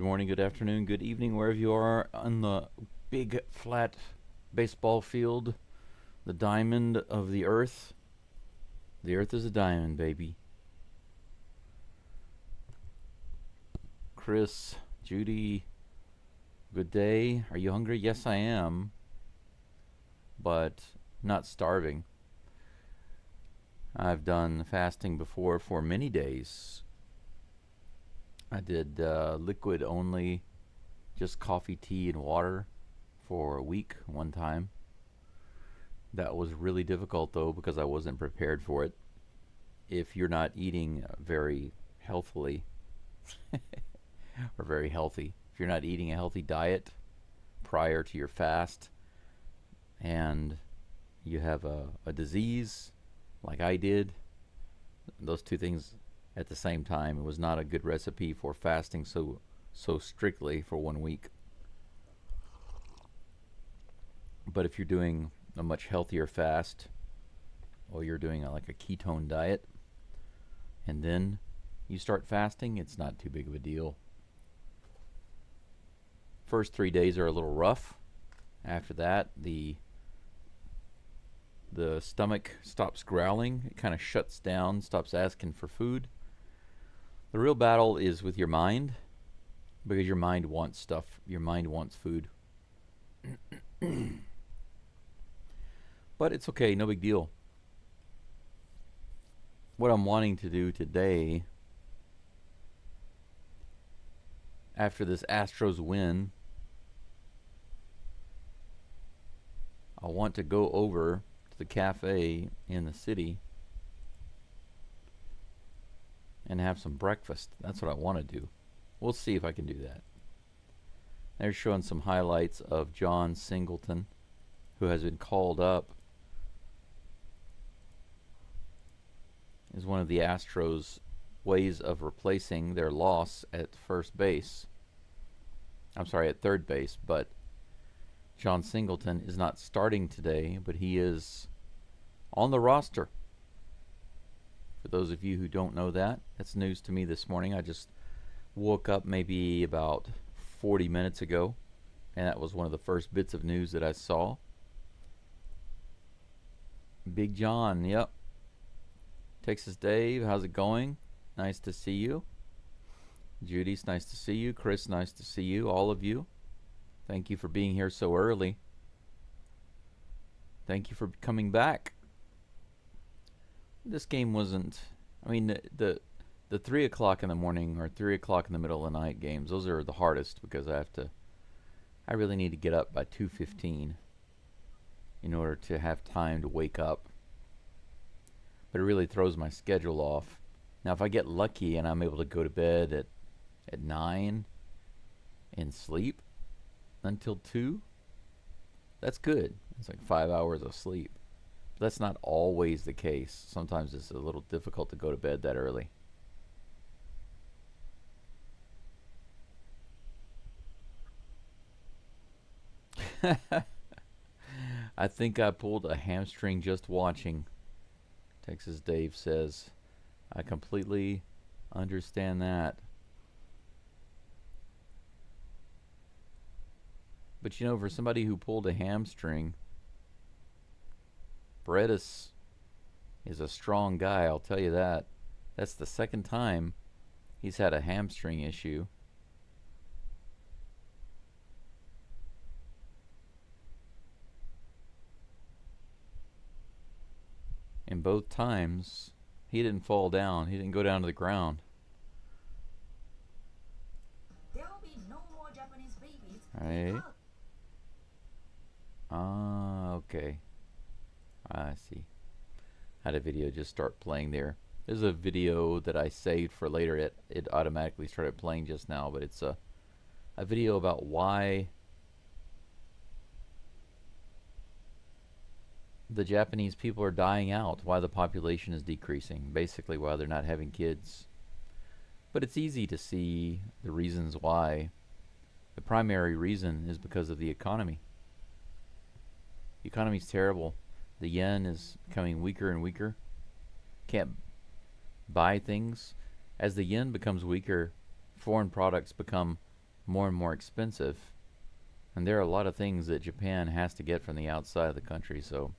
morning, good afternoon, good evening, wherever you are on the big flat baseball field, the diamond of the earth. The earth is a diamond, baby. Chris, Judy, good day. Are you hungry? Yes, I am, but not starving. I've done fasting before for many days. I did liquid only, just coffee, tea, and water for a week one time. That was really difficult though because I wasn't prepared for it. If you're not eating very healthily or very healthy, if you're not eating a healthy diet prior to your fast and you have a disease like I did, those two things at the same time, it was not a good recipe for fasting so strictly for 1 week. But if you're doing a much healthier fast, or you're doing like a ketone diet, and then you start fasting, it's not too big of a deal. First 3 days are a little rough. After that, the stomach stops growling. It kind of shuts down, stops asking for food. The real battle is with your mind, because your mind wants stuff. Your mind wants food. But it's okay, no big deal. What I'm wanting to do today, after this Astros win, I want to go over to the cafe in the city and have some breakfast. That's what I want to do. We'll see if I can do that. They're showing some highlights of John Singleton, who has been called up as one of the Astros' ways of replacing their loss at first base. I'm sorry, at third base, but John Singleton is not starting today, but he is on the roster. For those of you who don't know that, that's news to me this morning. I just woke up maybe about 40 minutes ago, and that was one of the first bits of news that I saw. Big John, yep. Texas Dave, how's it going? Nice to see you. Judy's nice to see you. Chris, nice to see you. All of you. Thank you for being here so early. Thank you for coming back. This game wasn't, I mean, the 3 o'clock in the morning or 3 o'clock in the middle of the night games, those are the hardest because I really need to get up by 2:15 in order to have time to wake up. But it really throws my schedule off. Now, if I get lucky and I'm able to go to bed at 9 and sleep until 2, that's good. It's like 5 hours of sleep. But that's not always the case. Sometimes it's a little difficult to go to bed that early. I think I pulled a hamstring just watching, Texas Dave says. I completely understand that. But you know, for somebody who pulled a hamstring, Bredis is a strong guy, I'll tell you that. That's the second time he's had a hamstring issue. And both times, he didn't fall down. He didn't go down to the ground. There'll be no more Japanese babies. Right. Ah, okay. I see. Had a video just start playing there. There's a video that I saved for later. It automatically started playing just now, but it's a video about why the Japanese people are dying out, why the population is decreasing, basically why they're not having kids. But it's easy to see the reasons why. The primary reason is because of the economy. The economy's terrible. The yen is becoming weaker and weaker. Can't buy things. As the yen becomes weaker, foreign products become more and more expensive. And there are a lot of things that Japan has to get from the outside of the country. So,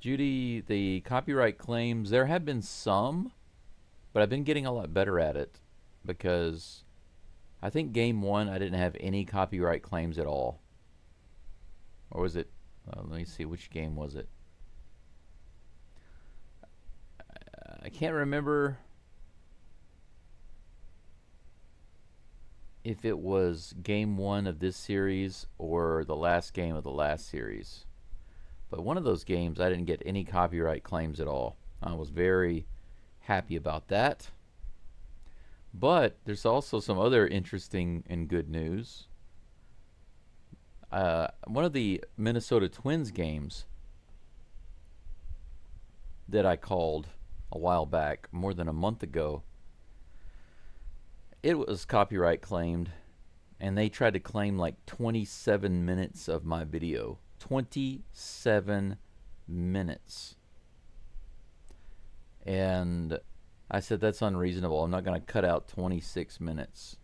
Judy, the copyright claims, there have been some, but I've been getting a lot better at it because I think game one I didn't have any copyright claims at all. Or was it? Let me see, which game was it? I can't remember if it was game one of this series or the last game of the last series. But one of those games I didn't get any copyright claims at all. I was very happy about that. But there's also some other interesting and good news. One of the Minnesota Twins games that I called a while back, more than a month ago, it was copyright claimed, and they tried to claim like 27 minutes of my video. 27 minutes. And I said, that's unreasonable. I'm not going to cut out 26 minutes.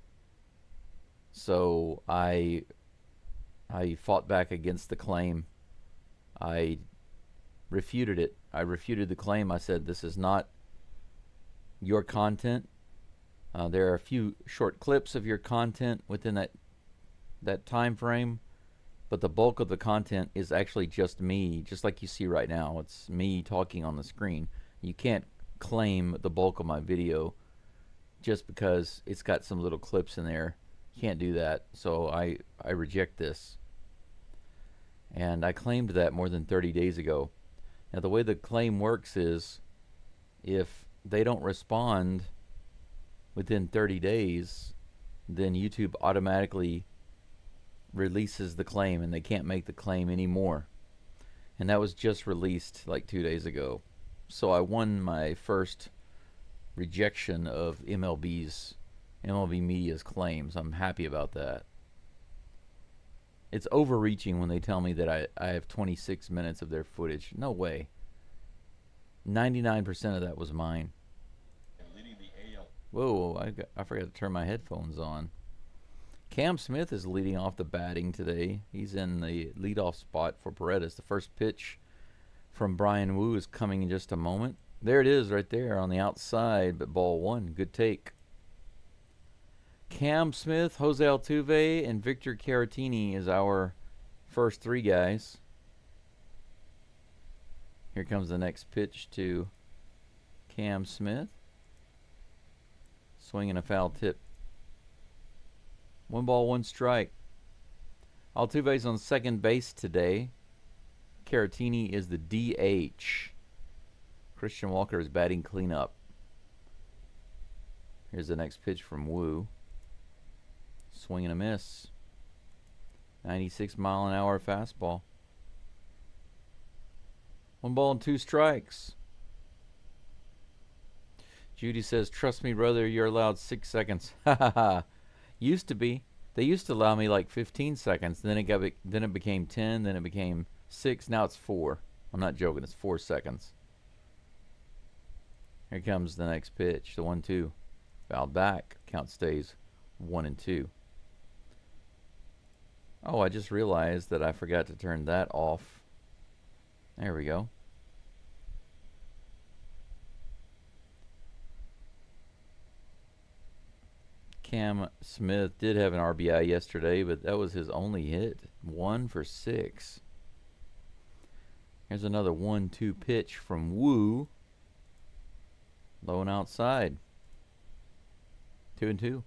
So I fought back against the claim. I refuted it. I refuted the claim. I said, this is not your content. There are a few short clips of your content within that time frame, but the bulk of the content is actually just me, just like you see right now. It's me talking on the screen. You can't claim the bulk of my video just because it's got some little clips in there. You can't do that. So I reject this. And I claimed that more than 30 days ago. Now the way the claim works is if they don't respond within 30 days, then YouTube automatically releases the claim and they can't make the claim anymore. And that was just released like 2 days ago. So I won my first rejection of MLB Media's claims. I'm happy about that. It's overreaching when they tell me that I have 26 minutes of their footage. No way. 99% of that was mine. Whoa, I forgot to turn my headphones on. Cam Smith is leading off the batting today. He's in the leadoff spot for Paredes. The first pitch from Brian Wu is coming in just a moment. There it is right there on the outside, but ball one. Good take. Cam Smith, Jose Altuve, and Victor Caratini is our first three guys. Here comes the next pitch to Cam Smith. Swinging a foul tip. 1 ball, 1 strike. Altuve's on second base today. Caratini is the DH. Christian Walker is batting cleanup. Here's the next pitch from Wu. Swing and a miss. 96-mile-an-hour fastball. 1 ball and 2 strikes. Judy says, trust me, brother, you're allowed 6 seconds. Ha ha ha. Used to be. They used to allow me like 15 seconds. Then it became 10. Then it became 6. Now it's 4. I'm not joking. It's 4 seconds. Here comes the next pitch. The 1-2. Fouled back. Count stays 1-2. Oh, I just realized that I forgot to turn that off. There we go. Cam Smith did have an RBI yesterday, but that was his only hit. 1 for 6. Here's another 1-2 pitch from Wu. Low and outside. 2-2.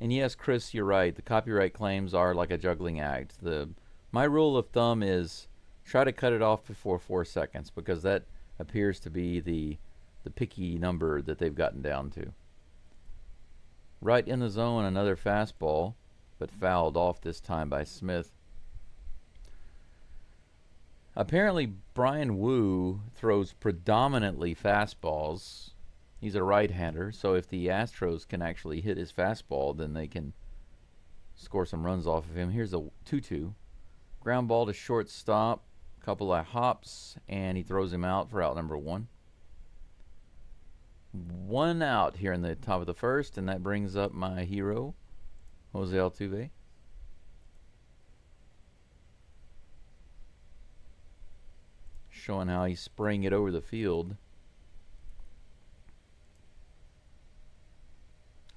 And yes, Chris, you're right. The copyright claims are like a juggling act. My rule of thumb is try to cut it off before 4 seconds, because that appears to be the picky number that they've gotten down to. Right in the zone, another fastball, but fouled off this time by Smith. Apparently, Brian Wu throws predominantly fastballs. He's a right-hander, so if the Astros can actually hit his fastball, then they can score some runs off of him. Here's a 2-2. Ground ball to shortstop, couple of hops, and he throws him out for out number 1. One out here in the top of the first, and that brings up my hero, Jose Altuve. Showing how he's spraying it over the field.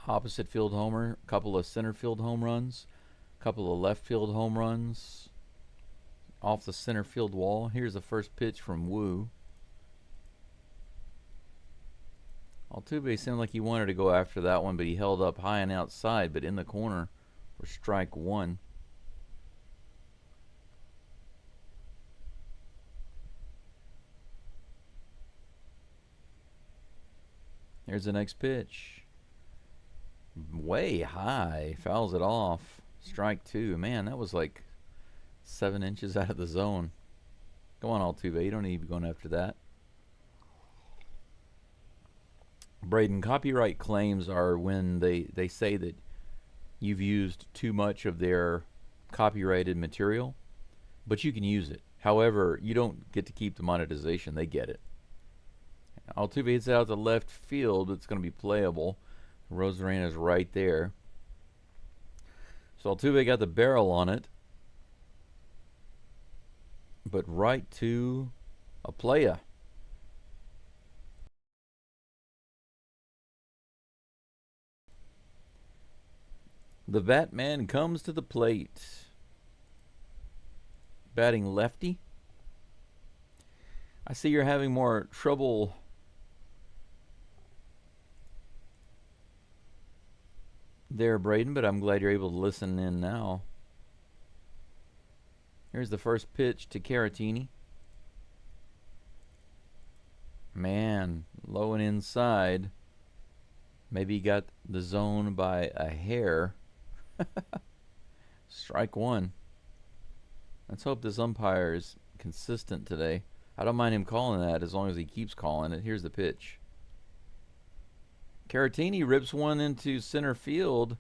Opposite field homer, a couple of center field home runs, a couple of left field home runs off the center field wall. Here's the first pitch from Wu. Altuve seemed like he wanted to go after that one, but he held up high and outside, but in the corner for strike one. Here's the next pitch. Way high. Fouls it off. Strike two. Man, that was like 7 inches out of the zone. Go on, Altuve. You don't need to be going after that. Braden, copyright claims are when they say that you've used too much of their copyrighted material, but you can use it. However, you don't get to keep the monetization. They get it. Altuve hits out to left field. It's going to be playable. Rosarena's right there. So Altuve got the barrel on it, but right to a playa. The Batman comes to the plate. Batting lefty. I see you're having more trouble there, Braden, but I'm glad you're able to listen in now. Here's the first pitch to Caratini. Man, low and inside. Maybe he got the zone by a hair. Strike one. Let's hope this umpire is consistent today. I don't mind him calling that as long as he keeps calling it. Here's the pitch. Caratini rips one into center field.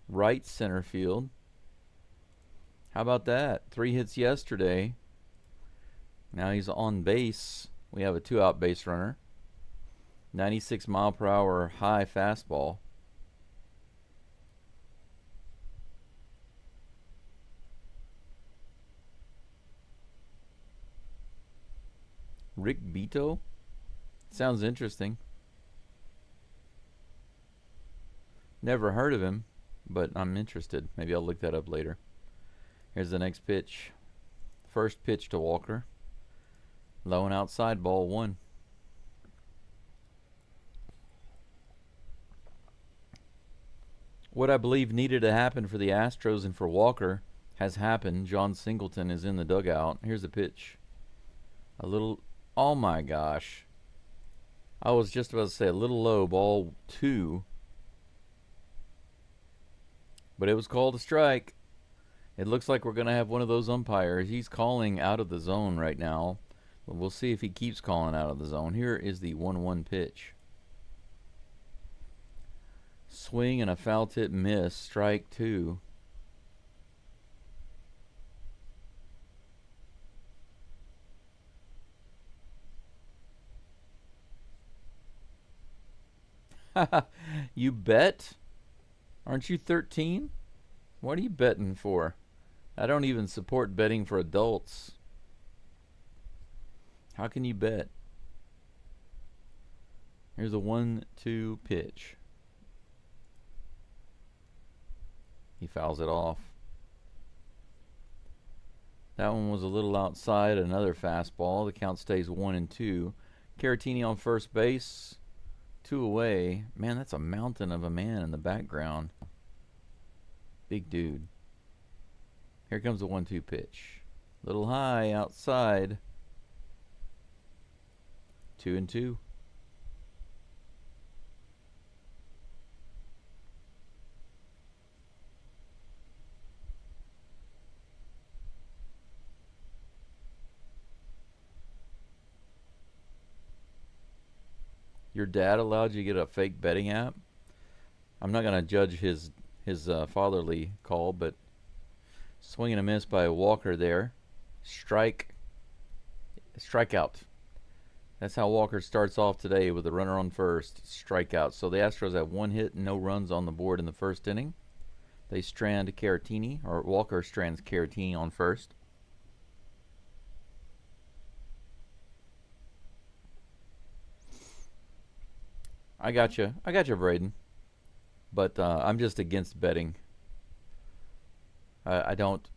Right center field. How about that? 3 hits yesterday. Now he's on base. We have a 2-out base runner. 96 mile per hour high fastball. Rick Beto? Sounds interesting. Never heard of him, but I'm interested. Maybe I'll look that up later. Here's the next pitch. First pitch to Walker. Low and outside, ball one. What I believe needed to happen for the Astros and for Walker has happened. John Singleton is in the dugout. Here's the pitch. A little... Oh my gosh. I was just about to say a little low, ball two. But it was called a strike. It looks like we're going to have one of those umpires. He's calling out of the zone right now. But we'll see if he keeps calling out of the zone. Here is the 1-1 pitch. Swing and a foul tip miss. Strike two. You bet? Aren't you 13? What are you betting for? I don't even support betting for adults. How can you bet? Here's a 1-2 pitch. He fouls it off. That one was a little outside. Another fastball. The count stays 1-2. Caratini on first base. 2 away. Man, that's a mountain of a man in the background. Big dude. Here comes the 1-2 pitch. Little high outside. 2-2. Your dad allowed you to get a fake betting app? I'm not going to judge his fatherly call, but swing and a miss by Walker there. Strikeout. That's how Walker starts off today with a runner on first, strikeout. So the Astros have 1 hit and no runs on the board in the first inning. They strand Caratini, or Walker strands Caratini on first. I got you, Braden. But I'm just against betting. I don't.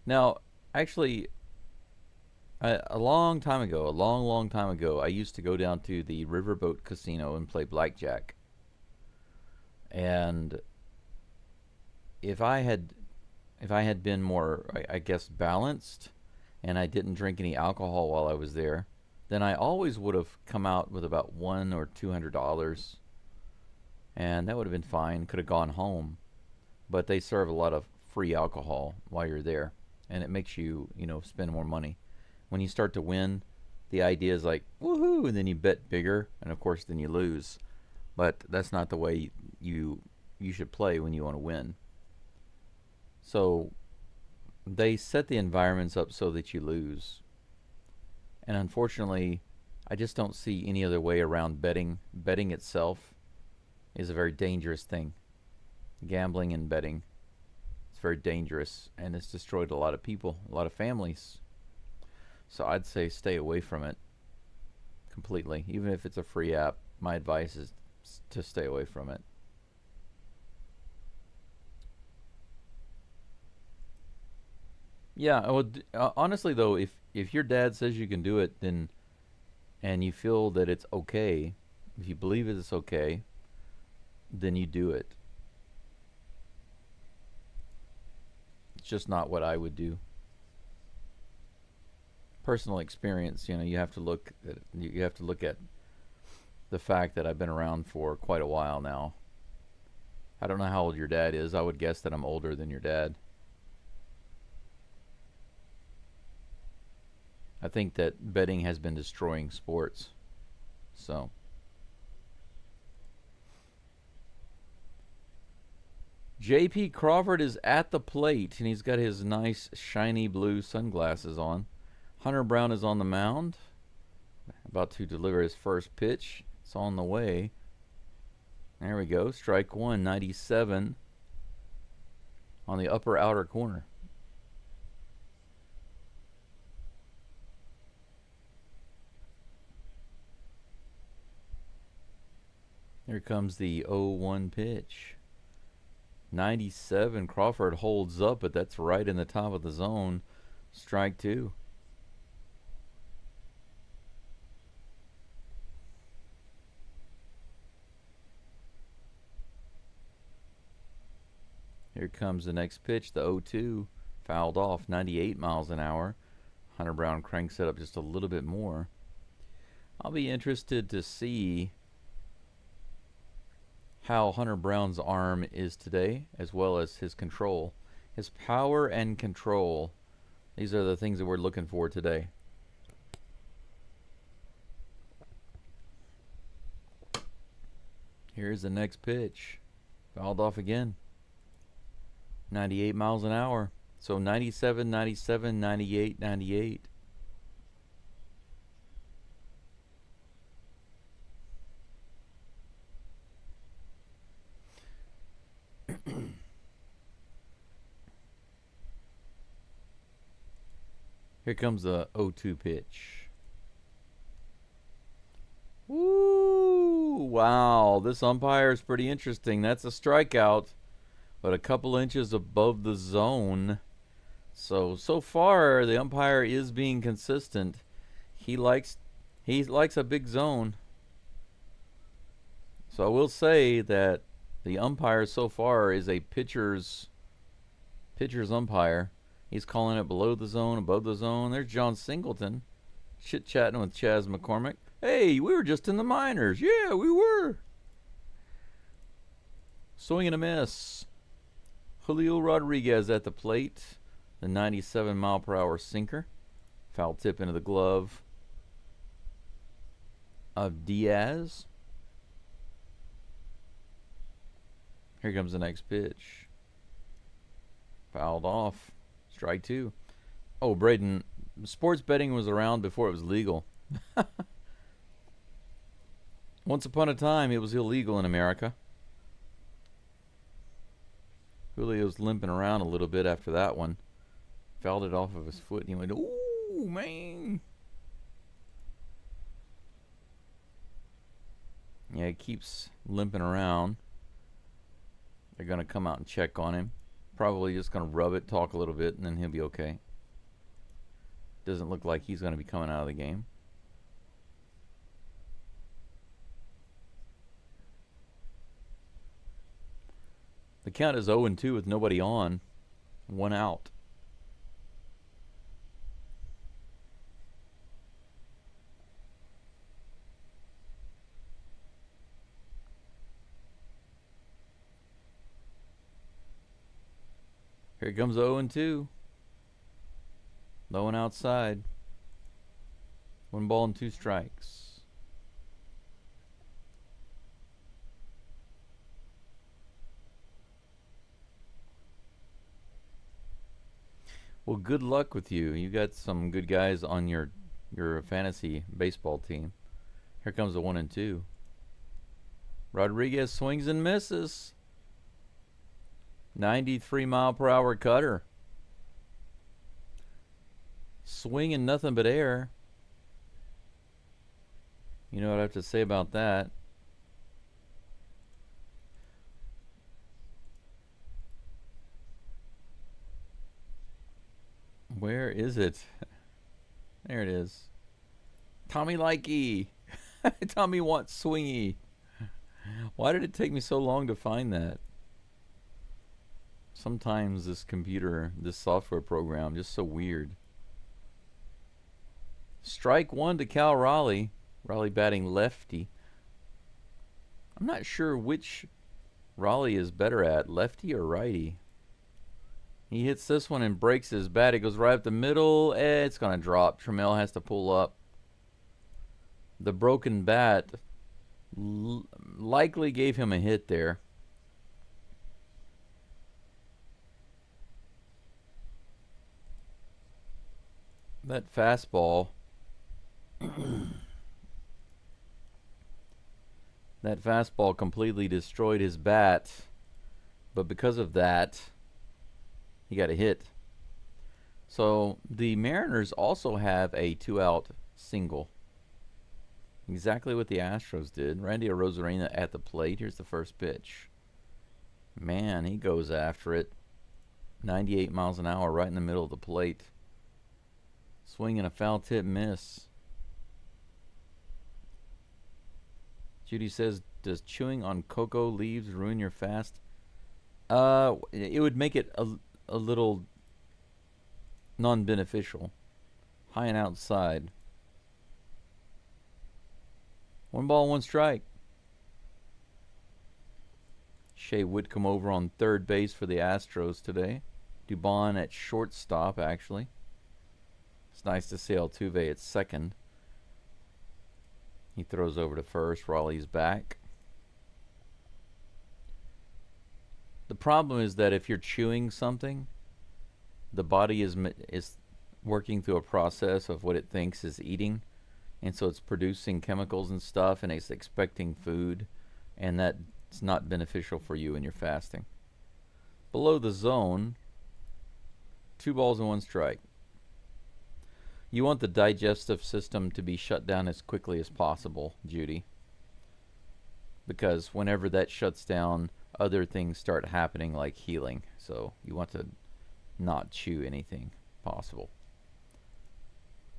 Now, actually, a long time ago, long time ago, I used to go down to the Riverboat Casino and play blackjack. And if I had been more, I guess, balanced, and I didn't drink any alcohol while I was there, then I always would have come out with about $100 or $200, and that would have been fine. Could have gone home, but they serve a lot of free alcohol while you're there, and it makes you, spend more money. When you start to win, the idea is like, woohoo, and then you bet bigger, and of course then you lose. But that's not the way you should play when you want to win. So they set the environments up so that you lose. And unfortunately, I just don't see any other way around betting. Betting itself is a very dangerous thing. Gambling and betting, it's very dangerous, and it's destroyed a lot of people, a lot of families. So I'd say stay away from it completely. Even if it's a free app, my advice is to stay away from it. Yeah, honestly though, if your dad says you can do it, then and you feel that it's okay, if you believe it's okay, then you do it. It's just not what I would do. Personal experience, you have to look at the fact that I've been around for quite a while now. I don't know how old your dad is. I would guess that I'm older than your dad. I think that betting has been destroying sports. So J.P. Crawford is at the plate, and he's got his nice shiny blue sunglasses on. Hunter Brown is on the mound, about to deliver his first pitch. It's on the way. There we go. Strike one, 97 on the upper outer corner. Here comes the 0-1 pitch. 97. Crawford holds up, but that's right in the top of the zone. Strike two. Here comes the next pitch, the 0-2. Fouled off, 98 miles an hour. Hunter Brown cranks it up just a little bit more. I'll be interested to see how Hunter Brown's arm is today, as well as his control. His power and control. These are the things that we're looking for today. Here's the next pitch. Fouled off again. 98 miles an hour. So 97, 97, 98, 98. Here comes the 0-2 pitch. Woo! Wow, this umpire is pretty interesting. That's a strikeout, but a couple inches above the zone. So far the umpire is being consistent. He likes a big zone. So I will say that the umpire so far is a pitcher's umpire. He's calling it below the zone, above the zone. There's John Singleton chit-chatting with Chaz McCormick. Hey, we were just in the minors. Yeah, we were. Swing and a miss. Julio Rodriguez at the plate. The 97-mile-per-hour sinker. Foul tip into the glove of Diaz. Here comes the next pitch. Fouled off. Strike two. Oh, Braden, sports betting was around before it was legal. Once upon a time, it was illegal in America. Julio's limping around a little bit after that one. Fouled it off of his foot and he went, ooh, man. Yeah, he keeps limping around. They're going to come out and check on him. Probably just going to rub it, talk a little bit, and then he'll be okay. Doesn't look like he's going to be coming out of the game. The count is 0-2 with nobody on. 1 out. Here comes 0-2. Low and outside. 1 ball and 2 strikes. Well, good luck with you. You got some good guys on your fantasy baseball team. Here comes the 1-2. Rodriguez swings and misses. 93-mile-per-hour cutter. Swinging nothing but air. You know what I have to say about that? Where is it? There it is. Tommy Likey. Tommy wants swingy. Why did it take me so long to find that? Sometimes this computer, this software program, just so weird. Strike 1 to Cal Raleigh. Raleigh batting lefty. I'm not sure which Raleigh is better at, lefty or righty. He hits this one and breaks his bat. It goes right up the middle. It's going to drop. Trammell has to pull up. The broken bat likely gave him a hit there. That fastball. That fastball completely destroyed his bat. But because of that, he got a hit. So the Mariners also have a 2-out single. Exactly what the Astros did. Randy Arozarena at the plate. Here's the first pitch. Man, he goes after it. 98 miles an hour right in the middle of the plate. Swing and a foul tip miss. Judy says, does chewing on cocoa leaves ruin your fast? It would make it a little non-beneficial. High and outside. 1 ball, 1 strike. Shea Whitcomb over on third base for the Astros today. Dubon at shortstop, actually. It's nice to see Altuve at second. He throws over to first. Raleigh's back. The problem is that if you're chewing something, the body is working through a process of what it thinks is eating. And so it's producing chemicals and stuff, and it's expecting food. And that's not beneficial for you when you're fasting. Below the zone, 2 balls and 1 strike. You want the digestive system to be shut down as quickly as possible, Judy. Because whenever that shuts down, other things start happening like healing. So you want to not chew anything possible.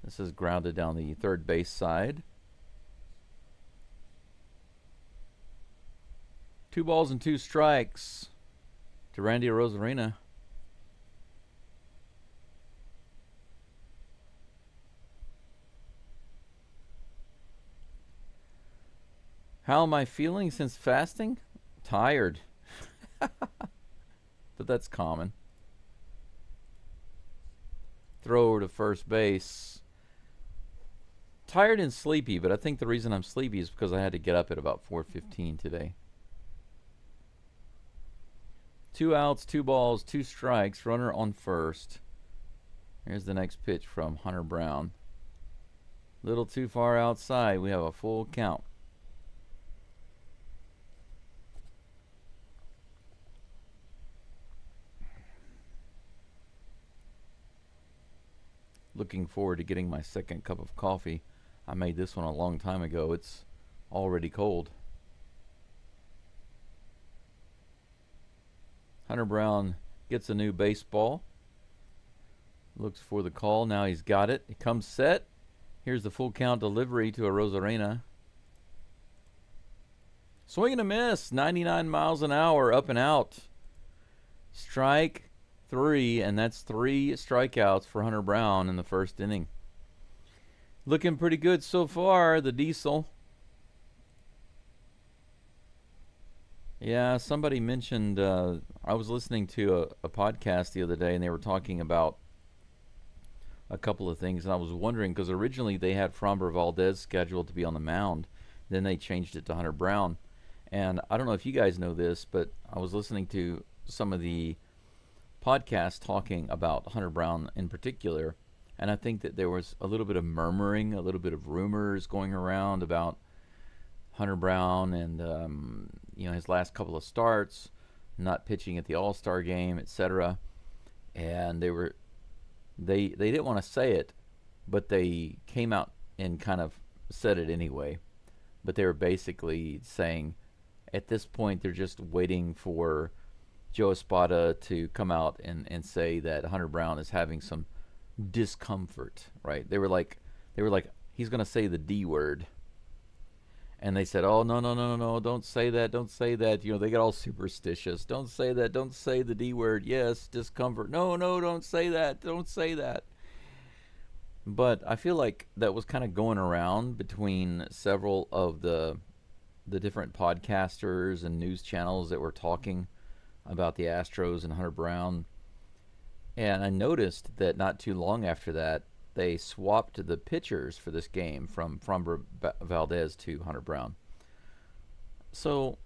This is grounded down the third base side. 2 balls and 2 strikes to Randy Arozarena. How am I feeling since fasting? Tired. But that's common. Throw over to first base. Tired and sleepy, but I think the reason I'm sleepy is because I had to get up at about 4:15 today. 2 outs, 2 balls, 2 strikes. Runner on first. Here's the next pitch from Hunter Brown. Little too far outside. We have a full count. looking forward to getting my second cup of coffee. I made this one a long time ago. It's already cold. Hunter Brown gets a new baseball. Looks for the call. Now he's got it. It comes set. Here's the full count delivery to a Rosarena. Swing and a miss. 99 miles an hour, up and out. Strike 3, and that's 3 strikeouts for Hunter Brown in the first inning. Looking pretty good so far, the Diesel. Yeah, somebody mentioned, I was listening to a podcast the other day, and they were talking about a couple of things, and I was wondering, because originally they had Framber Valdez scheduled to be on the mound. Then they changed it to Hunter Brown. And I don't know if you guys know this, but I was listening to some of the podcasts talking about Hunter Brown in particular, and I think that there was a little bit of murmuring, a little bit of rumors going around about Hunter Brown and his last couple of starts, not pitching at the All-Star game, etc. And they didn't want to say it, but they came out and kind of said it anyway. But they were basically saying at this point they're just waiting for Joe Espada to come out and say that Hunter Brown is having some discomfort, right? They were like he's going to say the D word. And they said, "Oh, no, don't say that, don't say that." They got all superstitious. "Don't say that, don't say the D word. Yes, discomfort. No, don't say that, don't say that." But I feel like that was kind of going around between several of the different podcasters and news channels that were talking about the Astros and Hunter Brown. And I noticed that not too long after that, they swapped the pitchers for this game from Framber Valdez to Hunter Brown. So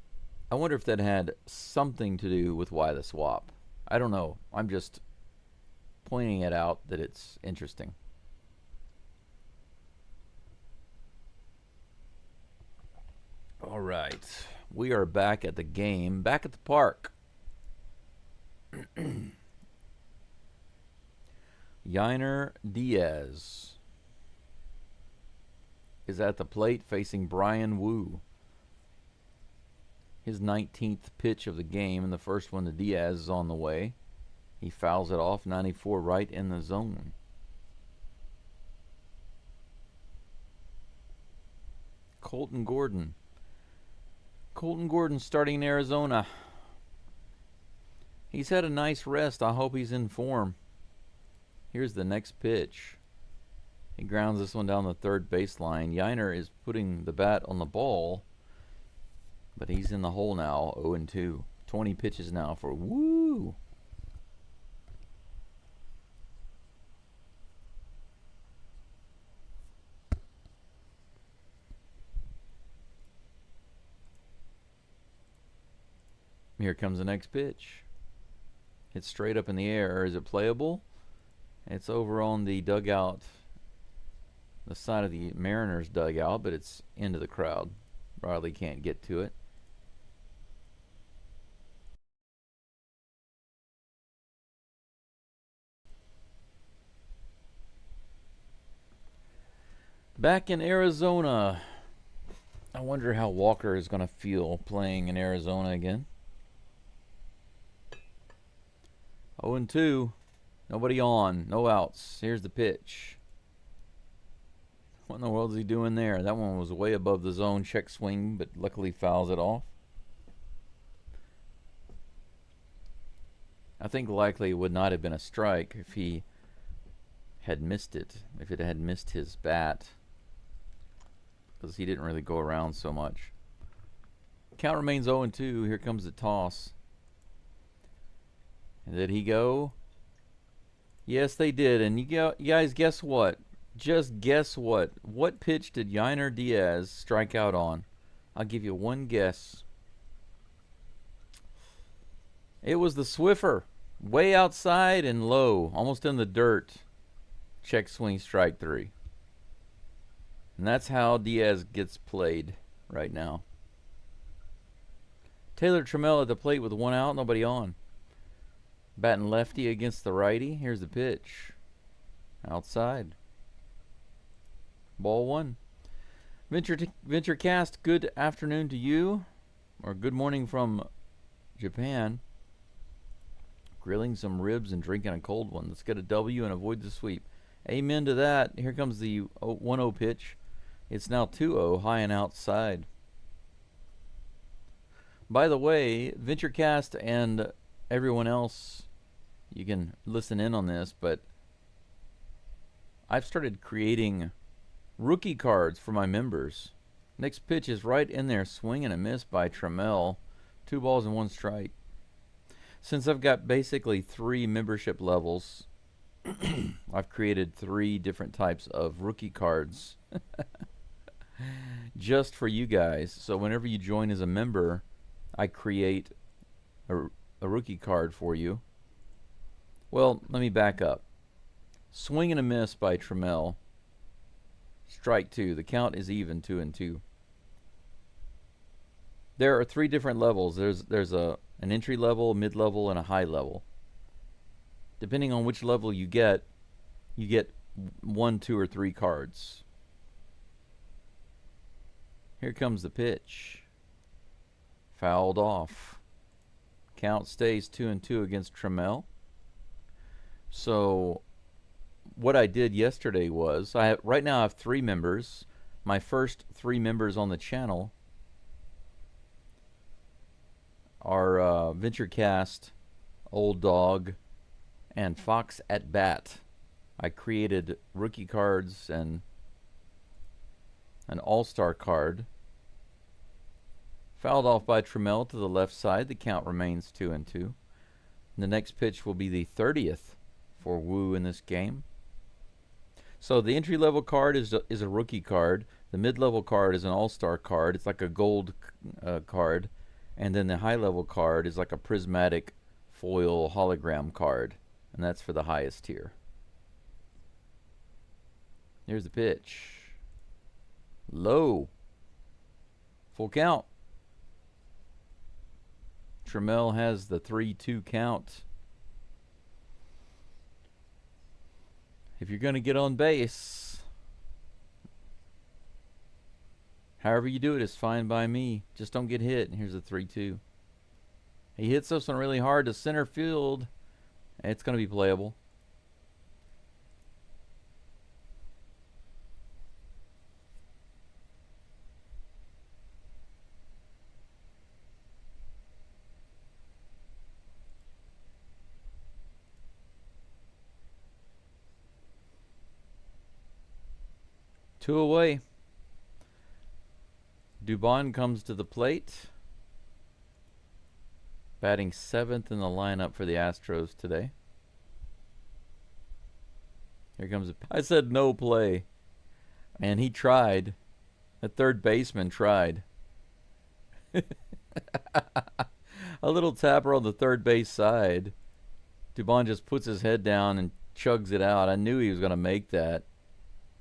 I wonder if that had something to do with why the swap. I don't know. I'm just pointing it out that it's interesting. All right. We are back at the game, back at the park. Yainer Diaz is at the plate facing Brian Wu. His 19th pitch of the game, and the first one to Diaz is on the way. He fouls it off, 94 right in the zone. Colton Gordon starting in Arizona. He's had a nice rest. I hope he's in form. Here's the next pitch. He grounds this one down the third baseline. Yainer is putting the bat on the ball, but he's in the hole now, 0-2. 20 pitches now for Woo. Here comes the next pitch. It's straight up in the air. Is it playable? It's over on the dugout, the side of the Mariners dugout, but it's into the crowd. Riley can't get to it. Back in Arizona. I wonder how Walker is going to feel playing in Arizona again. 0-2. Nobody on. No outs. Here's the pitch. What in the world is he doing there? That one was way above the zone. Check swing, but luckily fouls it off. I think likely it would not have been a strike if he had missed it. If it had missed his bat. Because he didn't really go around so much. Count remains 0-2. Here comes the toss. And did he go? Yes, they did. And you guys, guess what? Just guess what? What pitch did Yainer Diaz strike out on? I'll give you one guess. It was the Swiffer. Way outside and low. Almost in the dirt. Check swing, strike 3. And that's how Diaz gets played right now. Taylor Trammell at the plate with 1 out, nobody on. Batting lefty against the righty. Here's the pitch. Outside. Ball one. Venturecast, good afternoon to you. Or good morning from Japan. Grilling some ribs and drinking a cold one. Let's get a W and avoid the sweep. Amen to that. Here comes the 1-0 pitch. It's now 2-0, high and outside. By the way, Venturecast and everyone else, you can listen in on this, but I've started creating rookie cards for my members. Next pitch is right in there, swing and a miss by Trammell. 2 balls and 1 strike. Since I've got basically 3 membership levels, I've created 3 different types of rookie cards just for you guys. So whenever you join as a member, I create a rookie card for you. Well, let me back up. Swing and a miss by Trammell. Strike 2. The count is even, 2-2. There are 3 different levels. There's an entry level, mid level, and a high level. Depending on which level you get 1, 2, or 3 cards. Here comes the pitch. Fouled off. Count stays 2-2 against Trammell. So what I did yesterday was, right now I have 3 members. My first 3 members on the channel are Venturecast, Old Dog, and Fox at Bat. I created rookie cards and an all-star card. Fouled off by Trammell to the left side. The count remains 2-2. The next pitch will be the 30th for Wu in this game. So the entry-level card is a rookie card. The mid-level card is an all-star card. It's like a gold card. And then the high-level card is like a prismatic foil hologram card. And that's for the highest tier. Here's the pitch. Low. Full count. Trammell has the 3-2 count. If you're going to get on base, however you do it is fine by me. Just don't get hit. And here's a 3-2. He hits this one really hard to center field. It's going to be playable. Two away. Dubon comes to the plate. Batting 7th in the lineup for the Astros today. Here comes I said no play. And he tried. The third baseman tried. A little tapper on the third base side. Dubon just puts his head down and chugs it out. I knew he was going to make that.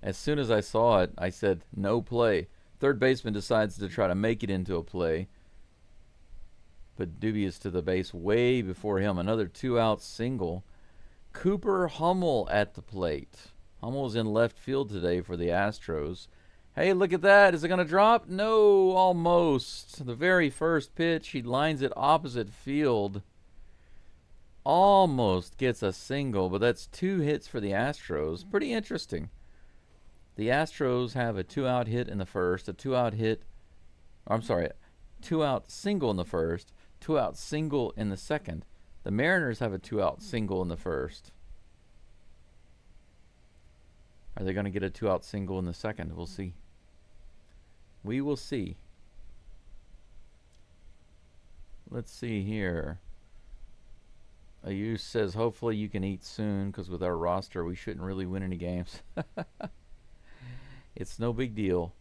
As soon as I saw it, I said, no play. Third baseman decides to try to make it into a play. But dubious to the base way before him. Another 2-out single. Cooper Hummel at the plate. Hummel's in left field today for the Astros. Hey, look at that. Is it going to drop? No, almost. The very first pitch, he lines it opposite field. Almost gets a single, but that's 2 hits for the Astros. Pretty interesting. The Astros have a 2-out hit in the first, a 2-out hit, I'm sorry, 2-out single in the first, 2-out single in the second. The Mariners have a 2-out single in the first. Are they going to get a 2-out single in the second? We'll see. We will see. Let's see here. Ayush says, hopefully you can eat soon, because with our roster, we shouldn't really win any games. It's no big deal.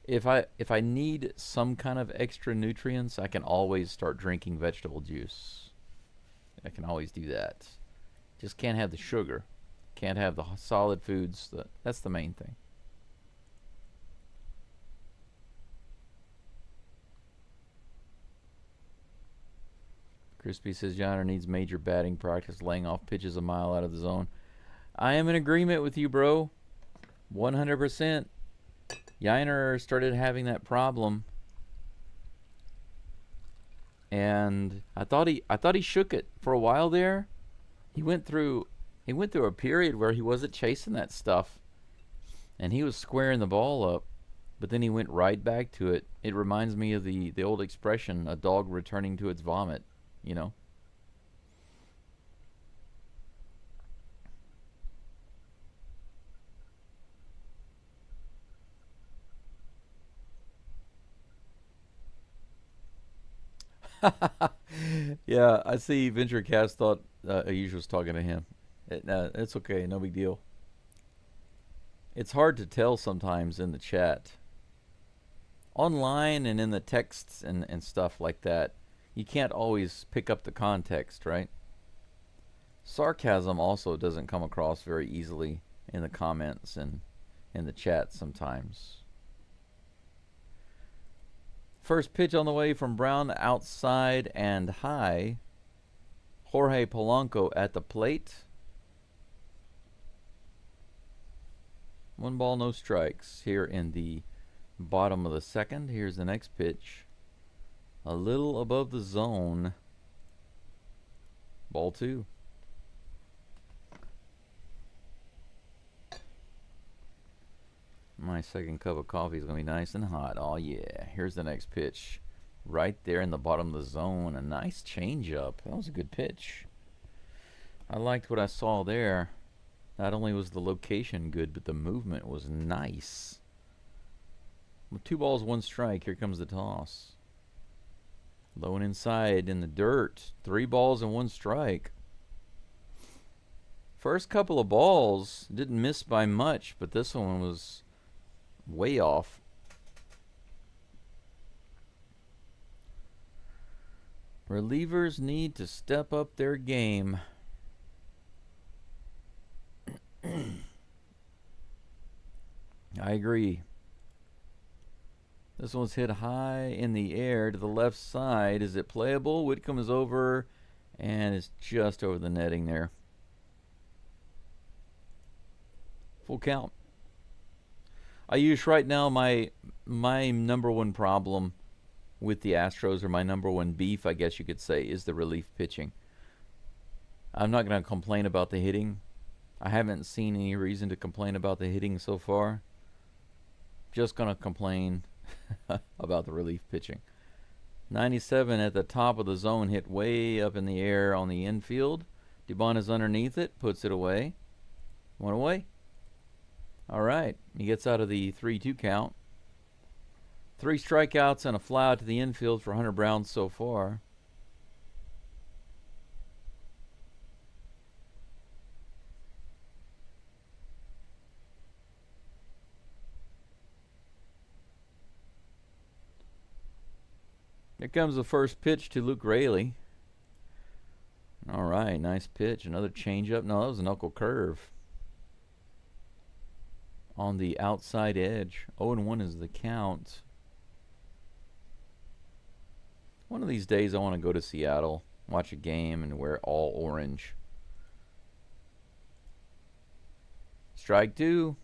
If I need some kind of extra nutrients, I can always start drinking vegetable juice. I can always do that. Just can't have the sugar. Can't have the solid foods. That's the main thing. Crispy says Yonder needs major batting practice, laying off pitches a mile out of the zone. I am in agreement with you, bro. 100%. Yiner started having that problem, and I thought he shook it for a while there. He went through a period where he wasn't chasing that stuff, and he was squaring the ball up, but then he went right back to it. It reminds me of the old expression, a dog returning to its vomit, you know. Yeah, I see Venture Cast thought Ayush was talking to him. It's okay, no big deal. It's hard to tell sometimes in the chat. Online and in the texts and stuff like that, you can't always pick up the context, right? Sarcasm also doesn't come across very easily in the comments and in the chat sometimes. First pitch on the way from Brown, outside and high. Jorge Polanco at the plate. 1 ball, no strikes here in the bottom of the second. Here's the next pitch. A little above the zone. Ball 2. My second cup of coffee is going to be nice and hot. Oh, yeah. Here's the next pitch. Right there in the bottom of the zone. A nice changeup. That was a good pitch. I liked what I saw there. Not only was the location good, but the movement was nice. With 2 balls, 1 strike, here comes the toss. Low and inside in the dirt. 3 balls and 1 strike. First couple of balls didn't miss by much, but this one was way off. Relievers need to step up their game. I agree. This one's hit high in the air to the left side. Is it playable? Whitcomb is over and is just over the netting there. Full count. I use right now my number one problem with the Astros, or my number one beef, I guess you could say, is the relief pitching. I'm not going to complain about the hitting. I haven't seen any reason to complain about the hitting so far. Just going to complain about the relief pitching. 97 at the top of the zone, hit way up in the air on the infield. Dubon is underneath it, puts it away. 1 away. All right, he gets out of the 3-2 count. 3 strikeouts and a fly out to the infield for Hunter Brown so far. Here comes the first pitch to Luke Raley. All right, nice pitch. Another changeup. No, that was a knuckle curve. On the outside edge. 0-1 is the count. One of these days I want to go to Seattle, watch a game, and wear all orange. Strike 2.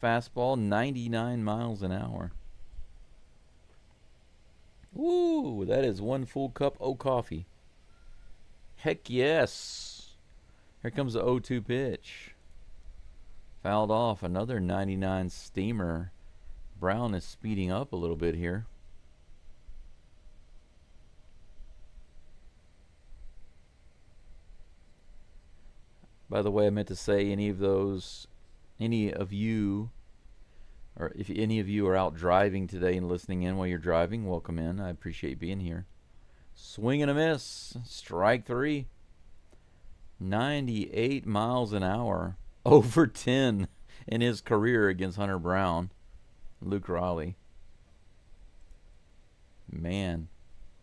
Fastball, 99 miles an hour. Woo, that is 1 full cup of coffee. Heck yes. Here comes the 0-2 pitch. Fouled off, another 99 steamer. Brown is speeding up a little bit here. By the way, I meant to say any of you, or if any of you are out driving today and listening in while you're driving, welcome in. I appreciate being here. Swing and a miss. Strike 3. 98 miles an hour. Over 10 in his career against Hunter Brown. Luke Raleigh. Man,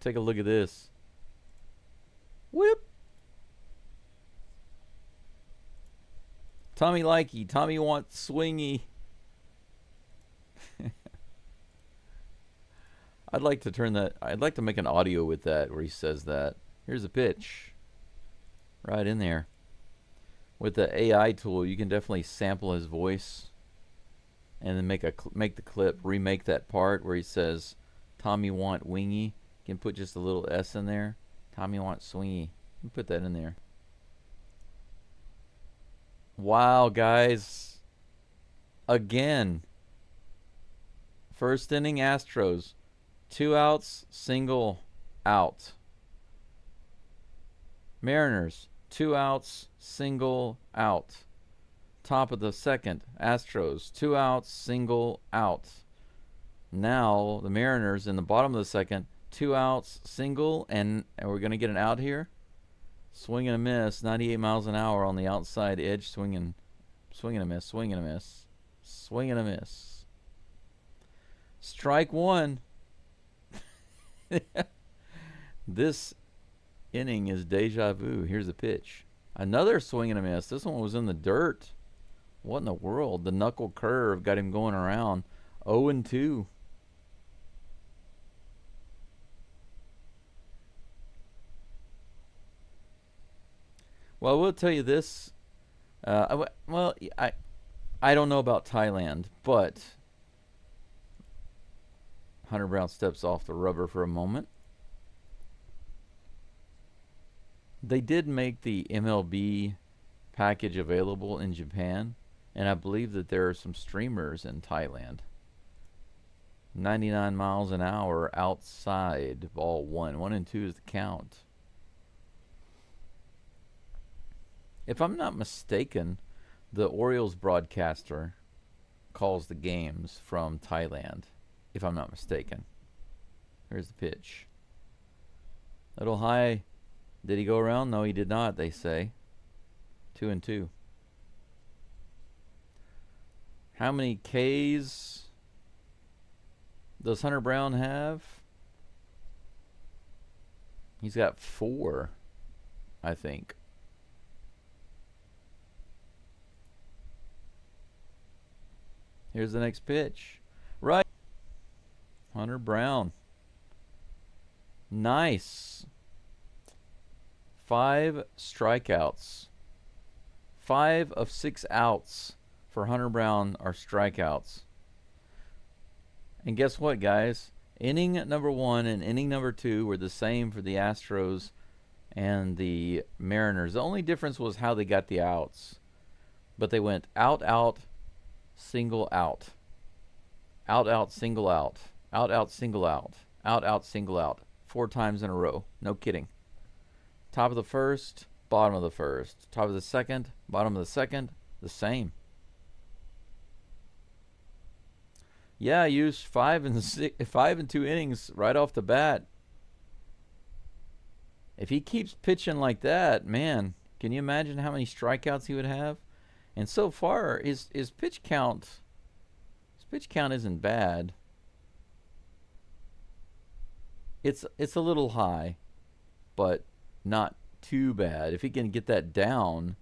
take a look at this. Whip. Tommy Likey. Tommy wants swingy. I'd like to turn that. I'd like to make an audio with that where he says that. Here's a pitch. Right in there. with the AI tool, you can definitely sample his voice and then make the clip, remake that part where he says, "Tommy want wingy." You can put just a little S in there. "Tommy want swingy." You can put that in there. Wow, guys. Again. First inning Astros. 2 outs, single out. Mariners. 2 outs, single out. Top of the second, Astros. 2 outs, single out. Now the Mariners in the bottom of the second. 2 outs, single, and we're going to get an out here. Swing and a miss, 98 miles an hour on the outside edge, swinging and a miss, swing and a miss, swing and a miss. Strike one. This inning is deja vu. Here's the pitch. Another swing and a miss. This one was in the dirt. What in the world? The knuckle curve got him going around. 0-2. Well, I will tell you this. I don't know about Thailand, but Hunter Brown steps off the rubber for a moment. They did make the MLB package available in Japan, and I believe that there are some streamers in Thailand. 99 miles an hour outside, ball 1. 1 and 2 is the count. If I'm not mistaken, the Orioles broadcaster calls the games from Thailand, if I'm not mistaken. Here's the pitch. Little high. Did he go around? No, he did not, they say. 2-2. How many Ks does Hunter Brown have? He's got 4, I think. Here's the next pitch. Right. Hunter Brown. Nice. 5 strikeouts. 5 of 6 outs for Hunter Brown are strikeouts. And guess what, guys? Inning number 1 and inning number 2 were the same for the Astros and the Mariners. The only difference was how they got the outs. But they went out, out, single out. Out, out, single out. Out, out, single out. Out, out, single out. 4 times in a row. No kidding. Top of the first, bottom of the first. Top of the second, bottom of the second. The same. Yeah, I used 5 and 2 innings right off the bat. If he keeps pitching like that, man, can you imagine how many strikeouts he would have? And so far, his pitch count isn't bad. It's a little high, but not too bad. If he can get that down,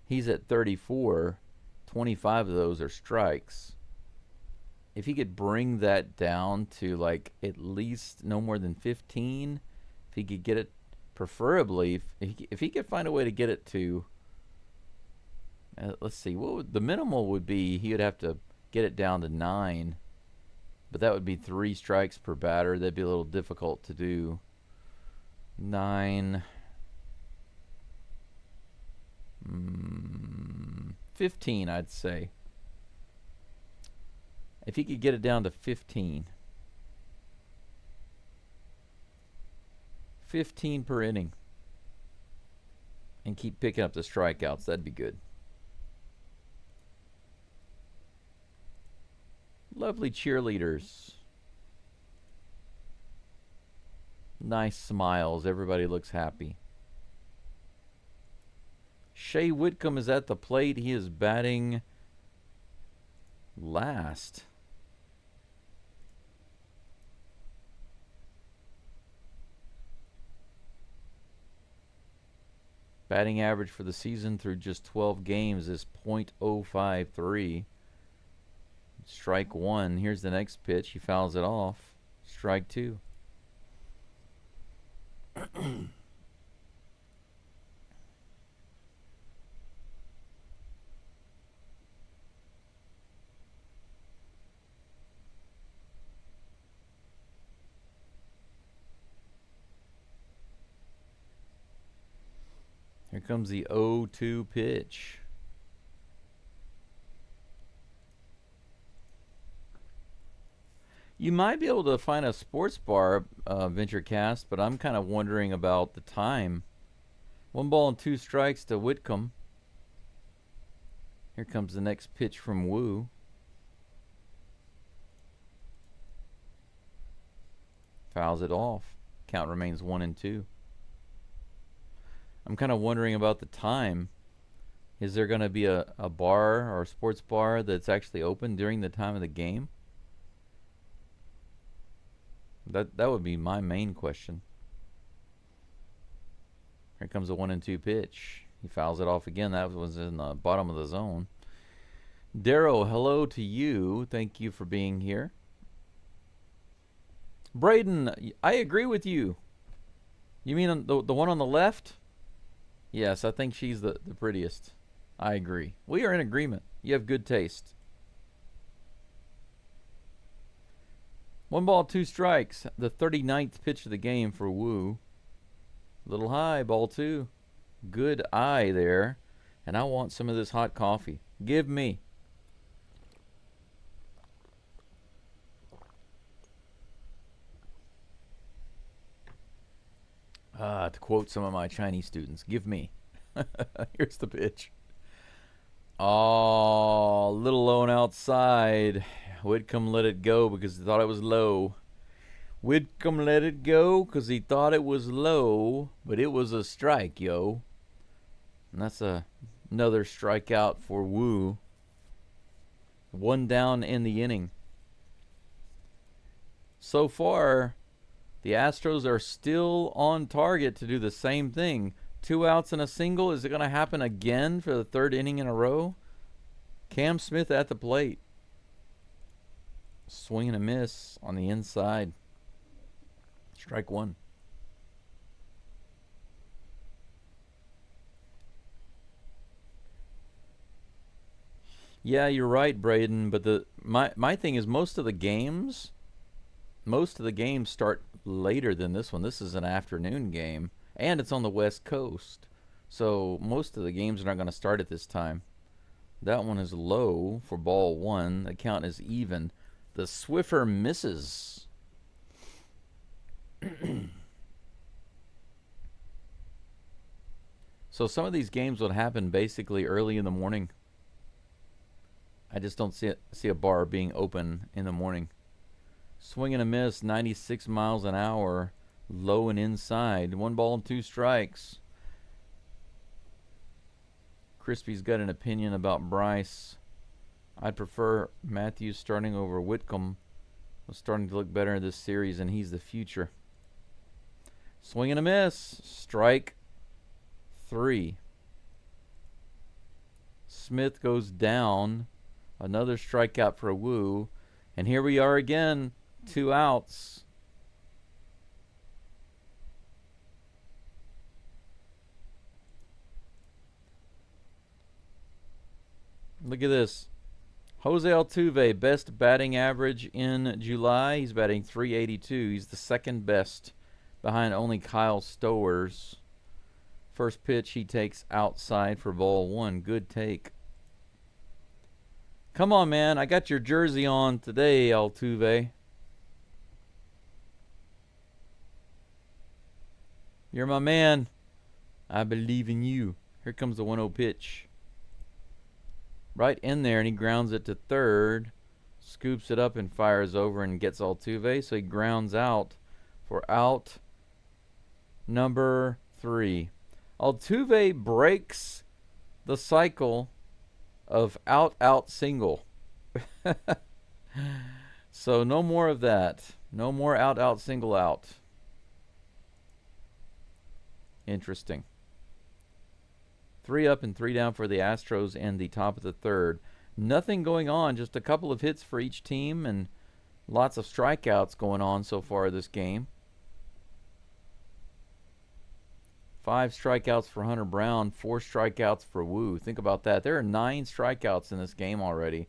he's at 34. 25 of those are strikes. If he could bring that down to like at least no more than 15, if he could get it, preferably, if he could find a way to get it to, let's see, what would the minimal would be? He would have to get it down to 9, but that would be 3 strikes per batter. That'd be a little difficult to do. 9, 15, I'd say. If he could get it down to 15 per inning and keep picking up the strikeouts, that'd be good. Lovely cheerleaders. Nice smiles. Everybody looks happy. Shea Whitcomb is at the plate. He is batting last. Batting average for the season through just 12 games is .053. Strike 1. Here's the next pitch. He fouls it off. Strike 2. comes the 0-2 pitch. You might be able to find a sports bar, VentureCast, but I'm kind of wondering about the time. 1 ball and 2 strikes to Whitcomb. Here comes the next pitch from Wu. Fouls it off. Count remains 1-2. I'm kind of wondering about the time. Is there going to be a bar or a sports bar that's actually open during the time of the game? That would be my main question. Here comes a 1-2 pitch. He fouls it off again. That was in the bottom of the zone. Darrow, hello to you. Thank you for being here. Braden, I agree with you. You mean the one on the left? Yes, I think she's the prettiest. I agree. We are in agreement. You have good taste. 1 ball, 2 strikes. The 39th pitch of the game for Wu. Little high, ball 2. Good eye there. And I want some of this hot coffee. Give me. To quote some of my Chinese students, give me. Here's the pitch. Oh, little low and outside. Whitcomb let it go because he thought it was low. Whitcomb let it go because he thought it was low, but it was a strike, yo. And that's another strikeout for Wu. 1 down in the inning. So far, the Astros are still on target to do the same thing. 2 outs and a single. Is it going to happen again for the 3rd inning in a row? Cam Smith at the plate. Swing and a miss on the inside. Strike 1. Yeah, you're right, Braden. But my thing is most of the games start later than this one. This is an afternoon game, and it's on the West Coast. So most of the games are not going to start at this time. That one is low for ball 1. The count is even. The Swiffer misses. So some of these games would happen basically early in the morning. I just don't see a bar being open in the morning. Swing and a miss, 96 miles an hour, low and inside. 1 ball and 2 strikes. Crispy's got an opinion about Bryce. I'd prefer Matthews starting over Whitcomb. Was starting to look better in this series, and he's the future. Swing and a miss. Strike 3. Smith goes down. Another strikeout for Wu. And here we are again. 2 outs. Look at this. Jose Altuve, best batting average in July. He's batting .382. He's the 2nd best behind only Kyle Stowers. First pitch he takes outside for ball 1. Good take. Come on, man. I got your jersey on today, Altuve. You're my man. I believe in you. Here comes the 1-0 pitch. Right in there, and he grounds it to 3rd. Scoops it up and fires over and gets Altuve. So he grounds out for out number 3. Altuve breaks the cycle of out single. So no more of that. No more out single out. Interesting. 3 up and 3 down for the Astros in the top of the 3rd. Nothing going on, just a couple of hits for each team and lots of strikeouts going on so far this game. 5 strikeouts for Hunter Brown, 4 strikeouts for Wu. Think about that. There are 9 strikeouts in this game already.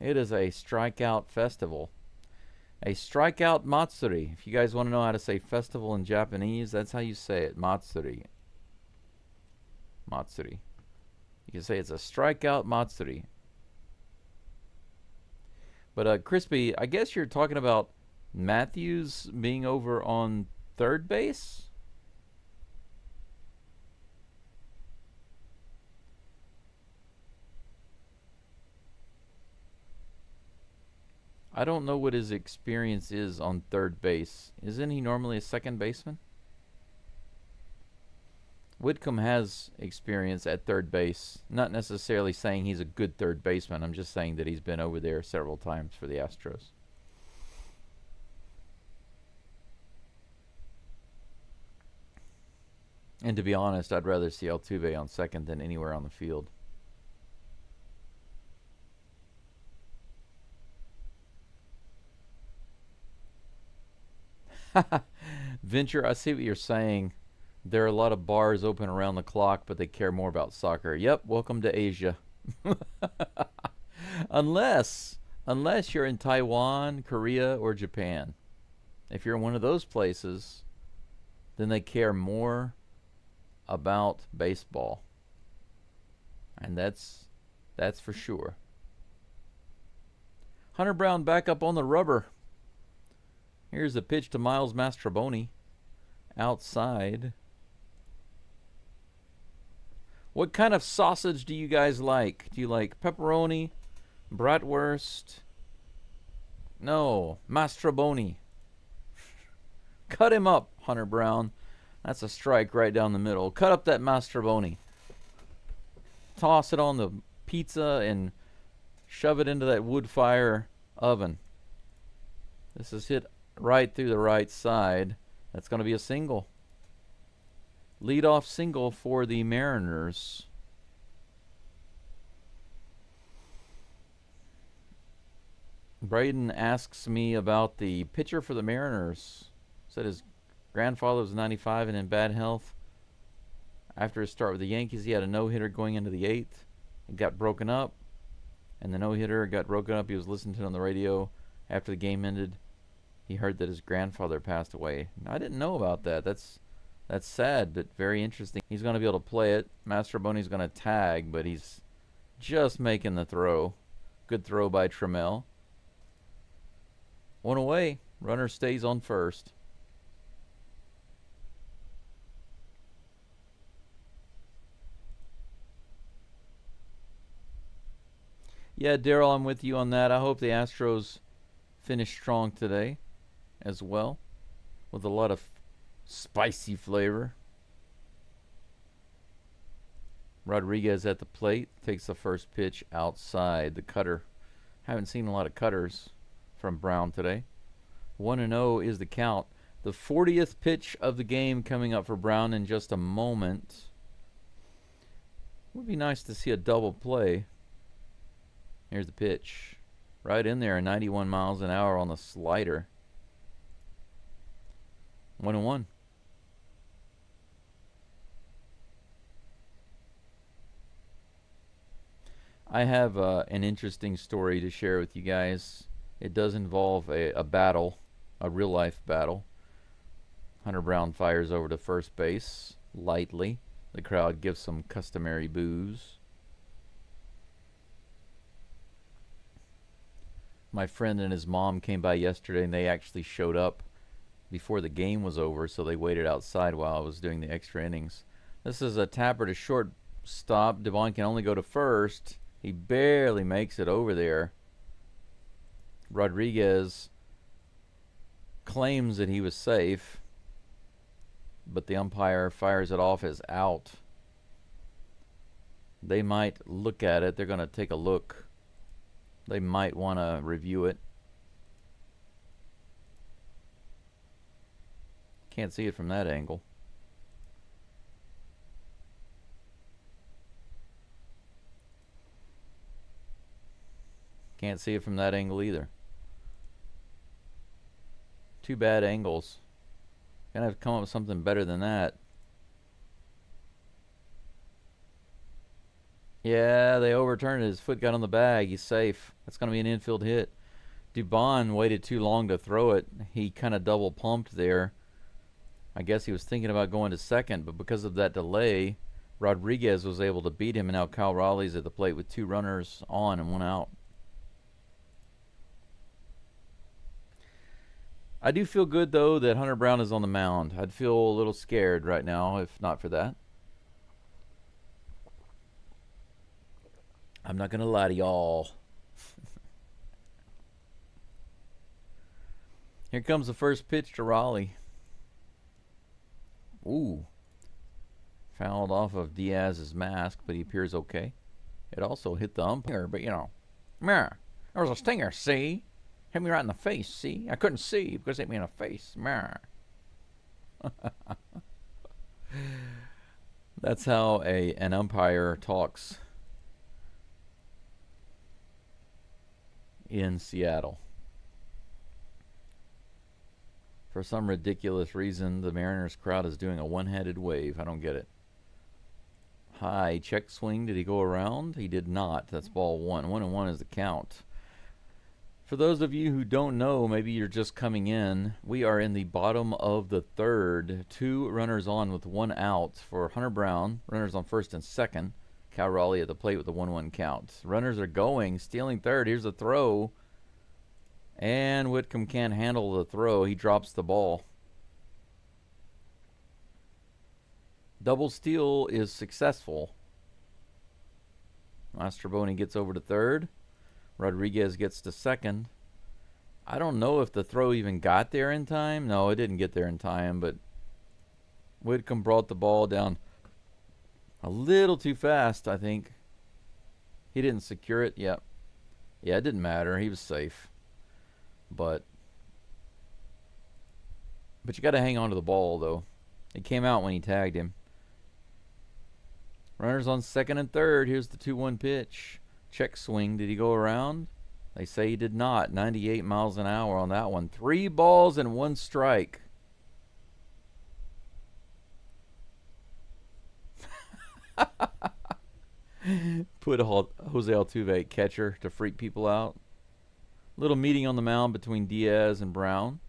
It is a strikeout festival. A strikeout matsuri. If you guys want to know how to say festival in Japanese, that's how you say it, matsuri. Matsuri. You can say it's a strikeout Matsuri. But Crispy, I guess you're talking about Matthews being over on third base? I don't know what his experience is on third base. Isn't he normally a second baseman? Whitcomb has experience at third base. Not necessarily saying he's a good third baseman. I'm just saying that he's been over there several times for the Astros. And to be honest, I'd rather see Altuve on second than anywhere on the field. Venture, I see what you're saying. There are a lot of bars open around the clock, but they care more about soccer. Yep, welcome to Asia. unless you're in Taiwan, Korea, or Japan. If you're in one of those places, then they care more about baseball. And that's for sure. Hunter Brown back up on the rubber. Here's the pitch to Miles Mastrobuoni. Outside. What kind of sausage do you guys like? Do you like pepperoni? Bratwurst? No, Mastrobuoni. Cut him up, Hunter Brown. That's a strike right down the middle. Cut up that Mastrobuoni. Toss it on the pizza and shove it into that wood fire oven. This is hit right through the right side. That's going to be a single. Leadoff single for the Mariners. Braden asks me about the pitcher for the Mariners. Said his grandfather was 95 and in bad health. After his start with the Yankees, he had a no-hitter going into the 8th. It got broken up, and the no-hitter got broken up. He was listening to it on the radio after the game ended. He heard that his grandfather passed away. I didn't know about that. That's sad, but very interesting. He's going to be able to play it. Mastrobuoni's going to tag, but he's just making the throw. Good throw by Trammell. One away. Runner stays on first. Yeah, Daryl, I'm with you on that. I hope the Astros finish strong today as well, with a lot of spicy flavor. Rodriguez at the plate takes the first pitch outside. The cutter. Haven't seen a lot of cutters from Brown today. 1-0 is the count. The 40th pitch of the game coming up for Brown in just a moment. Would be nice to see a double play. Here's the pitch. Right in there, 91 miles an hour on the slider. 1-1. I have an interesting story to share with you guys. It does involve a battle, a real-life battle. Hunter Brown fires over to first base lightly. The crowd gives some customary boos. My friend and his mom came by yesterday, and they actually showed up before the game was over, so they waited outside while I was doing the extra innings. This is a tapper to shortstop. Devon can only go to first. He barely makes it over there. Rodriguez claims that he was safe, but the umpire fires it off as out. They might look at it. They're going to take a look. They might want to review it. Can't see it from that angle. Can't see it from that angle either. Two bad angles. Gonna have to come up with something better than that. Yeah, they overturned it. His foot got on the bag. He's safe. That's going to be an infield hit. Dubon waited too long to throw it. He kind of double pumped there. I guess he was thinking about going to second, but because of that delay, Rodriguez was able to beat him, and now Cal Raleigh's at the plate with 2 runners on and 1 out. I do feel good, though, that Hunter Brown is on the mound. I'd feel a little scared right now if not for that. I'm not going to lie to y'all. Here comes the first pitch to Raleigh. Ooh. Fouled off of Diaz's mask, but he appears okay. It also hit the umpire, but you know. Meh. There was a stinger, see? Hit me right in the face, see? I couldn't see because it hit me in the face. Meh. That's how an umpire talks in Seattle. For some ridiculous reason, the Mariners crowd is doing a one-handed wave. I don't get it. High check swing. Did he go around? He did not. That's ball 1. 1-1 is the count. For those of you who don't know, maybe you're just coming in, we are in the bottom of the 3rd. 2 runners on with 1 out for Hunter Brown. Runners on 1st and 2nd. Cal Raleigh at the plate with a 1-1 count. Runners are going. Stealing 3rd. Here's a throw. And Whitcomb can't handle the throw. He drops the ball. Double steal is successful. Mastroboni gets over to 3rd. Rodriguez gets to 2nd. I don't know if the throw even got there in time. No, it didn't get there in time, but Whitcomb brought the ball down a little too fast, I think. He didn't secure it. Yep. Yeah, it didn't matter. He was safe. But you got to hang on to the ball, though. It came out when he tagged him. Runners on 2nd and 3rd. Here's the 2-1 pitch. Check swing. Did he go around? They say he did not. 98 miles an hour on that one. 3 balls and 1 strike. Put Jose Altuve at catcher to freak people out. Little meeting on the mound between Diaz and Brown.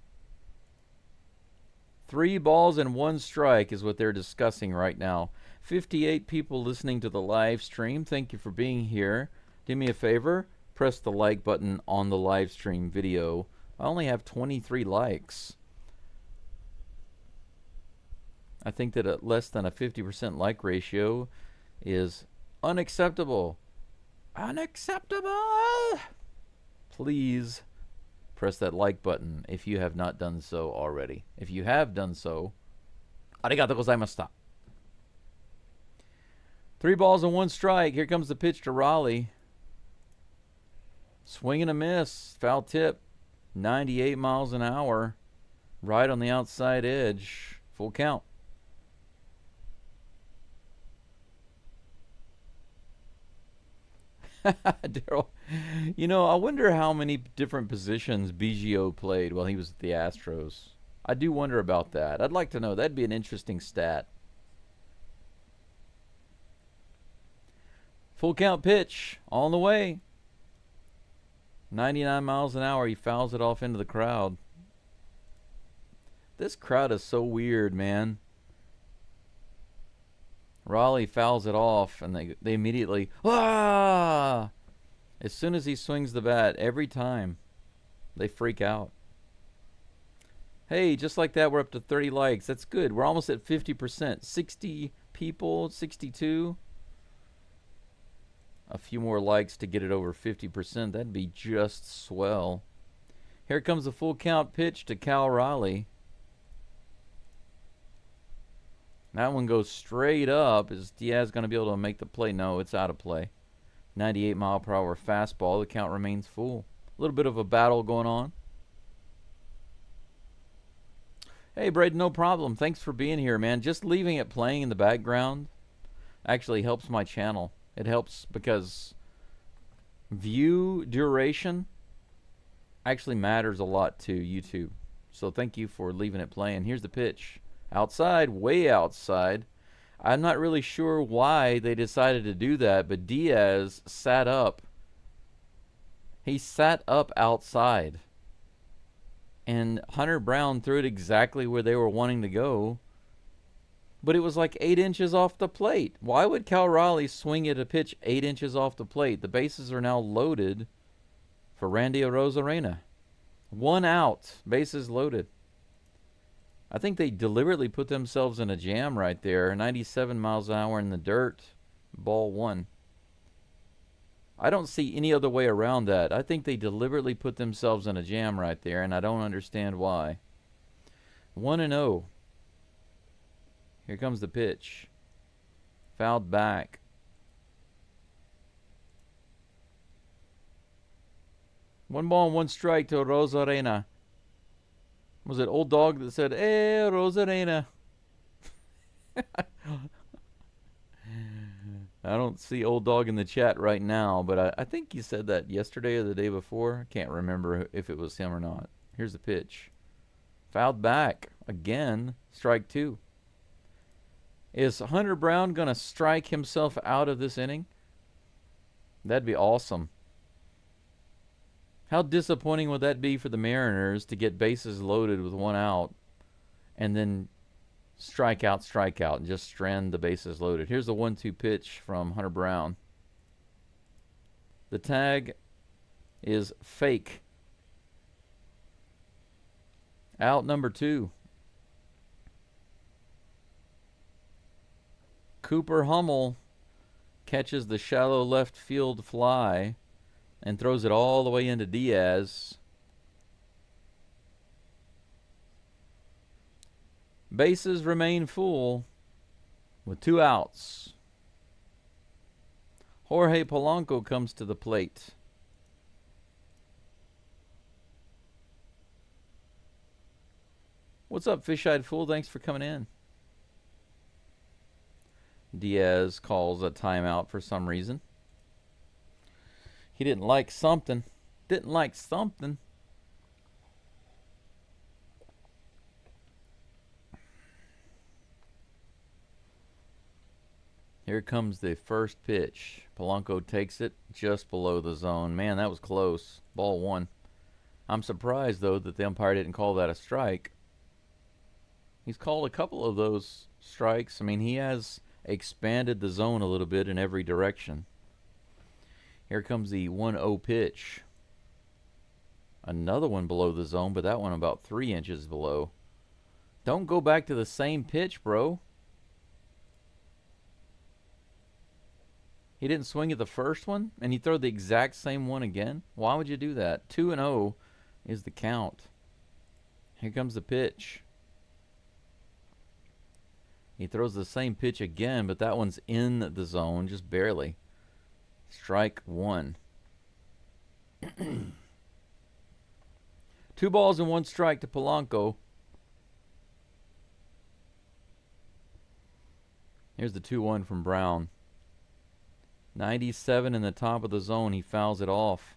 3 balls and 1 strike is what they're discussing right now. 58 people listening to the live stream. Thank you for being here. Do me a favor. Press the like button on the live stream video. I only have 23 likes. I think that less than a 50% like ratio is unacceptable. Unacceptable! Please press that like button if you have not done so already. If you have done so, arigatou gozaimashita. 3 balls and 1 strike. Here comes the pitch to Raleigh. Swing and a miss. Foul tip. 98 miles an hour. Right on the outside edge. Full count. Daryl, you know, I wonder how many different positions Biggio played while he was at the Astros. I do wonder about that. I'd like to know. That'd be an interesting stat. Full count pitch. On the way. 99 miles an hour. He fouls it off into the crowd. This crowd is so weird, man. Raleigh fouls it off, and they immediately, ah! As soon as he swings the bat, every time, they freak out. Hey, just like that, we're up to 30 likes. That's good. We're almost at 50%. 60 people, 62. A few more likes to get it over 50%. That'd be just swell. Here comes a full count pitch to Cal Raleigh. That one goes straight up. Is Diaz going to be able to make the play? No, it's out of play. 98 mile per hour fastball. The count remains full. A little bit of a battle going on. Hey, Braden, no problem. Thanks for being here, man. Just leaving it playing in the background actually helps my channel. It helps because view duration actually matters a lot to YouTube. So thank you for leaving it playing. Here's the pitch. Outside, way outside. I'm not really sure why they decided to do that, but Diaz sat up. He sat up outside. And Hunter Brown threw it exactly where they were wanting to go. But it was like 8 inches off the plate. Why would Cal Raleigh swing at a pitch 8 inches off the plate? The bases are now loaded for Randy Arozarena. 1 out, bases loaded. I think they deliberately put themselves in a jam right there. 97 miles an hour in the dirt, ball 1. I don't see any other way around that. I think they deliberately put themselves in a jam right there, and I don't understand why. 1-0. Here comes the pitch. Fouled back. One ball and 1 strike to Arozarena. Was it Old Dog that said, "Hey, Arozarena"? I don't see Old Dog in the chat right now, but I think he said that yesterday or the day before. I can't remember if it was him or not. Here's the pitch. Fouled back. Again, strike 2. Is Hunter Brown going to strike himself out of this inning? That'd be awesome. How disappointing would that be for the Mariners to get bases loaded with 1 out and then strike out, and just strand the bases loaded? Here's the 1-2 pitch from Hunter Brown. The tag is fake. Out number 2. Cooper Hummel catches the shallow left field fly and throws it all the way into Diaz. Bases remain full with 2 outs. Jorge Polanco comes to the plate. What's up, Fish-Eyed Fool? Thanks for coming in. Diaz calls a timeout for some reason. He didn't like something. Here comes the first pitch. Polanco takes it just below the zone. Man, that was close. Ball 1. I'm surprised, though, that the umpire didn't call that a strike. He's called a couple of those strikes. I mean, he has expanded the zone a little bit in every direction. Here comes the 1-0 pitch. Another one below the zone, but that one about 3 inches below. Don't go back to the same pitch, bro. He didn't swing at the first one, and he threw the exact same one again? Why would you do that? 2-0 is the count. Here comes the pitch. He throws the same pitch again, but that one's in the zone, just barely. Strike 1. 2 balls and 1 strike to Polanco. Here's the 2-1 from Brown. 97 in the top of the zone. He fouls it off.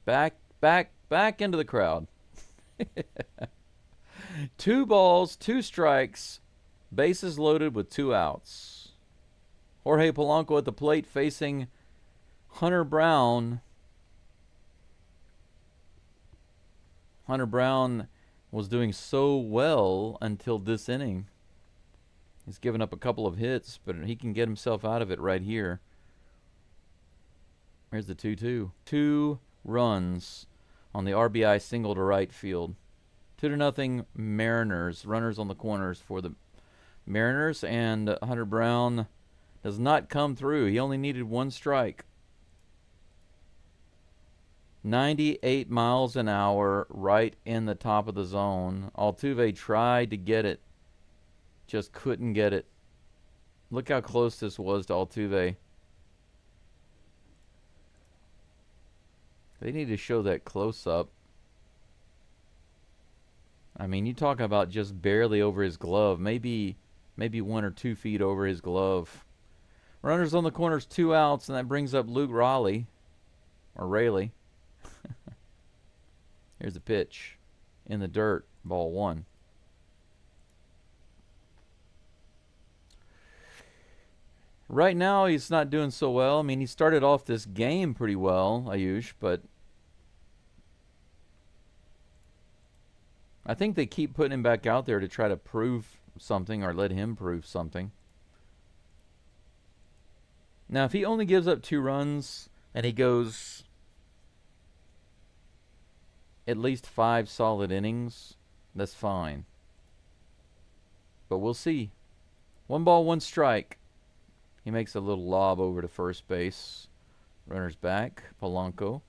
Back into the crowd. 2 balls, 2 strikes. Bases loaded with 2 outs. Jorge Polanco at the plate facing Hunter Brown. Hunter Brown was doing so well until this inning. He's given up a couple of hits, but he can get himself out of it right here. Here's the 2-2. 2 runs on the RBI single to right field. 2-0 Mariners. Runners on the corners for the Mariners, and Hunter Brown does not come through. He only needed 1 strike. 98 miles an hour right in the top of the zone. Altuve tried to get it. Just couldn't get it. Look how close this was to Altuve. They need to show that close up. I mean, you talk about just barely over his glove. Maybe 1 or 2 feet over his glove. Runners on the corners, 2 outs, and that brings up Luke Raleigh. Or Rayleigh. Here's the pitch. In the dirt. Ball 1. Right now, he's not doing so well. I mean, he started off this game pretty well, Ayush, but I think they keep putting him back out there to try to prove something or let him prove something. Now, if he only gives up 2 runs and he goes at least 5 solid innings, that's fine. But we'll see. 1 ball, 1 strike. He makes a little lob over to first base. Runner's back. Polanco.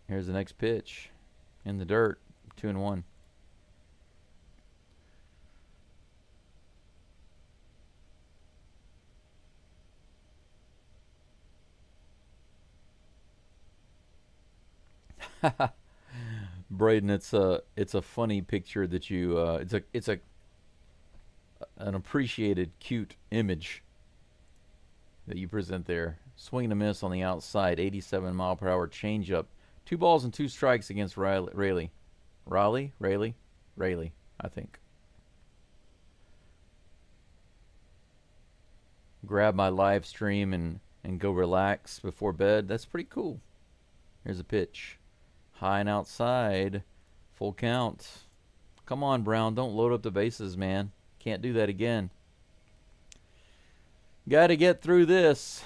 Here's the next pitch. In the dirt. 2-1. Braden, it's a funny picture that you it's an appreciated cute image that you present there. Swing and a miss on the outside, 87 mile per hour changeup. 2 balls and 2 strikes against Rayleigh, I think. Grab my live stream and go relax before bed. That's pretty cool. Here's a pitch. High and outside. Full count. Come on, Brown. Don't load up the bases, man. Can't do that again. Got to get through this.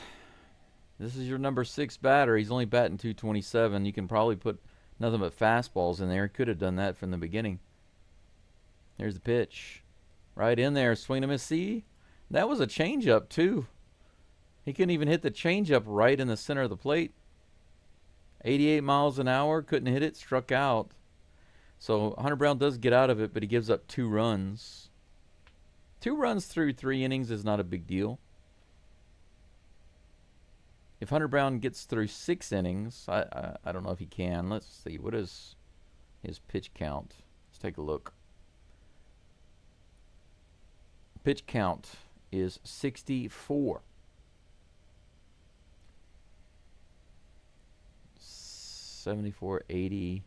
This is your number 6 batter. He's only batting .227. You can probably put nothing but fastballs in there. Could have done that from the beginning. Here's the pitch. Right in there. Swing and a miss. See? That was a changeup, too. He couldn't even hit the changeup right in the center of the plate. 88 miles an hour. Couldn't hit it. Struck out. So Hunter Brown does get out of it, but he gives up 2 runs. 2 runs through 3 innings is not a big deal. If Hunter Brown gets through 6 innings, I don't know if he can. Let's see. What is his pitch count? Let's take a look. Pitch count is 64. 74, 80.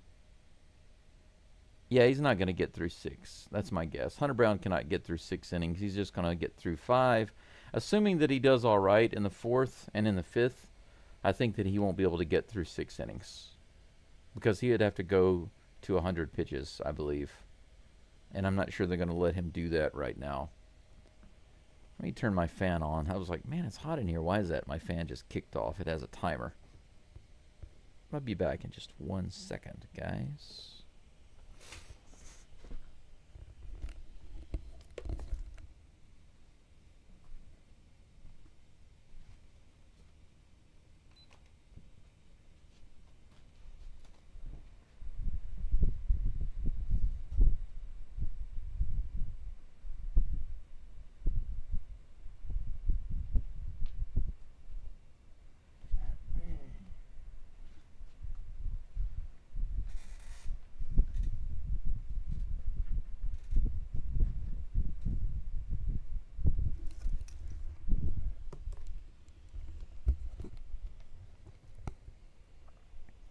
Yeah, he's not going to get through 6. That's my guess. Hunter Brown cannot get through 6 innings. He's just going to get through 5. Assuming that he does all right in the 4th and in the 5th, I think that he won't be able to get through 6 innings. Because he would have to go to 100 pitches, I believe. And I'm not sure they're going to let him do that right now. Let me turn my fan on. I was like, man, it's hot in here. Why is that? My fan just kicked off. It has a timer. I'll be back in just 1 second, guys.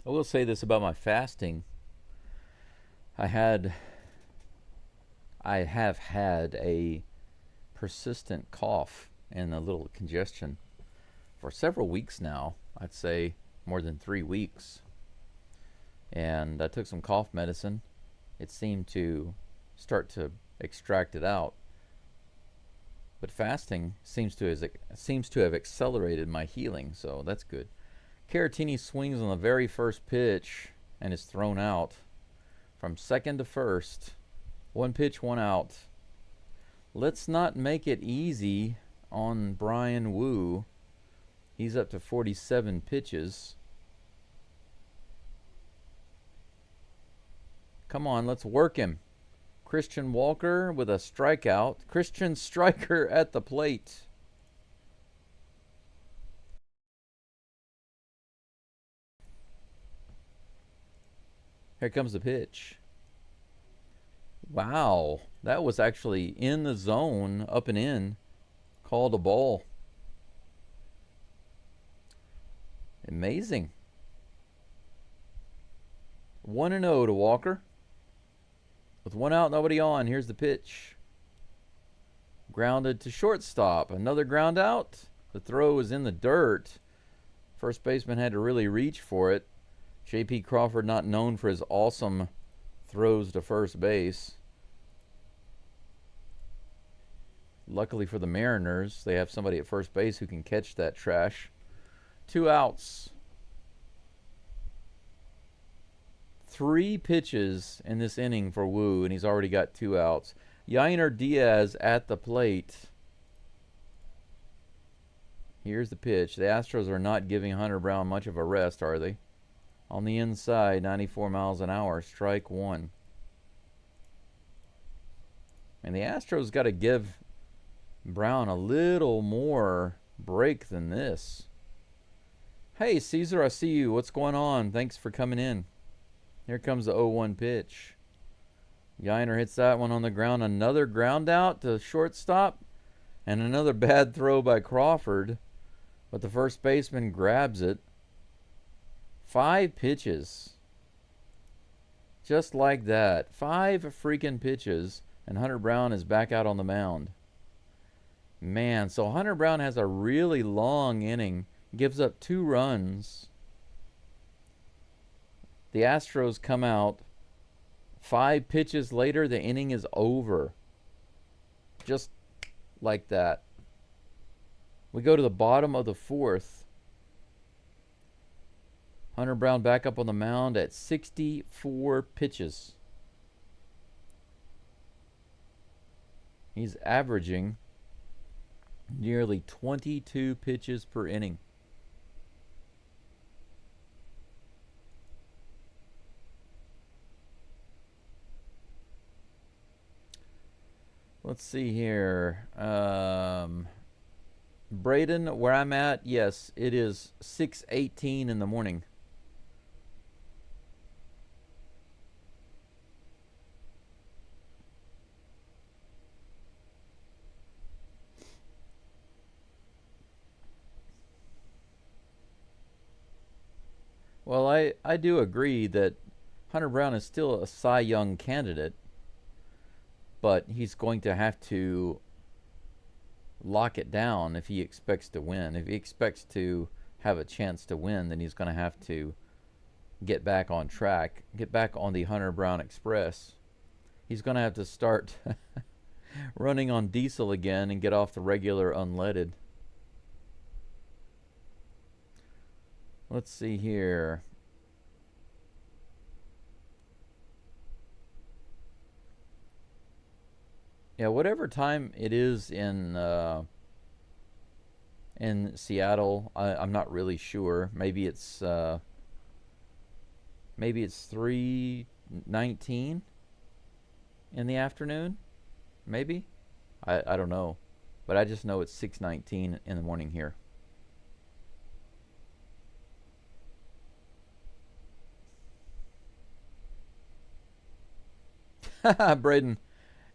I will say this about my fasting. I have had a persistent cough and a little congestion for several weeks now. I'd say more than 3 weeks. And I took some cough medicine. It seemed to start to extract it out. But fasting seems to have accelerated my healing, so that's good. Caratini swings on the very first pitch and is thrown out. From second to first. 1 pitch, 1 out. Let's not make it easy on Brian Wu. He's up to 47 pitches. Come on, let's work him. Christian Walker with a strikeout. Christian Striker at the plate. Here comes the pitch. Wow, that was actually in the zone, up and in. Called a ball. Amazing. 1-0 to Walker. With 1 out, nobody on. Here's the pitch. Grounded to shortstop. Another ground out. The throw was in the dirt. First baseman had to really reach for it. J.P. Crawford not known for his awesome throws to first base. Luckily for the Mariners, they have somebody at first base who can catch that trash. 2 outs. 3 pitches in this inning for Wu, and he's already got 2 outs. Yainer Diaz at the plate. Here's the pitch. The Astros are not giving Hunter Brown much of a rest, are they? On the inside, 94 miles an hour, strike 1. And the Astros got to give Brown a little more break than this. Hey, Caesar, I see you. What's going on? Thanks for coming in. Here comes the 0-1 pitch. Yainer hits that one on the ground. Another ground out to shortstop. And another bad throw by Crawford. But the first baseman grabs it. 5 pitches. Just like that. 5 freaking pitches. And Hunter Brown is back out on the mound. Man, so Hunter Brown has a really long inning. Gives up 2 runs. The Astros come out. 5 pitches later, the inning is over. Just like that. We go to the bottom of the 4th. Hunter Brown back up on the mound at 64 pitches. He's averaging nearly 22 pitches per inning. Let's see here. Braden, where I'm at, yes, it is 6:18 in the morning. Well, I do agree that Hunter Brown is still a Cy Young candidate, but he's going to have to lock it down if he expects to win. If he expects to have a chance to win, then he's going to have to get back on track, get back on the Hunter Brown Express. He's going to have to start running on diesel again and get off the regular unleaded. Let's see here. Yeah, whatever time it is in Seattle, I'm not really sure. Maybe it's 3:19 in the afternoon. Maybe, I don't know, but I just know it's 6:19 in the morning here. Braden,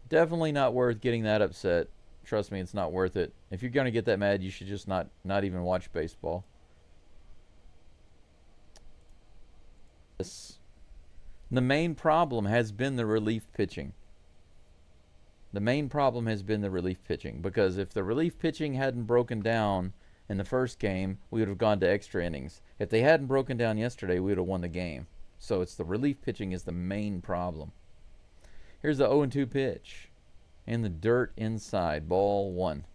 definitely not worth getting that upset. Trust me, it's not worth it. If you're going to get that mad, you should just not even watch baseball. The main problem has been the relief pitching. The main problem has been the relief pitching, because if the relief pitching hadn't broken down in the first game, we would have gone to extra innings. If they hadn't broken down yesterday, we would have won the game. So it's the relief pitching is the main problem. Here's the 0-2 pitch. In the dirt inside. Ball 1.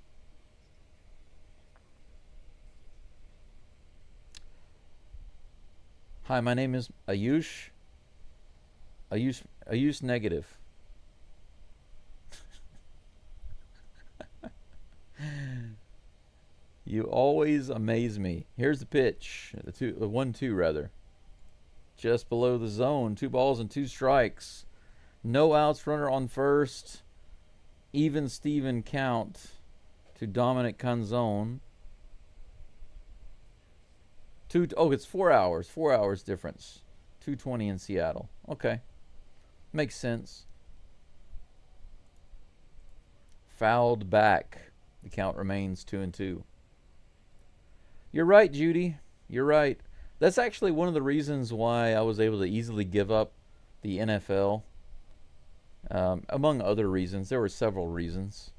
Hi, my name is Ayush. Ayush negative. You always amaze me. Here's the pitch. The 1-2 rather. Just below the zone. 2 balls and 2 strikes. No outs, runner on first. Even Steven count to Dominic Canzone. It's 4 hours. 4 hours difference. 2:20 in Seattle. Okay. Makes sense. Fouled back. The count remains 2-2. You're right, Judy. You're right. That's actually one of the reasons why I was able to easily give up the NFL. Among other reasons. There were several reasons.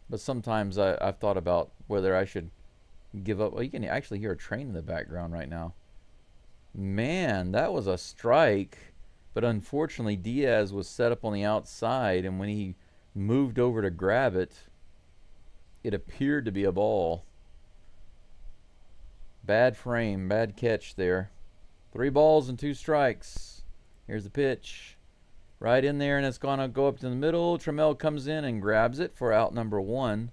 But sometimes I've thought about whether I should give up. Well, you can actually hear a train in the background right now. Man, that was a strike. But unfortunately, Diaz was set up on the outside, and when he moved over to grab it, it appeared to be a ball. Bad frame, bad catch there. 3 balls and 2 strikes. Here's the pitch. Right in there, and it's going to go up to the middle. Trammell comes in and grabs it for out number 1.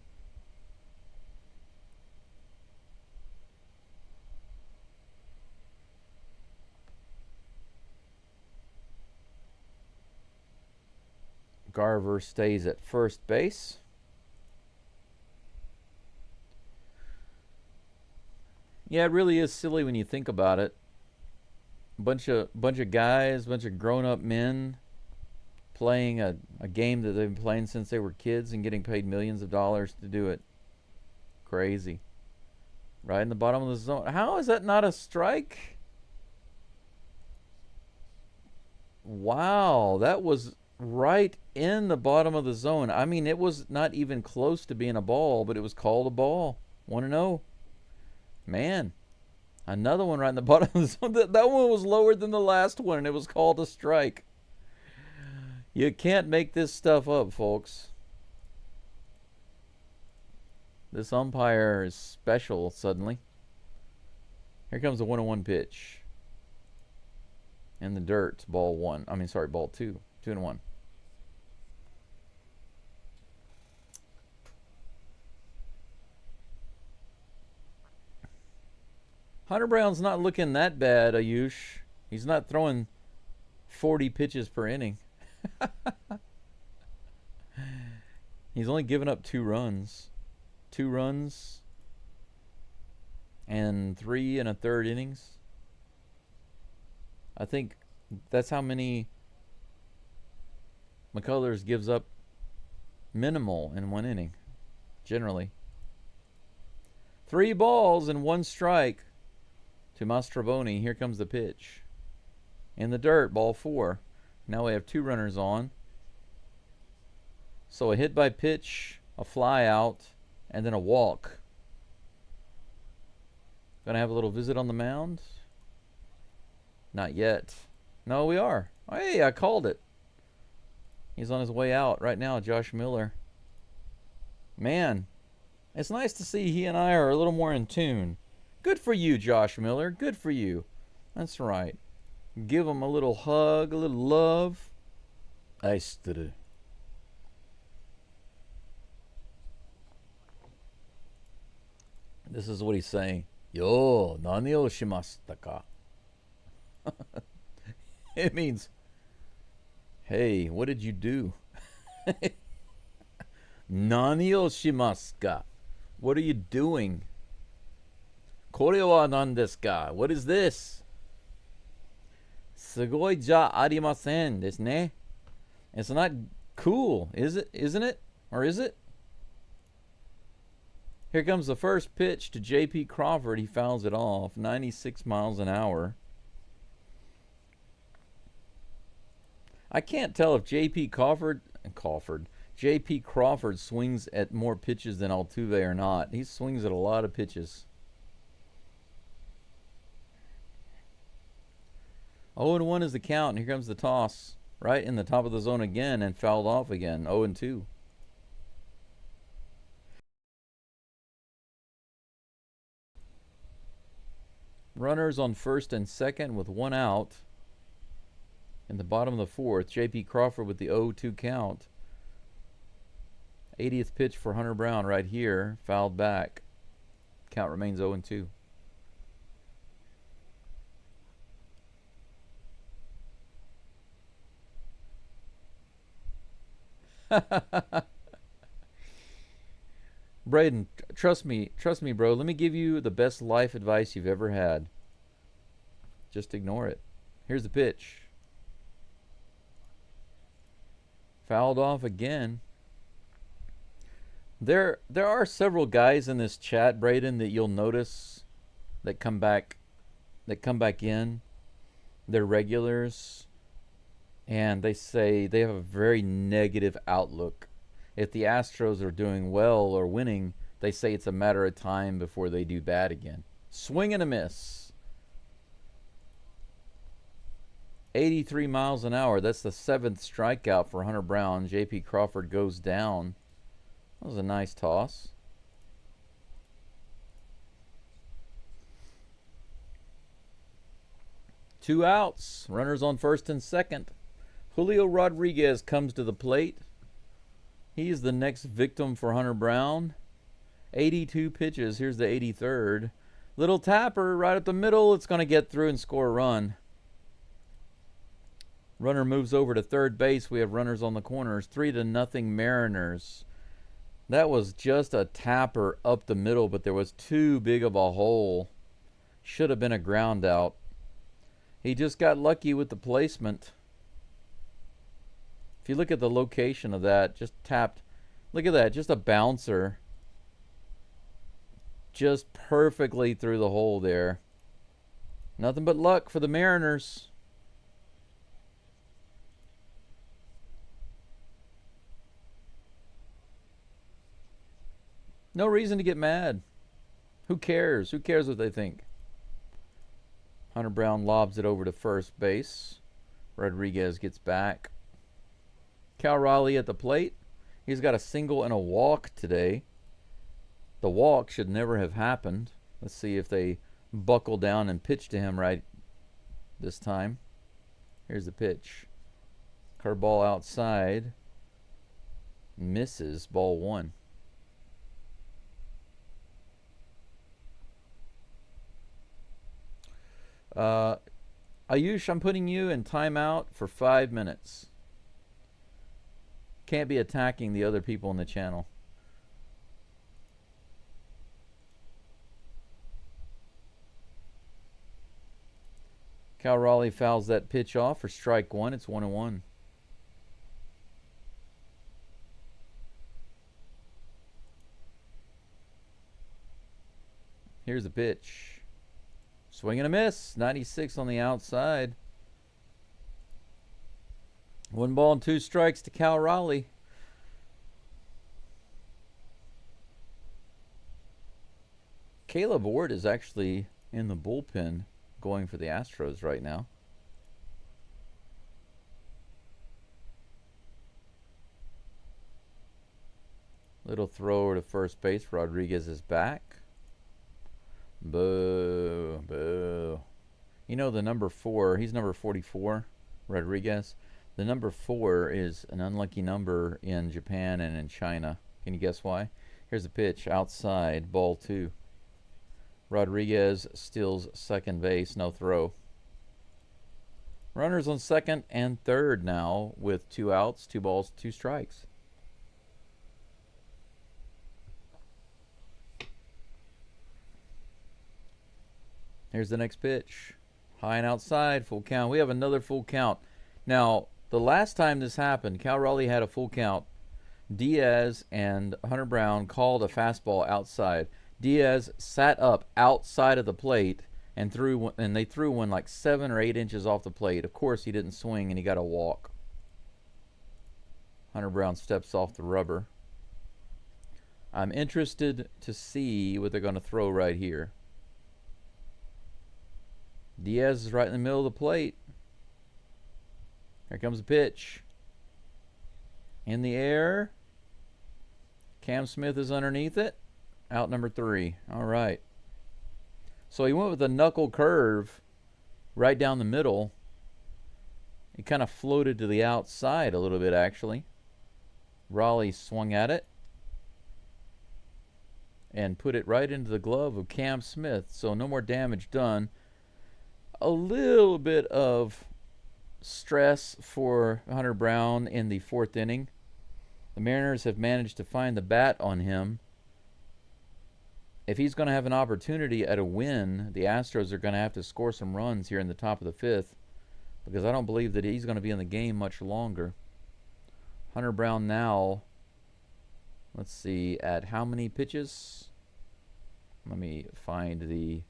Garver stays at first base. Yeah, it really is silly when you think about it. Bunch of guys, bunch of grown-up men playing a game that they've been playing since they were kids and getting paid millions of dollars to do it. Crazy. Right in the bottom of the zone. How is that not a strike? Wow, that was right in the bottom of the zone. I mean, it was not even close to being a ball, but it was called a ball. 1-0. Man, another one right in the bottom of the zone. That one was lower than the last one, and it was called a strike. You can't make this stuff up, folks. This umpire is special suddenly. Here comes a 1-1 pitch. In the dirt, ball 1. I mean, sorry, ball 2. 2-1. Hunter Brown's not looking that bad, Ayush. He's not throwing 40 pitches per inning. He's only given up 2 runs. 2 runs and 3 1/3 innings. I think that's how many McCullers gives up minimal in 1 inning, generally. 3 balls and 1 strike to Mastrobuoni. Here comes the pitch. In the dirt, ball 4. Now we have 2 runners on. So a hit by pitch, a fly out, and then a walk. Gonna have a little visit on the mound? Not yet. No, we are. Hey, I called it. He's on his way out right now, Josh Miller. Man, it's nice to see he and I are a little more in tune. Good for you, Josh Miller. Good for you. That's right. Give him a little hug, a little love. Astros. This is what he's saying. Yo, nani o shimashita ka? It means, hey, what did you do? Nani o shimasu ka? What are you doing? Kore wa nan desu ka? What is this? Sugoi ja arimasen desu ne. It's not cool, is it? Isn't it? Or is it? Here comes the first pitch to J.P. Crawford. He fouls it off. 96 miles an hour. I can't tell if J.P. Crawford swings at more pitches than Altuve or not. He swings at a lot of pitches. 0-1 is the count. And here comes the toss. Right in the top of the zone again and fouled off again. 0-2. Runners on first and second with 1 out. In the bottom of the 4th, J.P. Crawford with the 0-2 count. 80th pitch for Hunter Brown right here. Fouled back. Count remains 0-2. Braden, trust me, bro. Let me give you the best life advice you've ever had. Just ignore it. Here's the pitch. Fouled off again. There are several guys in this chat, Braden, that you'll notice that come back in. They're regulars, and they say they have a very negative outlook. if the Astros are doing well or winning, they say it's a matter of time before they do bad again. Swing and a miss. 83 miles an hour. That's the 7th strikeout for Hunter Brown. J.P. Crawford goes down. That was a nice toss. Two outs. Runners on first and second. Julio Rodriguez comes to the plate. He's the next victim for Hunter Brown. 82 pitches. Here's the 83rd. Little tapper right up the middle. It's going to get through and score a run. Runner moves over to third base. We have runners on the corners. 3-0 Mariners. That was just a tapper up the middle, but there was too big of a hole. Should have been a ground out. He just got lucky with the placement. If you look at the location of that, just tapped. Look at that, just a bouncer. Just perfectly through the hole there. Nothing but luck for the Mariners. No reason to get mad. Who cares? Who cares what they think? Hunter Brown lobs it over to first base. Rodriguez gets back. Cal Raleigh at the plate. He's got a single and a walk today. The walk should never have happened. Let's see if they buckle down and pitch to him right this time. Here's the pitch. Curveball outside. Misses. Ball 1. Ayush, I'm putting you in timeout for 5 minutes. Can't be attacking the other people in the channel. Cal Raleigh fouls that pitch off for strike 1. It's 1-1. Here's the pitch. Swing and a miss. 96 on the outside. 1 ball and 2 strikes to Cal Raleigh. Caleb Ward is actually in the bullpen going for the Astros right now. Little thrower to first base. Rodriguez is back. Boo, boo. You know the number 4, he's number 44, Rodriguez. The number 4 is an unlucky number in Japan and in China. Can you guess why? Here's a pitch outside, ball 2. Rodriguez steals second base, no throw. Runners on second and third now with 2 outs, 2 balls, 2 strikes. Here's the next pitch. High and outside, full count. We have another full count. Now, the last time this happened, Cal Raleigh had a full count. Diaz and Hunter Brown called a fastball outside. Diaz sat up outside of the plate and they threw one like 7 or 8 inches off the plate. Of course, he didn't swing and he got a walk. Hunter Brown steps off the rubber. I'm interested to see what they're going to throw right here. Diaz is right in the middle of the plate. Here comes the pitch. In the air. Cam Smith is underneath it. Out number 3. All right. So he went with a knuckle curve right down the middle. He kind of floated to the outside a little bit, actually. Raleigh swung at it and put it right into the glove of Cam Smith. So no more damage done. A little bit of stress for Hunter Brown in the 4th inning. The Mariners have managed to find the bat on him. If he's going to have an opportunity at a win, the Astros are going to have to score some runs here in the top of the 5th, because I don't believe that he's going to be in the game much longer. Hunter Brown now, let's see, at how many pitches? Let me find the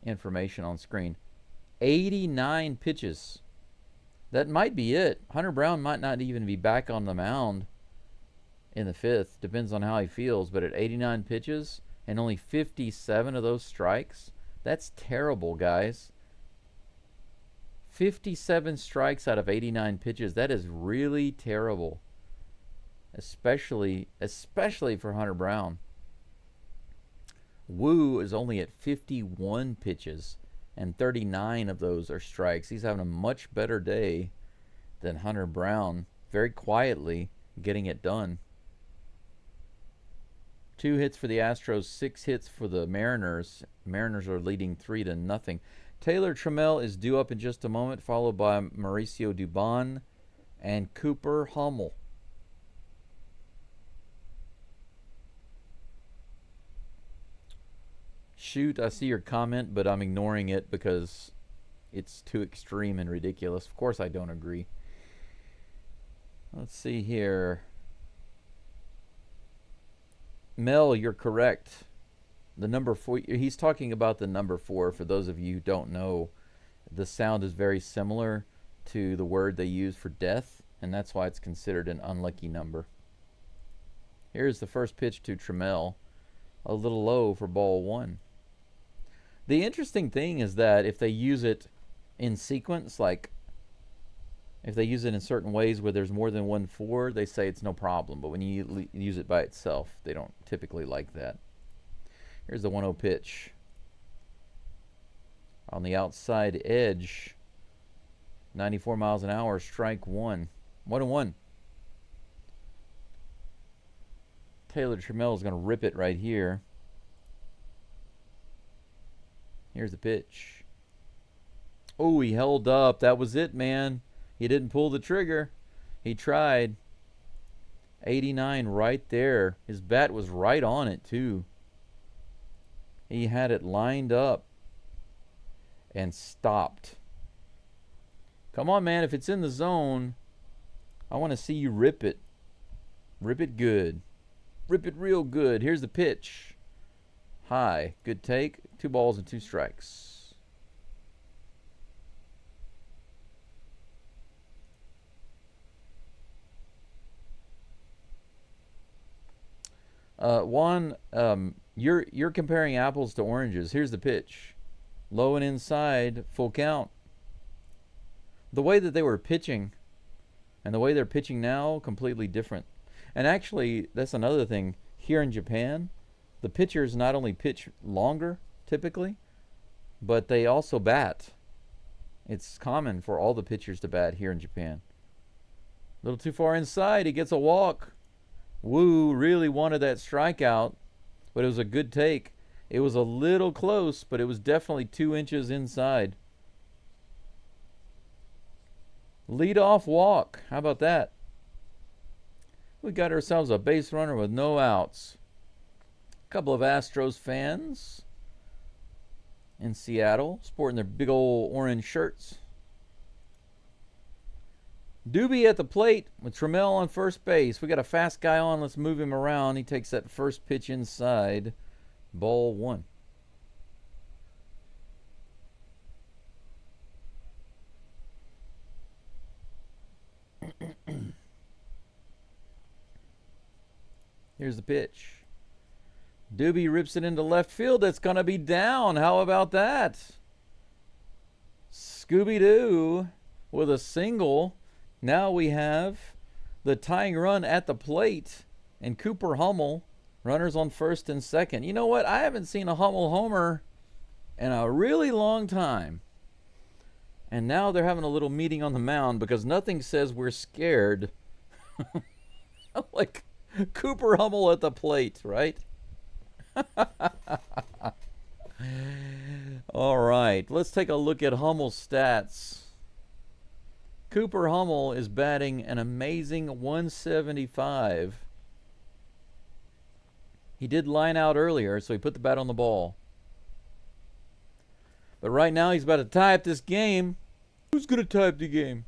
information on screen. 89 pitches. That might be it. Hunter Brown might not even be back on the mound in the fifth. Depends on how he feels. But at 89 pitches and only 57 of those strikes, that's terrible, guys. 57 strikes out of 89 pitches. That is really terrible. Especially for Hunter Brown. Wu is only at 51 pitches, and 39 of those are strikes. He's having a much better day than Hunter Brown, very quietly getting it done. 2 hits for the Astros, 6 hits for the Mariners. Mariners are leading 3-0. Taylor Trammell is due up in just a moment, followed by Mauricio Dubon and Cooper Hummel. Shoot, I see your comment, but I'm ignoring it because it's too extreme and ridiculous. Of course I don't agree. Let's see here. Mel, you're correct. The number 4, he's talking about the number 4. For those of you who don't know, the sound is very similar to the word they use for death, and that's why it's considered an unlucky number. Here's the first pitch to Trammell. A little low for ball 1. The interesting thing is that if they use it in sequence, like if they use it in certain ways where there's more than 1 4, they say it's no problem. But when you use it by itself, they don't typically like that. Here's the 1-0 pitch. On the outside edge, 94 miles an hour, strike 1. 1-1. Taylor Trammell is going to rip it right here. Here's the pitch. Oh, he held up. That was it, man. He didn't pull the trigger. He tried. 89 right there. His bat was right on it, too. He had it lined up and stopped. Come on, man. If it's in the zone, I want to see you rip it. Rip it good. Rip it real good. Here's the pitch. High. Good take. 2 balls and 2 strikes. Juan, you're comparing apples to oranges. Here's the pitch. Low and inside, full count. The way that they were pitching and the way they're pitching now, completely different. And actually, that's another thing. Here in Japan, the pitchers not only pitch longer, typically, but they also bat. It's common for all the pitchers to bat here in Japan. A little too far inside. He gets a walk. Wu really wanted that strikeout, but it was a good take. It was a little close, but it was definitely 2 inches inside. Lead-off walk. How about that? We got ourselves a base runner with no outs. A couple of Astros fans in Seattle sporting their big old orange shirts. Doobie at the plate with Trammell on first base. We got a fast guy on. Let's move him around. He takes that first pitch inside. Ball 1. Here's the pitch. Doobie rips it into left field. That's going to be down. How about that? Scooby-Doo with a single. Now we have the tying run at the plate. And Cooper Hummel, runners on first and second. You know what? I haven't seen a Hummel homer in a really long time. And now they're having a little meeting on the mound because nothing says we're scared like Cooper Hummel at the plate, right? All right, let's take a look at Hummel's stats. Cooper Hummel is batting an amazing 175. He did line out earlier, so he put the bat on the ball. But right now he's about to tie up this game. Who's going to tie up the game?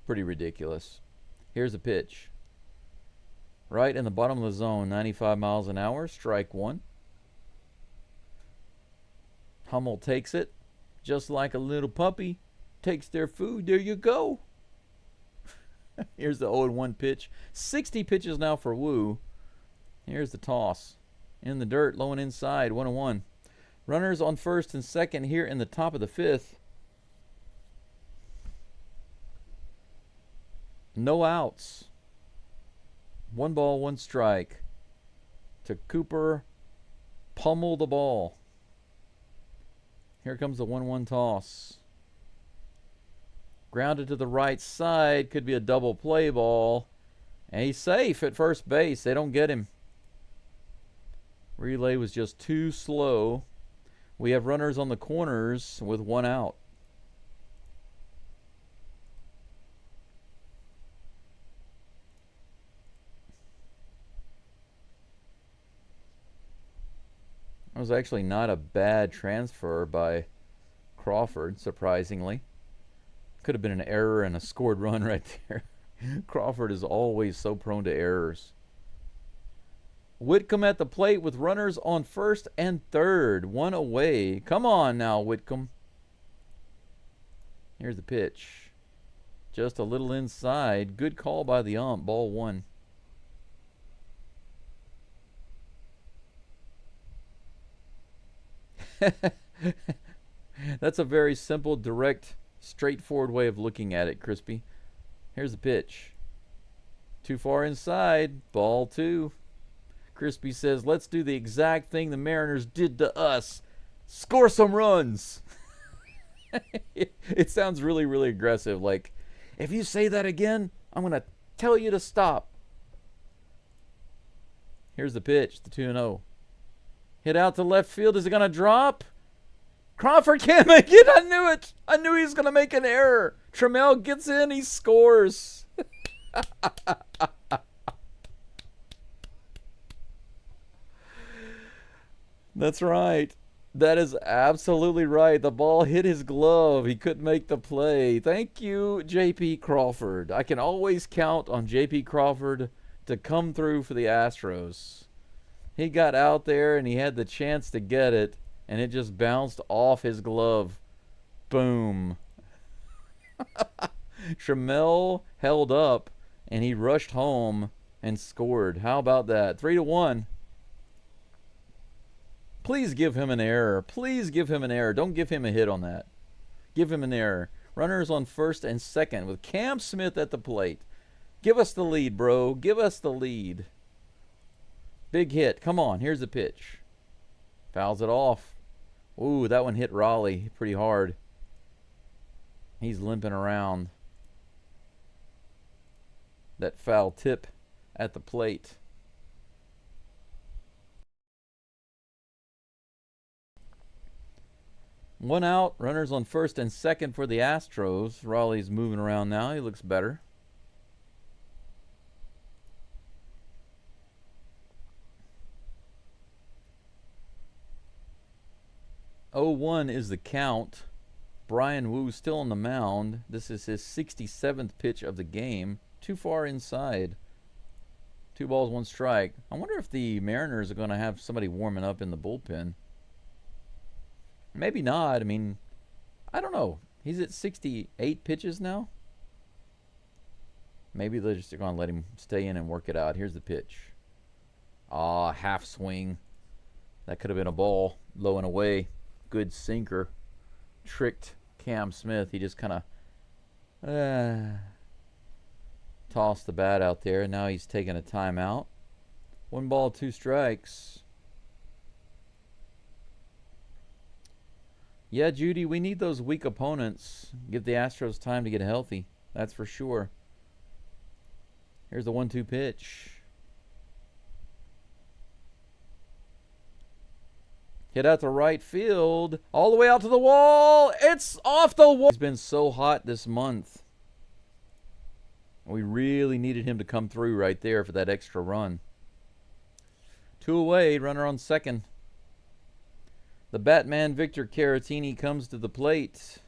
Pretty ridiculous. Here's a pitch. Right in the bottom of the zone, 95 miles an hour, strike 1. Hummel takes it, just like a little puppy takes their food. There you go. Here's the 0-1 pitch. 60 pitches now for Wu. Here's the toss. In the dirt, low and inside, 1-1. Runners on first and second here in the top of the fifth. No outs. 1 ball, 1 strike. To Cooper. Pummel the ball. Here comes the 1-1 toss. Grounded to the right side. Could be a double play ball. And he's safe at first base. They don't get him. Relay was just too slow. We have runners on the corners with 1 out. That was actually not a bad transfer by Crawford, surprisingly. Could have been an error and a scored run right there. Crawford is always so prone to errors. Whitcomb at the plate with runners on first and third. 1 away. Come on now, Whitcomb. Here's the pitch. Just a little inside. Good call by the ump. Ball 1. That's a very simple, direct, straightforward way of looking at it, Crispy. Here's the pitch. Too far inside. Ball 2. Crispy says, let's do the exact thing the Mariners did to us. Score some runs. It sounds really, really aggressive. Like, if you say that again, I'm going to tell you to stop. Here's the pitch, the 2-0. Hit out to left field. Is it going to drop? Crawford can't make it. I knew it. I knew he was going to make an error. Trammell gets in. He scores. That's right. That is absolutely right. The ball hit his glove. He couldn't make the play. Thank you, J.P. Crawford. I can always count on J.P. Crawford to come through for the Astros. He got out there and he had the chance to get it, and it just bounced off his glove. Boom. Trammell held up, and he rushed home and scored. How about that? 3-1. Please give him an error. Please give him an error. Don't give him a hit on that. Give him an error. Runners on first and second with Cam Smith at the plate. Give us the lead, bro. Give us the lead. Big hit. Come on. Here's the pitch. Fouls it off. Ooh, that one hit Raleigh pretty hard. He's limping around. That foul tip at the plate. One out, runners on first and second for the Astros. Raleigh's moving around now. He looks better. Oh, 1 is the count. Brian Wu still on the mound. This is his 67th pitch of the game. Too far inside. 2 balls, 1 strike. I wonder if the Mariners are going to have somebody warming up in the bullpen. Maybe not. I mean, I don't know. He's at 68 pitches now. Maybe they're just going to let him stay in and work it out. Here's the pitch. Ah, half swing. That could have been a ball. Low and away. Good sinker. Tricked Cam Smith. He just kind of tossed the bat out there. And now he's taking a timeout. 1 ball, 2 strikes. Yeah, Judy, we need those weak opponents. Give the Astros time to get healthy. That's for sure. Here's the 1-2 pitch. Hit out to right field. All the way out to the wall. It's off the wall. He's been so hot this month. We really needed him to come through right there for that extra run. 2 away, runner on second. The Batman Victor Caratini comes to the plate.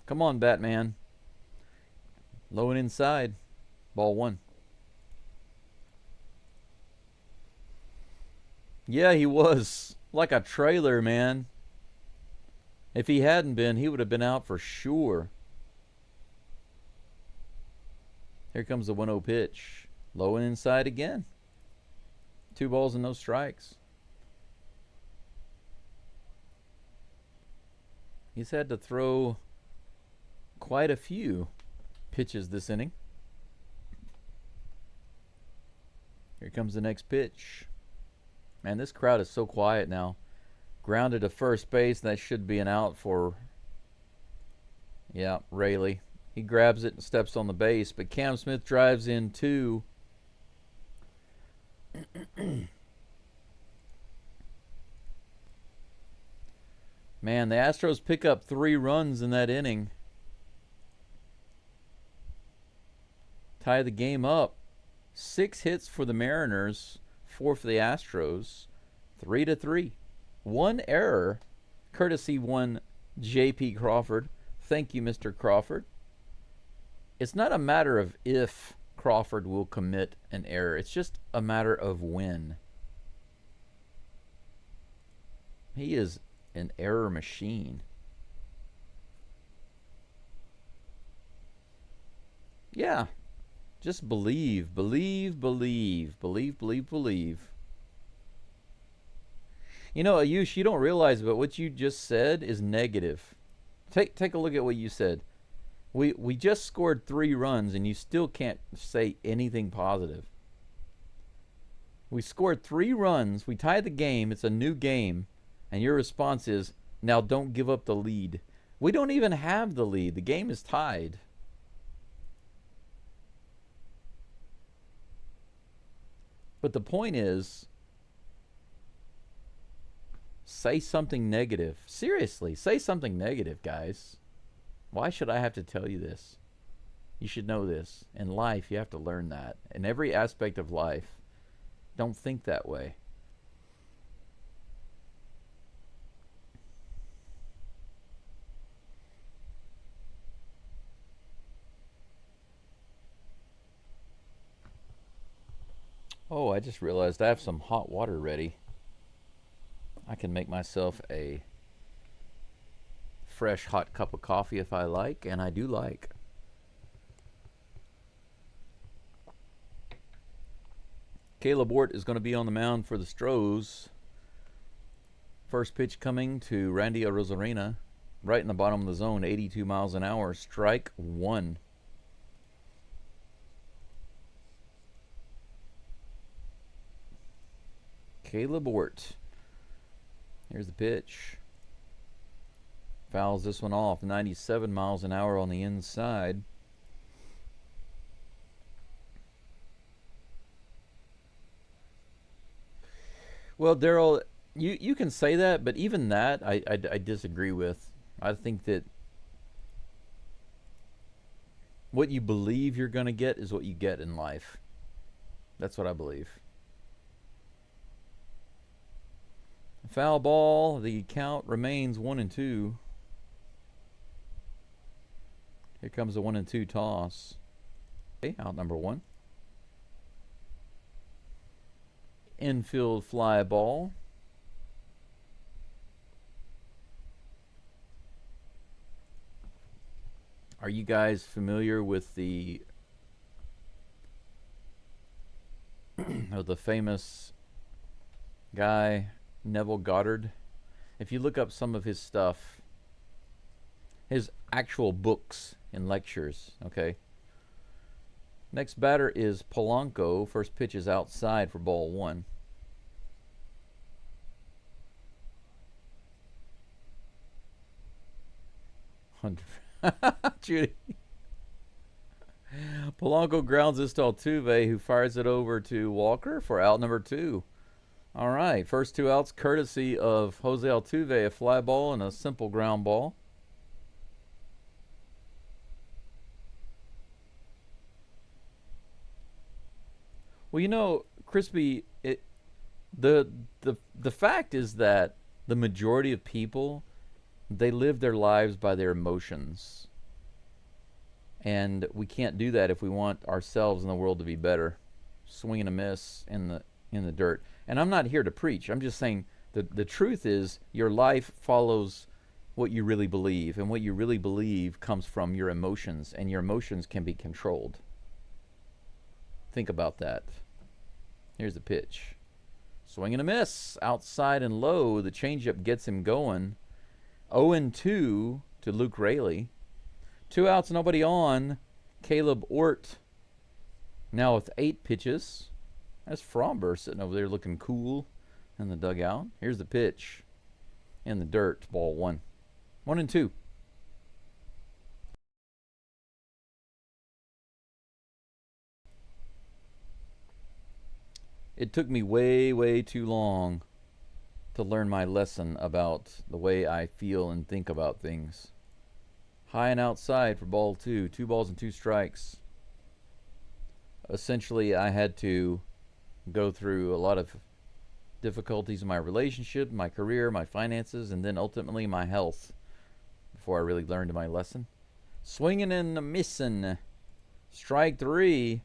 Come on, Batman. Low and inside. Ball 1. Yeah, he was. Like a trailer, man. If he hadn't been, he would have been out for sure. Here comes the 1-0 pitch. Low and inside again. 2 balls and no strikes. He's had to throw quite a few pitches this inning. Here comes the next pitch. Man, this crowd is so quiet now. Grounded to first base. That should be an out for, yeah, Rayleigh. He grabs it and steps on the base, but Cam Smith drives in 2. Man, the Astros pick up 3 runs in that inning. Tie the game up. 6 hits for the Mariners, 4 for the Astros, 3-3. 1 error, courtesy one J.P. Crawford. Thank you, Mr. Crawford. It's not a matter of if Crawford will commit an error. It's just a matter of when. He is an error machine. Yeah. Just believe, believe, believe, believe, believe, believe. You know, Ayush, you don't realize, but what you just said is negative. Take a look at what you said. We just scored 3 runs, and you still can't say anything positive. We scored 3 runs. We tied the game. It's a new game. And your response is, now don't give up the lead. We don't even have the lead. The game is tied. But the point is, say something negative. Seriously, say something negative, guys. Why should I have to tell you this? You should know this. In life, you have to learn that. In every aspect of life, don't think that way. Oh, I just realized I have some hot water ready. I can make myself a fresh hot cup of coffee if I like, and I do like. Caleb Wart is going to be on the mound for the Stros. First pitch coming to Randy Arozarena, right in the bottom of the zone, 82 miles an hour, strike 1. Caleb Wart. Here's the pitch. Fouls this one off. 97 miles an hour on the inside. Well, Daryl, you can say that, but even that I disagree with. I think that what you believe you're going to get is what you get in life. That's what I believe. Foul ball. The count remains 1-2. Here comes the 1-2 toss. Okay, out number 1. Infield fly ball. Are you guys familiar with the the famous guy Neville Goddard? If you look up some of his stuff, his actual books and lectures, okay? Next batter is Polanco. First pitch is outside for ball 1. Judy. Polanco grounds this to Altuve, who fires it over to Walker for out number 2. All right, first 2 outs courtesy of Jose Altuve, a fly ball and a simple ground ball. Well, you know, Crispy, the fact is that the majority of people, they live their lives by their emotions. And we can't do that if we want ourselves and the world to be better. Swing and a miss in the dirt. And I'm not here to preach. I'm just saying the truth is your life follows what you really believe. And what you really believe comes from your emotions, and your emotions can be controlled. Think about that. Here's the pitch. Swing and a miss. Outside and low. The changeup gets him going. 0-2 to Luke Raley. 2 outs, nobody on. Caleb Ort now with 8 pitches. That's Fromber sitting over there looking cool in the dugout. Here's the pitch. In the dirt. Ball 1. 1-2. It took me way, way too long to learn my lesson about the way I feel and think about things. High and outside for ball 2. 2 balls and 2 strikes. Essentially, I had to go through a lot of difficulties in my relationship, my career, my finances, and then ultimately my health before I really learned my lesson. Swinging and a missing. Strike 3.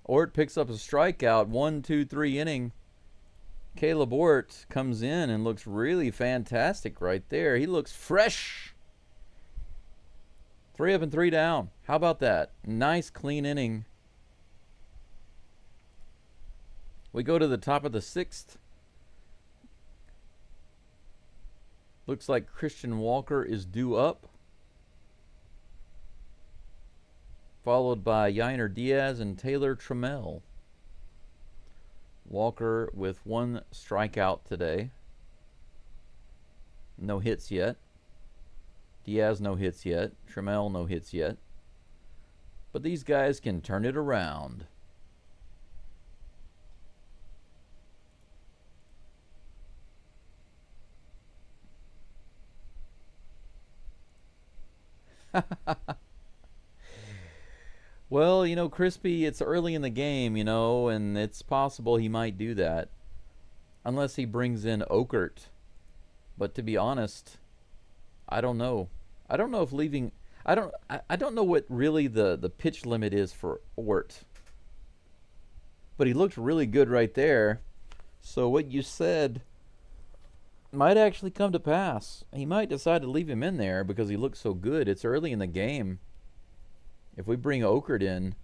Ort picks up a strikeout. 1-2-3 inning. Caleb Ort comes in and looks really fantastic right there. He looks fresh. 3 up and 3 down. How about that? Nice clean inning. We go to the top of the 6th. Looks like Christian Walker is due up. Followed by Yainer Diaz and Taylor Trammell. Walker with 1 strikeout today. No hits yet. Diaz no hits yet. Trammell no hits yet. But these guys can turn it around. Well, you know, Crispy, it's early in the game, you know, and it's possible he might do that. Unless he brings in Okert. But to be honest, I don't know. I don't know if leaving... I don't know what really the pitch limit is for Ort. But he looked really good right there. So what you said might actually come to pass. He might decide to leave him in there because he looks so good. It's early in the game. If we bring Okert in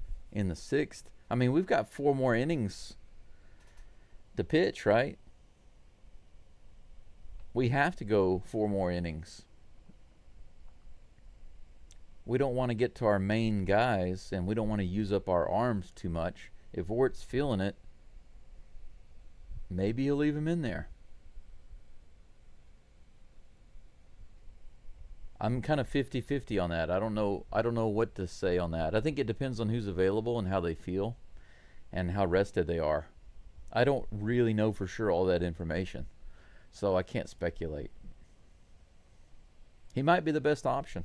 the 6th, I mean, we've got 4 more innings to pitch, right? We have to go 4 more innings. We don't want to get to our main guys, and we don't want to use up our arms too much. If Ort's feeling it, maybe you'll leave him in there. I'm kind of 50-50 on that. I don't know what to say on that. I think it depends on who's available and how they feel and how rested they are. I don't really know for sure all that information, so I can't speculate. He might be the best option,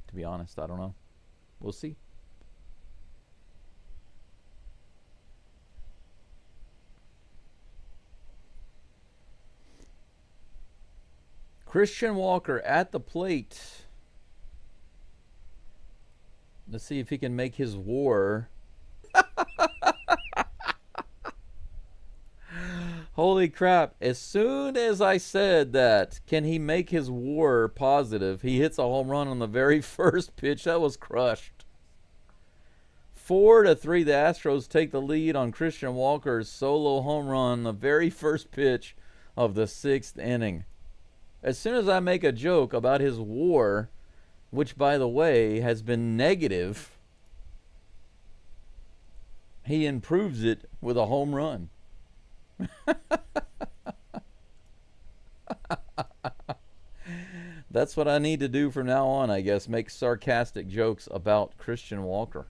to be honest. I don't know. We'll see. Christian Walker at the plate. Let's see if he can make his WAR. Holy crap. As soon as I said that, can he make his WAR positive, he hits a home run on the very first pitch. That was crushed. 4-3, the Astros take the lead on Christian Walker's solo home run on the very first pitch of the 6th inning. As soon as I make a joke about his WAR, which, by the way, has been negative, he improves it with a home run. That's what I need to do from now on, I guess. Make sarcastic jokes about Christian Walker.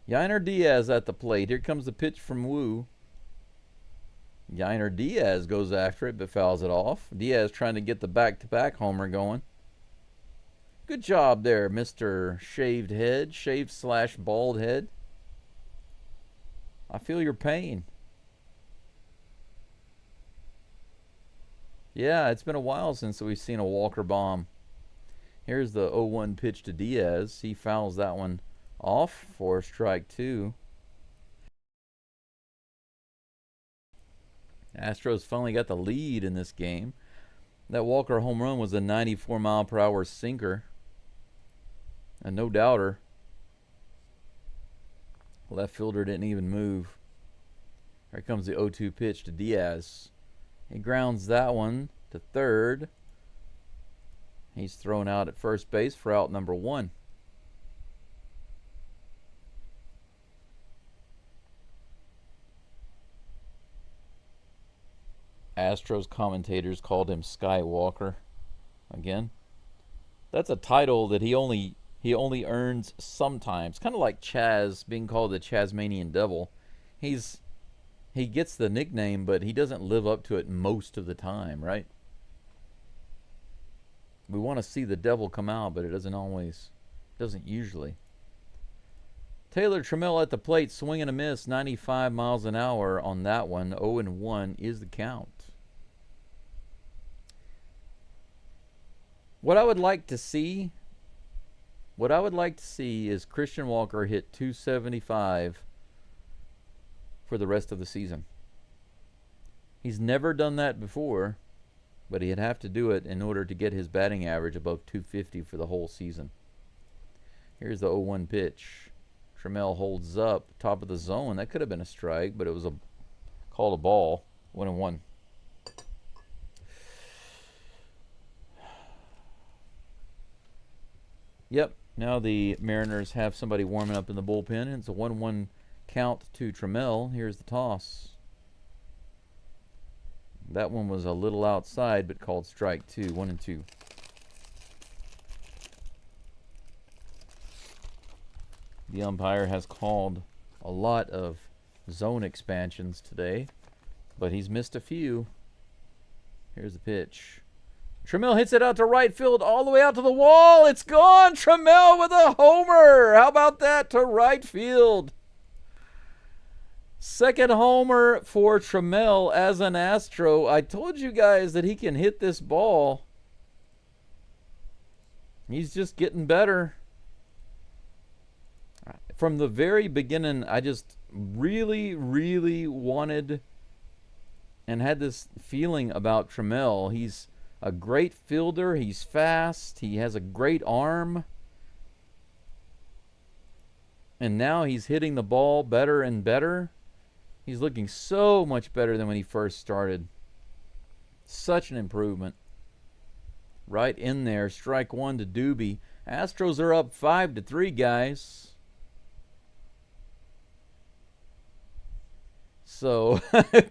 Yainer Diaz at the plate. Here comes the pitch from Wu. Yainer Diaz goes after it, but fouls it off. Diaz trying to get the back-to-back homer going. Good job there, Mr. Shaved Head. Shaved/bald head. I feel your pain. Yeah, it's been a while since we've seen a Walker bomb. Here's the 0-1 pitch to Diaz. He fouls that one off for strike 2. Astros finally got the lead in this game. That Walker home run was a 94-mile-per-hour sinker. And no doubter. Left fielder didn't even move. Here comes the 0-2 pitch to Diaz. He grounds that one to third. He's thrown out at first base for out number 1. Astros commentators called him Skywalker. Again, that's a title that he only earns sometimes. Kind of like Chaz being called the Chazmanian Devil. He gets the nickname, but he doesn't live up to it most of the time, right? We want to see the devil come out, but it doesn't usually. Taylor Trammell at the plate, swing and a miss, 95 miles an hour on that one. 0-1 is the count. What I would like to see is Christian Walker hit 275 for the rest of the season. He's never done that before, but he'd have to do it in order to get his batting average above 250 for the whole season. Here's the 0-1 pitch. Trammell holds up, top of the zone. That could have been a strike, but it was called a ball. 1-1. Yep, now the Mariners have somebody warming up in the bullpen, and it's a 1-1 count to Trammell. Here's the toss. That one was a little outside, but called strike 2. 1-2. The umpire has called a lot of zone expansions today, but he's missed a few. Here's the pitch. Trammell hits it out to right field, all the way out to the wall. It's gone. Trammell with a homer. How about that to right field? Second homer for Trammell as an Astro. I told you guys that he can hit this ball. He's just getting better. From the very beginning, I just really, really wanted and had this feeling about Trammell. He's a great fielder. He's fast. He has a great arm. And now he's hitting the ball better and better. He's looking so much better than when he first started. Such an improvement. Right in there. Strike 1 to Doobie. Astros are up 5-3, guys. So,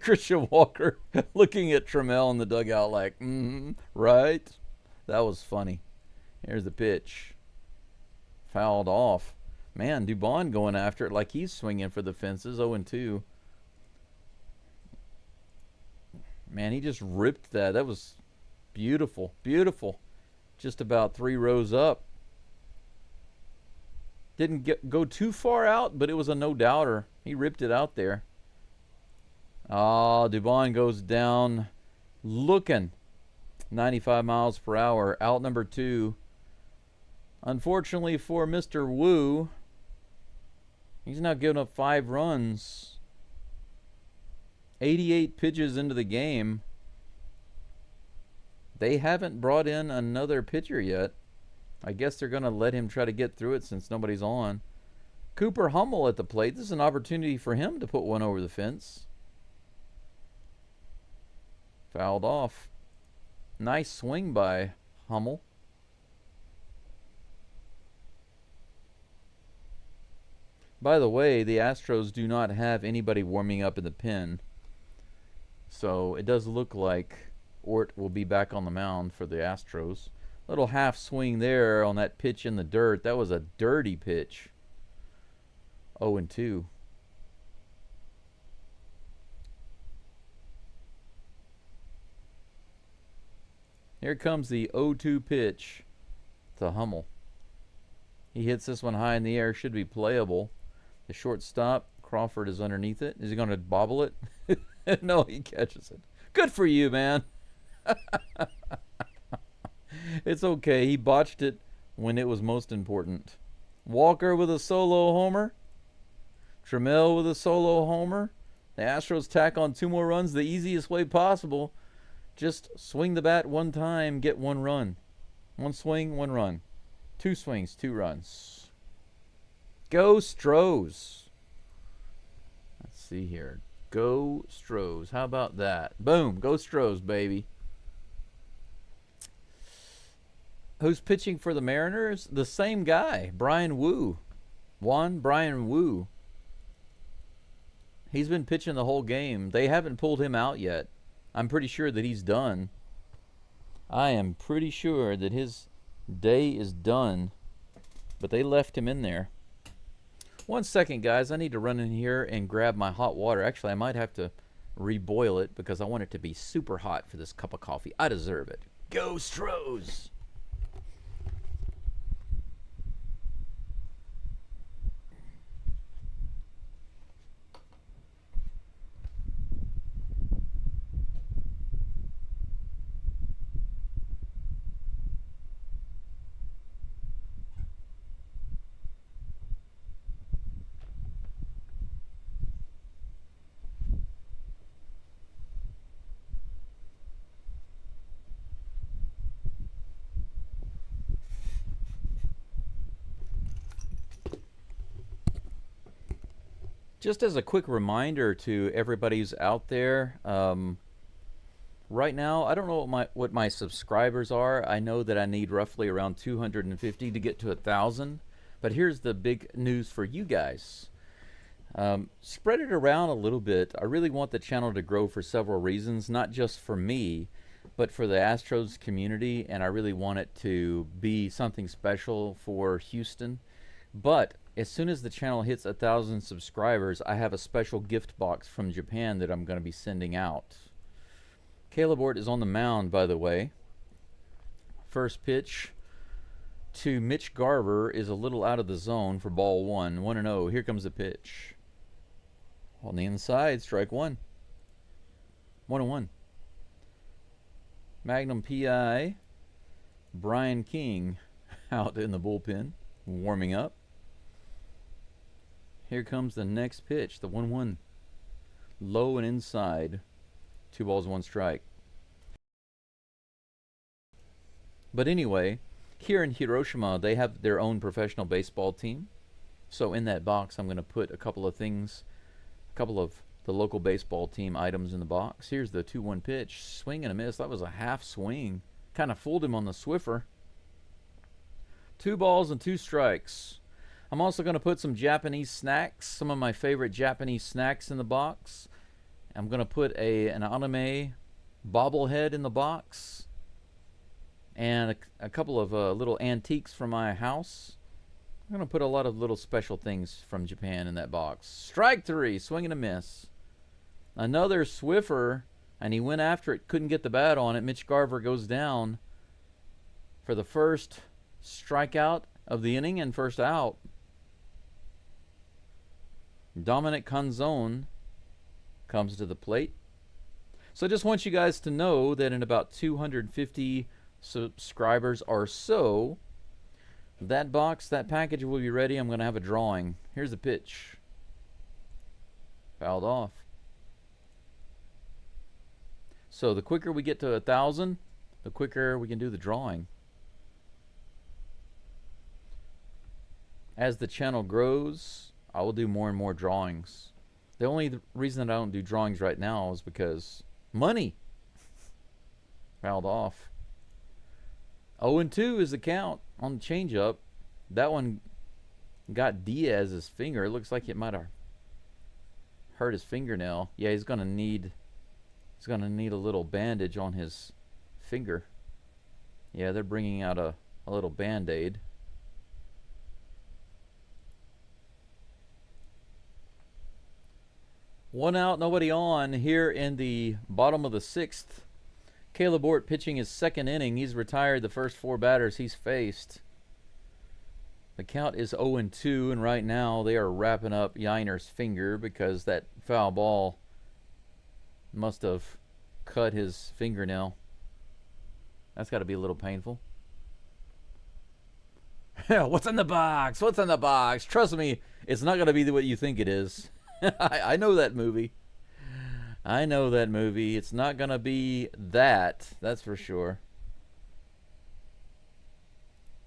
Christian Walker looking at Trammell in the dugout like, right? That was funny. Here's the pitch. Fouled off. Man, Dubon going after it like he's swinging for the fences. 0-2. Man, he just ripped that. That was beautiful. Beautiful. Just about 3 rows up. Didn't go too far out, but it was a no-doubter. He ripped it out there. Oh, Dubon goes down looking 95 miles per hour. Out number 2. Unfortunately for Mr. Wu, he's now given up 5 runs. 88 pitches into the game. They haven't brought in another pitcher yet. I guess they're going to let him try to get through it since nobody's on. Cooper Hummel at the plate. This is an opportunity for him to put one over the fence. Fouled off. Nice swing by Hummel. By the way, the Astros do not have anybody warming up in the pen. So it does look like Ort will be back on the mound for the Astros. Little half swing there on that pitch in the dirt. That was a dirty pitch. 0-2. Here comes the 0-2 pitch to Hummel. He hits this one high in the air. Should be playable. The shortstop, Crawford, is underneath it. Is he going to bobble it? No, he catches it. Good for you, man. It's okay. He botched it when it was most important. Walker with a solo homer. Trammell with a solo homer. The Astros tack on 2 more runs the easiest way possible. Just swing the bat one time, get one run. One swing, one run. Two swings, two runs. Go Stros. Let's see here. Go Stros. How about that? Boom. Go Stros, baby. Who's pitching for the Mariners? The same guy, Brian Wu. Brian Wu. He's been pitching the whole game. They haven't pulled him out yet. I'm pretty sure that he's done. I am pretty sure that his day is done. But they left him in there. 1 second, guys. I need to run in here and grab my hot water. Actually, I might have to reboil it because I want it to be super hot for this cup of coffee. I deserve it. Go Stros! Just as a quick reminder to everybody who's out there, right now, I don't know what my subscribers are. I know that I need roughly around 250 to get to 1,000. But here's the big news for you guys. Spread it around a little bit. I really want the channel to grow for several reasons, not just for me, but for the Astros community, and I really want it to be something special for Houston. But as soon as the channel hits 1,000 subscribers, I have a special gift box from Japan that I'm going to be sending out. Caleb Ort is on the mound, by the way. First pitch to Mitch Garver is a little out of the zone for ball one. 1-0. Here comes the pitch. On the inside, strike one. 1-1. Magnum PI. Brian King out in the bullpen, warming up. Here comes the next pitch, the 1-1. Low and inside. 2 balls, 1 strike. But anyway, here in Hiroshima, they have their own professional baseball team. So in that box, I'm going to put a couple of things, a couple of the local baseball team items in the box. Here's the 2-1 pitch. Swing and a miss. That was a half swing. Kind of fooled him on the Swiffer. 2 balls and 2 strikes. I'm also going to put some Japanese snacks, some of my favorite Japanese snacks in the box. I'm going to put an anime bobblehead in the box. And a couple of little antiques from my house. I'm going to put a lot of little special things from Japan in that box. Strike 3, swing and a miss. Another Swiffer, and he went after it, couldn't get the bat on it. Mitch Garver goes down for the first strikeout of the inning and first out. Dominic Canzone comes to the plate. So I just want you guys to know that in about 250 subscribers or so, that box, that package will be ready. I'm going to have a drawing. Here's the pitch. Fouled off. So the quicker we get to 1,000, the quicker we can do the drawing. As the channel grows, I will do more and more drawings. The only reason that I don't do drawings right now is because money. Fouled off. 0-2 is the count on the changeup. That one got Diaz's finger. It looks like it might have hurt his fingernail. Yeah, he's gonna need a little bandage on his finger. Yeah, they're bringing out a little band-aid. One out, nobody on here in the bottom of the 6th. Caleb Ort pitching his 2nd inning. He's retired the first 4 batters he's faced. The count is 0-2, and right now they are wrapping up Yiner's finger because that foul ball must have cut his fingernail. That's got to be a little painful. What's in the box? What's in the box? Trust me, it's not going to be what you think it is. I know that movie. I know that movie. It's not going to be that. That's for sure.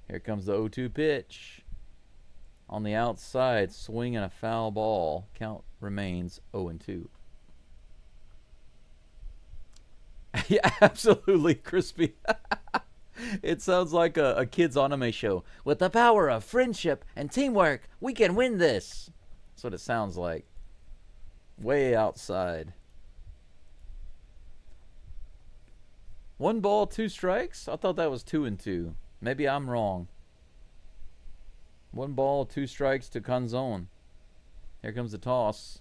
Here comes the 0-2 pitch. On the outside, swinging a foul ball. Count remains 0-2. Yeah, absolutely crispy. It sounds like a kid's anime show. With the power of friendship and teamwork, we can win this. That's what it sounds like. Way outside. 1 ball, 2 strikes? I thought that was 2-2. Maybe I'm wrong. 1 ball, 2 strikes to Canzone. Here comes the toss.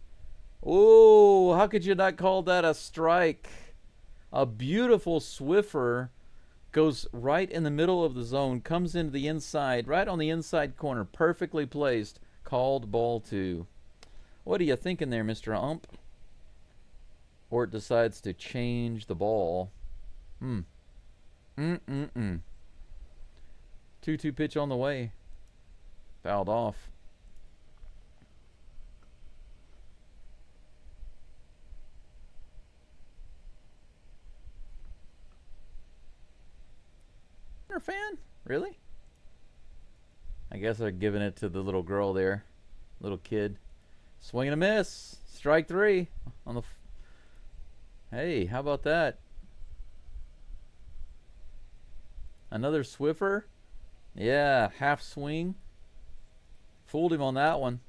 Oh, how could you not call that a strike? A beautiful Swiffer goes right in the middle of the zone, comes into the inside, right on the inside corner, perfectly placed. Called ball 2. What are you thinking there, Mr. Ump? Ort decides to change the ball. 2-2 pitch on the way. Fouled off. Fan? Really? I guess they're giving it to the little girl there. Little kid. Swing and a miss. Strike 3 on the... Hey, how about that? Another Swiffer? Yeah, half swing. Fooled him on that one.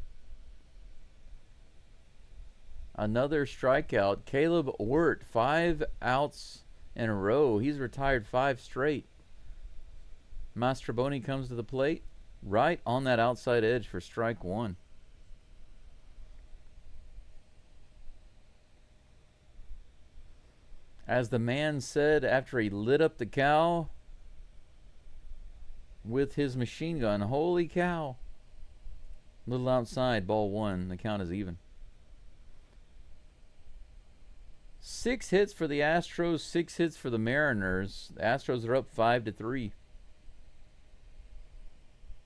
Another strikeout. Caleb Ort, 5 outs in a row. He's retired 5 straight. Mastroboni comes to the plate right on that outside edge for strike 1. As the man said after he lit up the cow with his machine gun, holy cow. Little outside, ball 1. The count is even. 6 hits for the Astros, 6 hits for the Mariners. The Astros are up 5-3.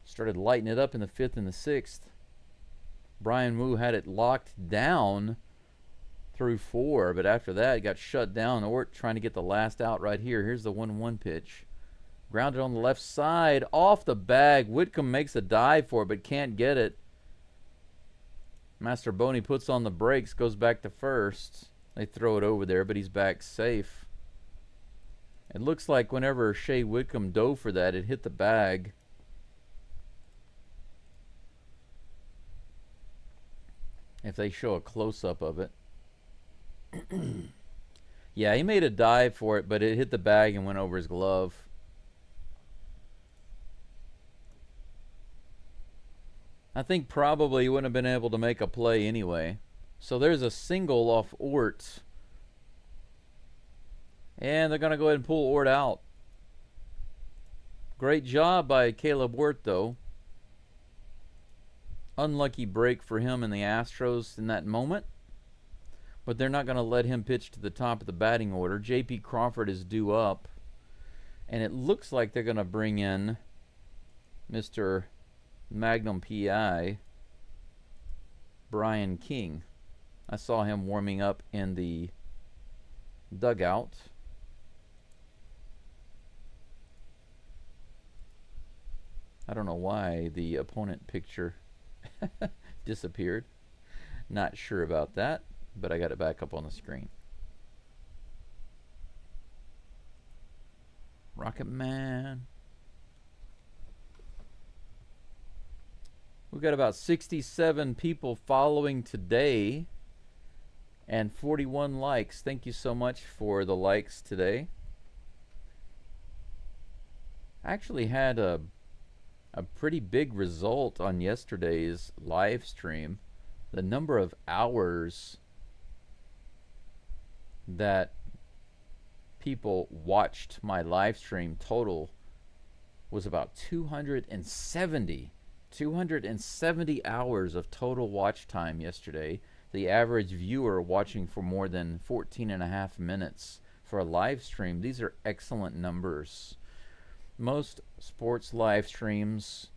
Started lighting it up in the 5th and the 6th. Brian Wu had it locked down through 4, but after that it got shut down. Ort trying to get the last out right here. Here's the 1-1 pitch. Grounded on the left side, off the bag. Whitcomb makes a dive for it, but can't get it. Mastroboni puts on the brakes, goes back to first. They throw it over there, but he's back safe. It looks like whenever Shea Whitcomb dove for that, it hit the bag. If they show a close-up of it. Yeah, he made a dive for it, but it hit the bag and went over his glove. I think probably he wouldn't have been able to make a play anyway. So there's a single off Ort. And they're going to go ahead and pull Ort out. Great job by Caleb Ort, though. Unlucky break for him and the Astros in that moment. But they're not going to let him pitch to the top of the batting order. J.P. Crawford is due up. And it looks like they're going to bring in Mr. Magnum P.I. Brian King. I saw him warming up in the dugout. I don't know why the opponent picture disappeared. Not sure about that, but I got it back up on the screen. Rocket Man. We've got about 67 people following today and 41 likes. Thank you so much for the likes today. I actually had a pretty big result on yesterday's live stream. The number of hours that people watched my live stream total was about 270 hours of total watch time yesterday. The average viewer watching for more than 14.5 minutes for a live stream. These are excellent numbers. Most sports live streams,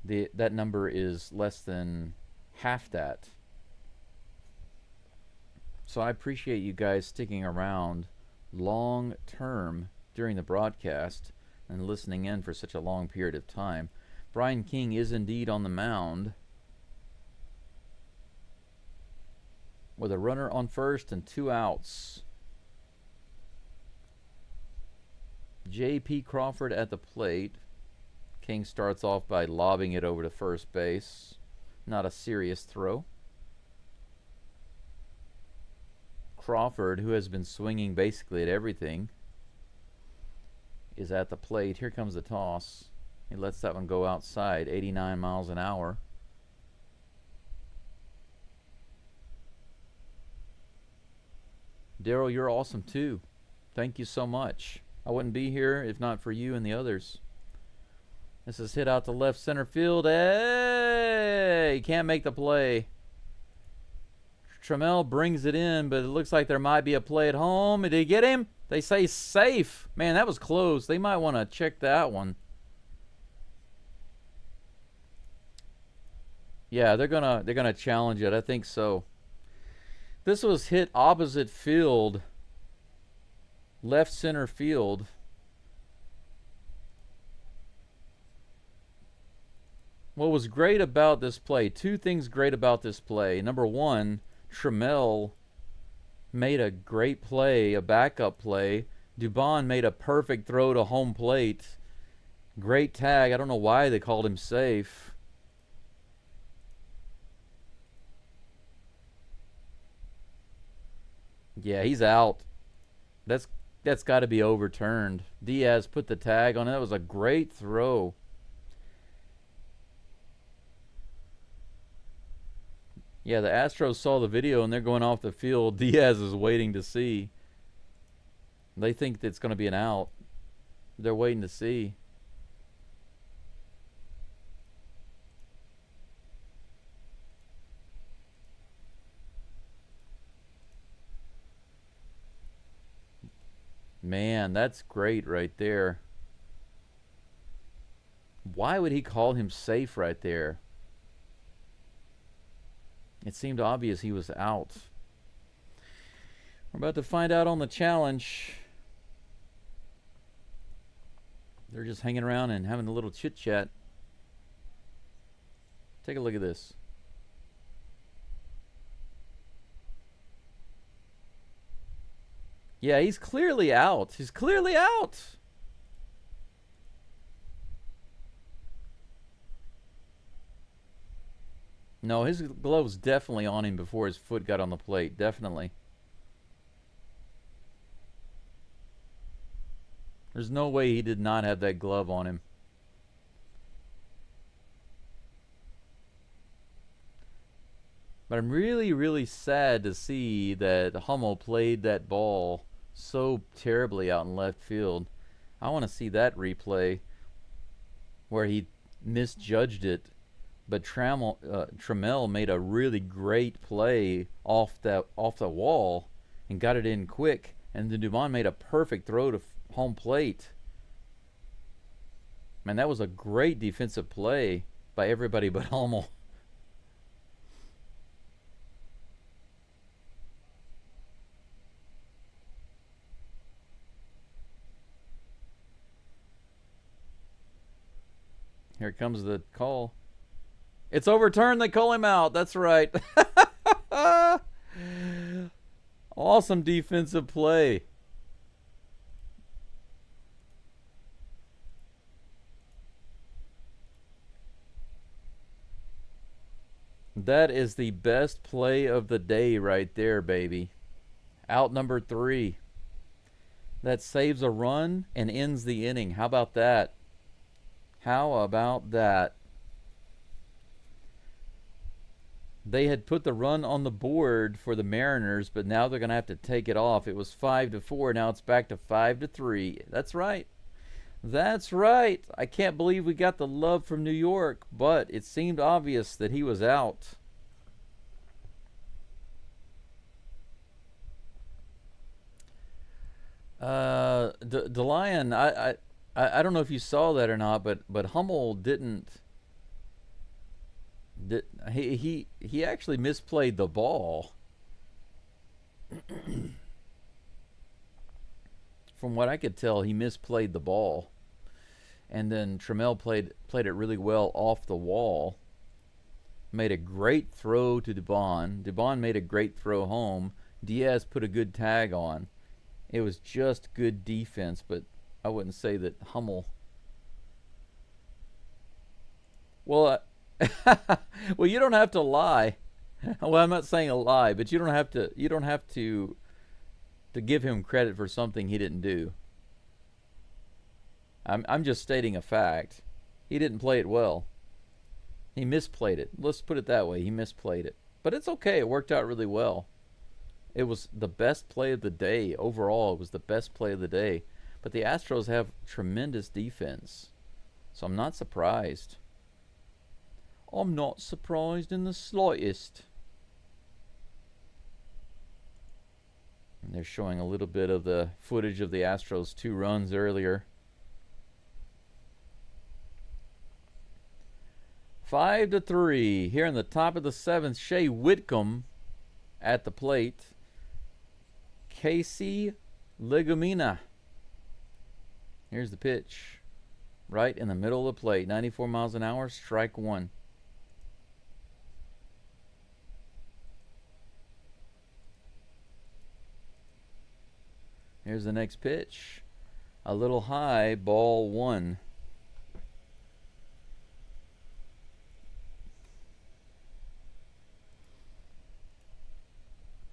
that number is less than half that. So I appreciate you guys sticking around long term during the broadcast and listening in for such a long period of time. Brian King is indeed on the mound with a runner on first and 2 outs. J.P. Crawford at the plate. King starts off by lobbing it over to first base. Not a serious throw. Crawford, who has been swinging basically at everything, is at the plate. Here comes the toss. He lets that one go outside, 89 miles an hour. Daryl, you're awesome too. Thank you so much. I wouldn't be here if not for you and the others. This is hit out to left center field. Hey! Can't make the play. Trammell brings it in, but it looks like there might be a play at home. Did he get him? They say safe. Man, that was close. They might want to check that one. Yeah, they're gonna challenge it. I think so. This was hit opposite field, left center field. What was great about this play, two things great about this play. Number one, Trammell made a great play, a backup play. Dubon made a perfect throw to home plate. Great tag. I don't know why they called him safe. Yeah, he's out. That's got to be overturned. Diaz put the tag on it. That was a great throw. Yeah, the Astros saw the video and they're going off the field. Diaz is waiting to see. They think it's going to be an out. They're waiting to see. Man, that's great right there. Why would he call him safe right there? It seemed obvious he was out. We're about to find out on the challenge. They're just hanging around and having a little chit chat. Take a look at this. Yeah, he's clearly out. He's clearly out. No, his glove's definitely on him before his foot got on the plate. Definitely. There's no way he did not have that glove on him. But I'm really, really sad to see that Hummel played that ball so terribly out in left field. I want to see that replay where he misjudged it. But Trammell made a really great play off the wall and got it in quick. And then Dubon made a perfect throw to home plate. Man, that was a great defensive play by everybody but Hummel. Here comes the call. It's overturned. They call him out. That's right. Awesome defensive play. That is the best play of the day right there, baby. Out number 3. That saves a run and ends the inning. How about that? How about that? They had put the run on the board for the Mariners, but now they're going to have to take it off. It was 5-4. Now it's back to 5-3. That's right. That's right. I can't believe we got the love from New York, but it seemed obvious that he was out. DeLion, I don't know if you saw that or not, but Hummel didn't. He actually misplayed the ball. From what I could tell, he misplayed the ball, and then Trammell played it really well off the wall. Made a great throw to Dubon. Dubon made a great throw home. Diaz put a good tag on. It was just good defense, but I wouldn't say that Hummel. Well, well, you don't have to lie. Well, I'm not saying a lie, but you don't have to. You don't have to give him credit for something he didn't do. I'm just stating a fact. He didn't play it well. He misplayed it. Let's put it that way. He misplayed it. But it's okay. It worked out really well. It was the best play of the day. Overall, it was the best play of the day. But the Astros have tremendous defense. So I'm not surprised. I'm not surprised in the slightest. And they're showing a little bit of the footage of the Astros' 2 runs earlier. 5-3 here in the top of the 7th. Shea Whitcomb at the plate. Casey Legumina. Here's the pitch. Right in the middle of the plate. 94 miles an hour. Strike 1. Here's the next pitch. A little high. Ball 1.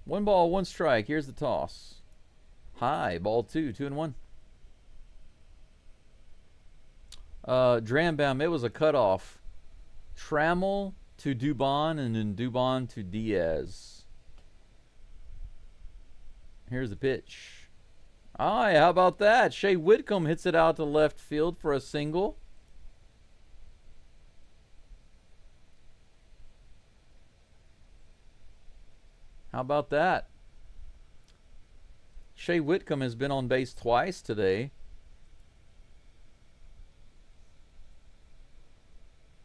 One ball, 1 strike. Here's the toss. High. Ball 2. 2-1. Drambaum, it was a cutoff. Trammell to Dubon, and then Dubon to Diaz. Here's the pitch. Aye, how about that? Shea Whitcomb hits it out to left field for a single. How about that? Shea Whitcomb has been on base twice today.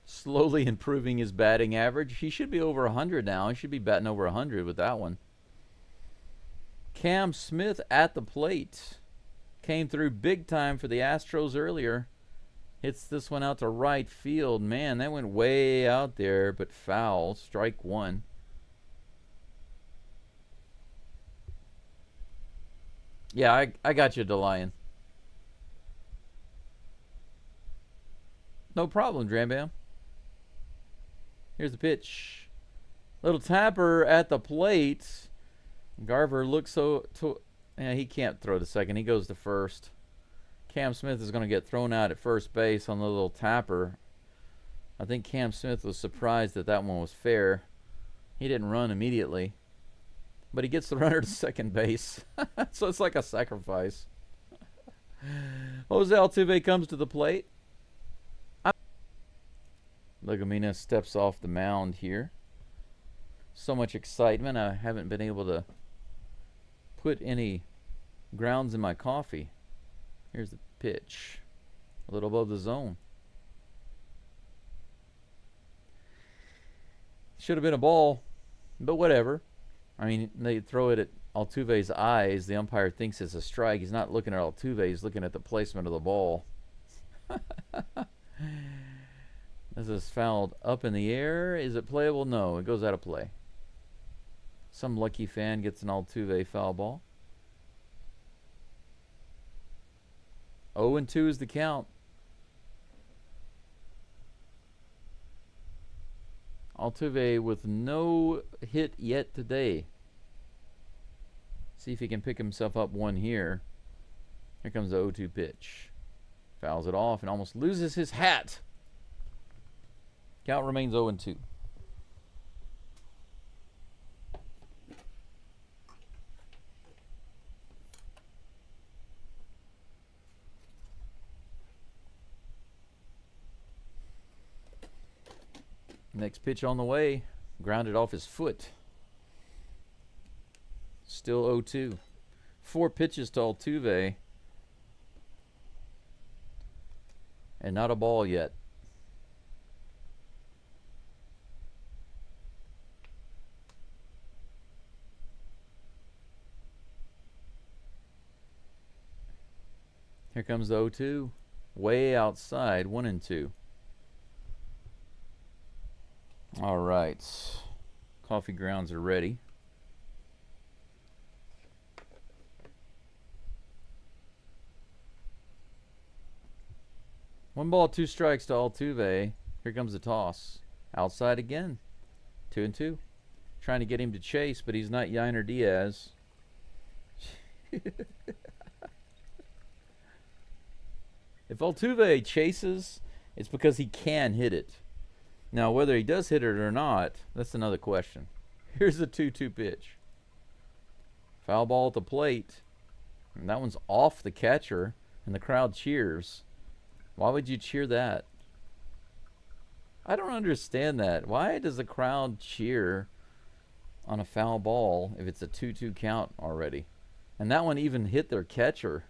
Slowly improving his batting average. He should be over 100 now. He should be batting over 100 with that one. Cam Smith at the plate. Came through big time for the Astros earlier. Hits this one out to right field. Man, that went way out there, but foul. Strike 1. Yeah, I got you, DeLion. No problem, Drambam. Here's the pitch. Little tapper at the plate. Garver looks yeah, he can't throw to second. He goes to first. Cam Smith is going to get thrown out at first base on the little tapper. I think Cam Smith was surprised that that one was fair. He didn't run immediately. But he gets the runner to second base. So it's like a sacrifice. Jose Altuve comes to the plate. Legumina steps off the mound here. So much excitement. I haven't been able to put any grounds in my coffee. Here's the pitch. A little above the zone. Should have been a ball, but whatever. I mean, they throw it at Altuve's eyes. The umpire thinks it's a strike. He's not looking at Altuve. He's looking at the placement of the ball. This is fouled up in the air. Is it playable? No, it goes out of play. Some lucky fan gets an Altuve foul ball. 0-2 is the count. Altuve with no hit yet today. See if he can pick himself up one here. Here comes the 0-2 pitch. Fouls it off and almost loses his hat. Count remains 0-2. Next pitch on the way. Grounded off his foot. Still 0-2. 4 pitches to Altuve. And not a ball yet. comes the 0-2. Way outside, 1-2. All right. Coffee grounds are ready. One ball, 2 strikes to Altuve. Here comes the toss. Outside again. 2-2. Trying to get him to chase, but he's not Yainer Diaz. If Altuve chases, it's because he can hit it. Now, whether he does hit it or not, that's another question. Here's the 2-2 pitch. Foul ball at the plate. And that one's off the catcher, and the crowd cheers. Why would you cheer that? I don't understand that. Why does the crowd cheer on a foul ball if it's a 2-2 count already? And that one even hit their catcher.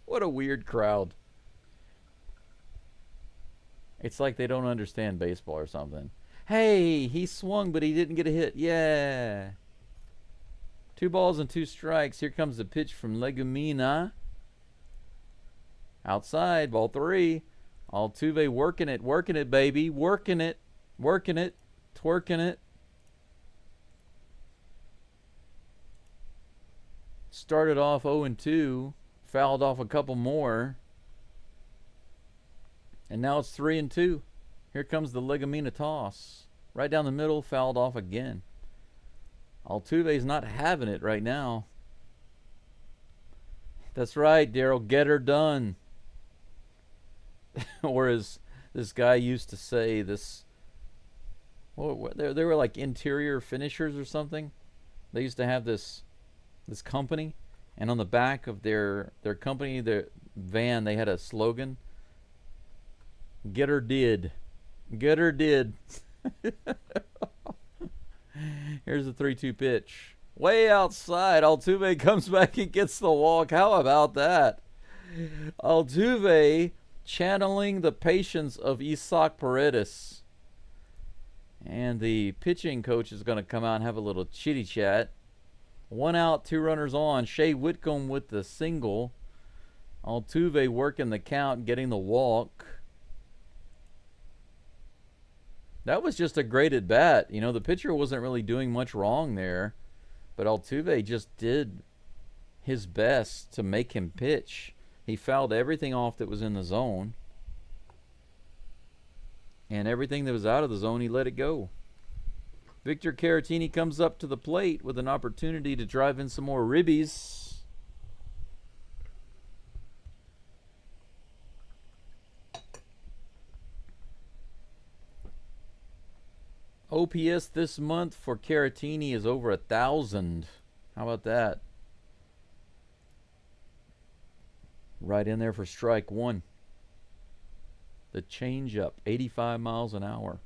What a weird crowd. It's like they don't understand baseball or something. Hey, he swung, but he didn't get a hit. Yeah. 2 balls and 2 strikes. Here comes the pitch from Legumina. Outside, ball 3. Altuve working it, baby. Working it, twerking it. Started off 0-2. Fouled off a couple more. And now it's 3-2. Here comes the Legumina toss. Right down the middle, fouled off again. Altuve's not having it right now. That's right, Daryl. Get her done. Or as this guy used to say, this... Well, they were like interior finishers or something. They used to have this company. And on the back of their company, their van, they had a slogan. Get her did. Get her did. Here's the 3-2 pitch. Way outside. Altuve comes back and gets the walk. How about that? Altuve channeling the patience of Isaac Paredes. And the pitching coach is going to come out and have a little chitty chat. 1 out, 2 runners on. Shea Whitcomb with the single. Altuve working the count, getting the walk. That was just a great at bat. You know, the pitcher wasn't really doing much wrong there, but Altuve just did his best to make him pitch. He fouled everything off that was in the zone, and everything that was out of the zone, he let it go. Victor Caratini comes up to the plate with an opportunity to drive in some more ribbies. OPS this month for Caratini is over 1,000. How about that? Right in there for strike 1. The changeup, 85 miles an hour.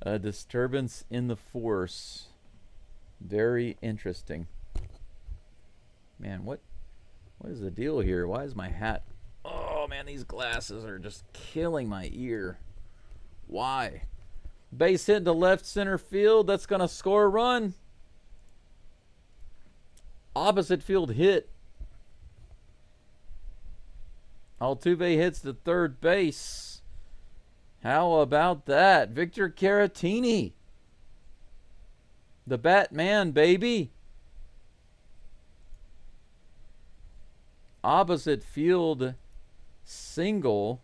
A disturbance in the force. Very interesting. Man, what is the deal here? Why is my hat... Oh, man, these glasses are just killing my ear. Why? Base hit to left center field. That's going to score a run. Opposite field hit. Altuve hits to third base. How about that? Victor Caratini. The Batman, baby. Opposite field single.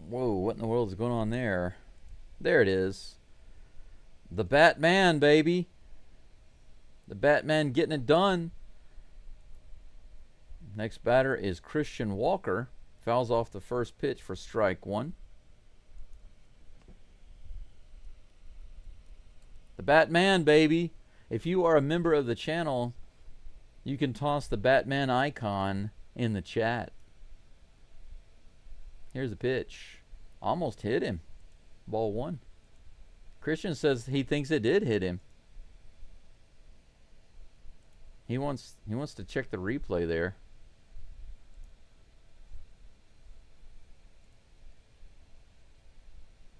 Whoa, what in the world is going on there? There it is. The Batman, baby. The Batman getting it done. Next batter is Christian Walker. Fouls off the first pitch for strike 1. The Batman, baby. If you are a member of the channel, you can toss the Batman icon in the chat. Here's the pitch. Almost hit him. Ball 1. Christian says he thinks it did hit him. He wants to check the replay there.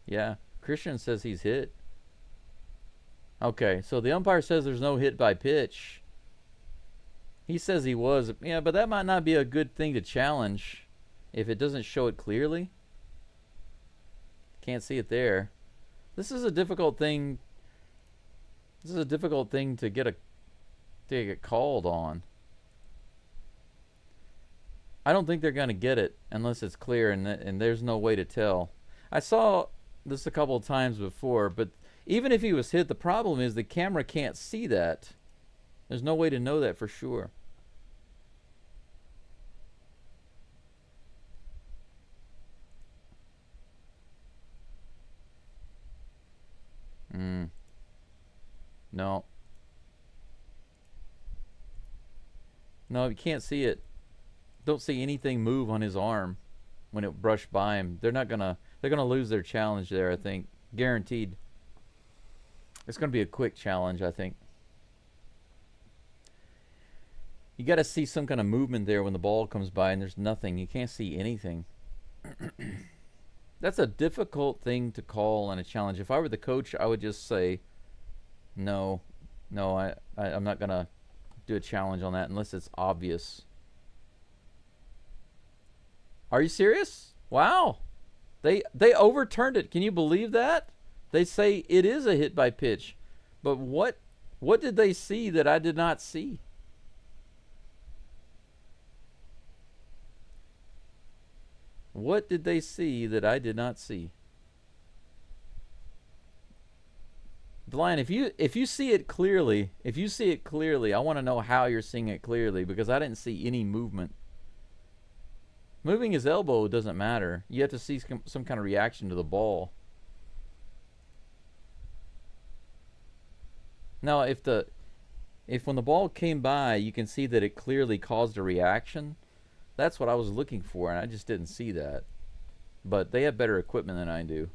Yeah, Christian says he's hit. Okay, so the umpire says there's no hit by pitch. He says he was. Yeah, but that might not be a good thing to challenge if it doesn't show it clearly. Can't see it there. This is a difficult thing. This is a difficult thing to get called on. I don't think they're going to get it unless it's clear, and there's no way to tell. I saw this a couple of times before, but even if he was hit, the problem is the camera can't see that. There's no way to know that for sure. No. No, you can't see it. Don't see anything move on his arm when it brushed by him. They're gonna lose their challenge there, I think. Guaranteed. It's gonna be a quick challenge, I think. You gotta see some kind of movement there when the ball comes by and there's nothing. You can't see anything. That's a difficult thing to call on a challenge. If I were the coach, I would just say, no, I'm not gonna do a challenge on that unless it's obvious. Are you serious? Wow. They overturned it. Can you believe that? They say it is a hit by pitch. But what did they see that I did not see? What did they see that I did not see? Blind, if you see it clearly, I want to know how you're seeing it clearly, because I didn't see any movement. Moving his elbow doesn't matter. You have to see some kind of reaction to the ball. Now, if when the ball came by, you can see that it clearly caused a reaction, that's what I was looking for, and I just didn't see that. But they have better equipment than I do.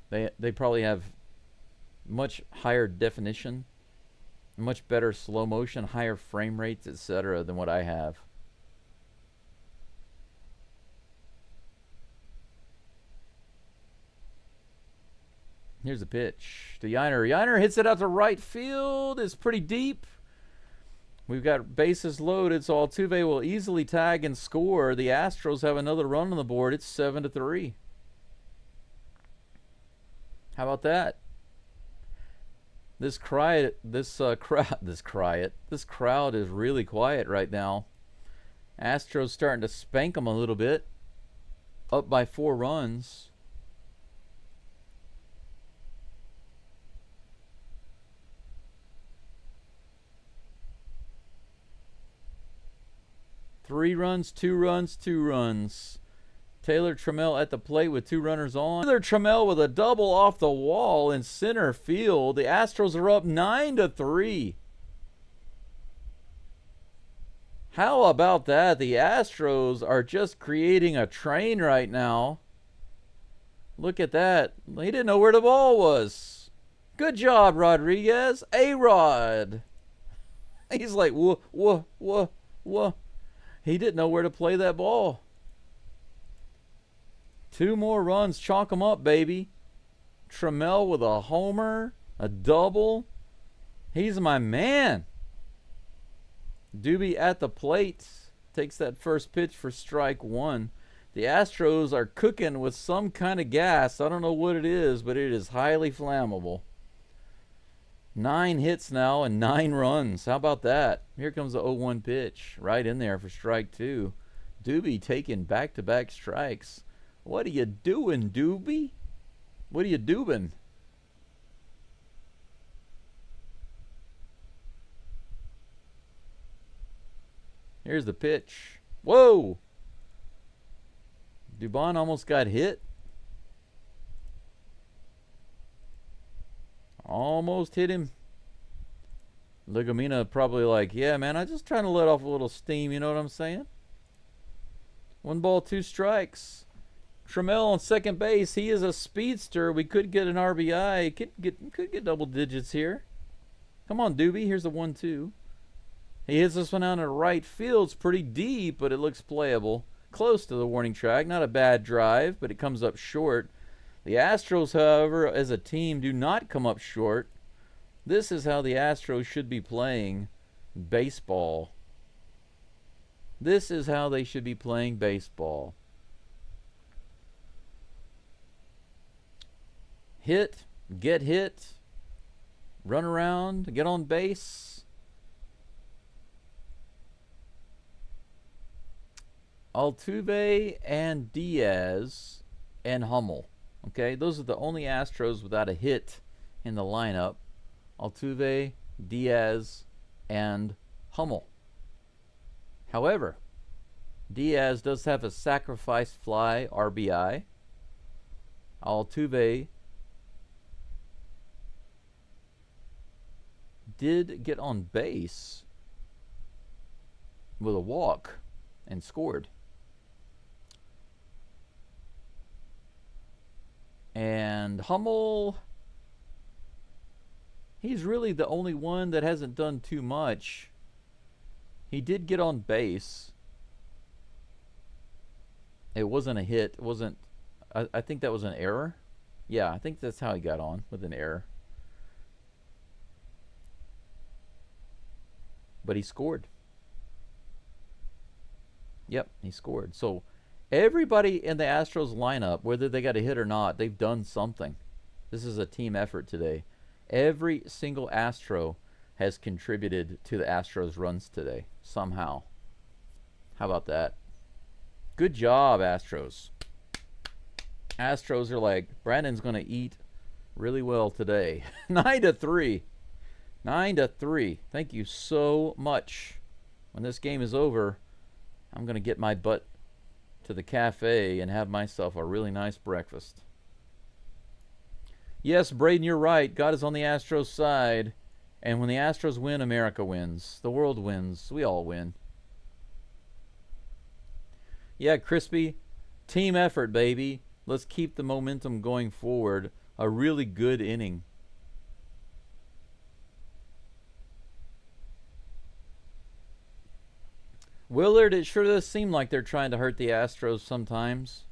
They probably have much higher definition, much better slow motion, higher frame rates, etc. than what I have. Here's the pitch to Yiner. Yiner hits it out to right field. It's pretty deep. We've got bases loaded, so Altuve will easily tag and score. The Astros have another run on the board. It's 7-3. How about that? This crowd is really quiet right now. Astros starting to spank them a little bit. Up by 4 runs. Three runs, 2 runs, 2 runs. Taylor Trammell at the plate with 2 runners on. Taylor Trammell with a double off the wall in center field. The Astros are up 9-3. How about that? The Astros are just creating a train right now. Look at that. He didn't know where the ball was. Good job, Rodriguez. A-Rod. He's like, whoa. He didn't know where to play that ball. 2 more runs. Chalk them up, baby. Trammell with a homer. A double. He's my man. Doobie at the plate. Takes that first pitch for strike 1. The Astros are cooking with some kind of gas. I don't know what it is, but it is highly flammable. 9 hits now and 9 runs. How about that? Here comes the 0-1 pitch. Right in there for strike 2. Doobie taking back-to-back strikes. What are you doing, Doobie? What are you doing? Here's the pitch. Whoa! Dubon almost got hit. Almost hit him. Legumina probably like, yeah, man, I'm just trying to let off a little steam, you know what I'm saying? 1 ball, 2 strikes. Trammell on second base. He is a speedster. We could get an RBI. Could get double digits here. Come on, Doobie. Here's the 1-2. He hits this one out in right field. It's pretty deep, but it looks playable. Close to the warning track. Not a bad drive, but it comes up short. The Astros, however, as a team, do not come up short. This is how the Astros should be playing baseball. This is how they should be playing baseball. Hit, get hit, run around, get on base. Altuve and Diaz and Hummel. Okay, those are the only Astros without a hit in the lineup. Altuve, Diaz, and Hummel. However, Diaz does have a sacrifice fly RBI. Altuve did get on base with a walk and scored. And Hummel, he's really the only one that hasn't done too much. He did get on base. It wasn't a hit. It wasn't. I think that was an error. Yeah, I think that's how he got on, with an error. But he scored. Yep, he scored. So everybody in the Astros lineup, whether they got a hit or not, they've done something. This is a team effort today. Every single Astro has contributed to the Astros' runs today, somehow. How about that? Good job, Astros. Astros are like, Brandon's going to eat really well today. 9-3. 9-3. Thank you so much. When this game is over, I'm going to get my butt to the cafe and have myself a really nice breakfast. Yes, Braden, you're right. God is on the Astros side. And when the Astros win, America wins. The world wins. We all win. Yeah, Crispy. Team effort, baby. Let's keep the momentum going forward. A really good inning. Willard, it sure does seem like they're trying to hurt the Astros sometimes.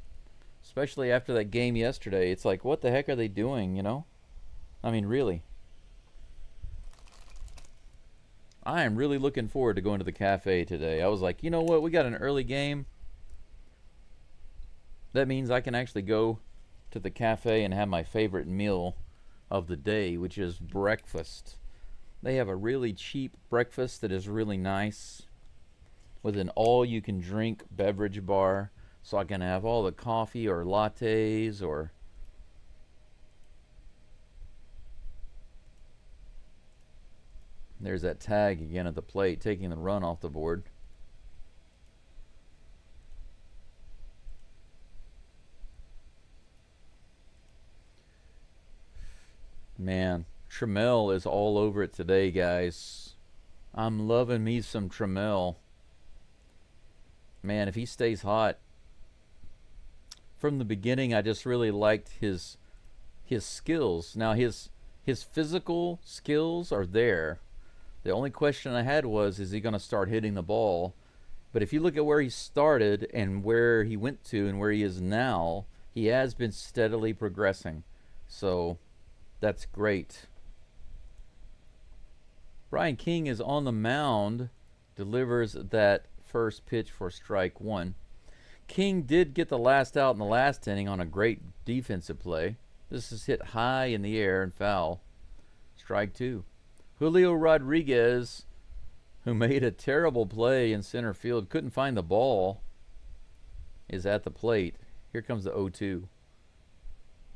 Especially after that game yesterday. It's like, what the heck are they doing, you know? I mean, really. I am really looking forward to going to the cafe today. I was like, you know what? We got an early game. That means I can actually go to the cafe and have my favorite meal of the day, which is breakfast. They have a really cheap breakfast that is really nice with an all-you-can-drink beverage bar. So I can have all the coffee or lattes or... There's that tag again at the plate, taking the run off the board. Man, Trammell is all over it today, guys. I'm loving me some Trammell. Man, if he stays hot. From the beginning, I just really liked his skills. Now, his physical skills are there. The only question I had was, is he going to start hitting the ball? But if you look at where he started and where he went to and where he is now, he has been steadily progressing. So that's great. Brian King is on the mound, delivers that first pitch for strike one. King did get the last out in the last inning on a great defensive play. This is hit high in the air and foul. Strike two. Julio Rodriguez, who made a terrible play in center field, couldn't find the ball, is at the plate. Here comes the 0-2.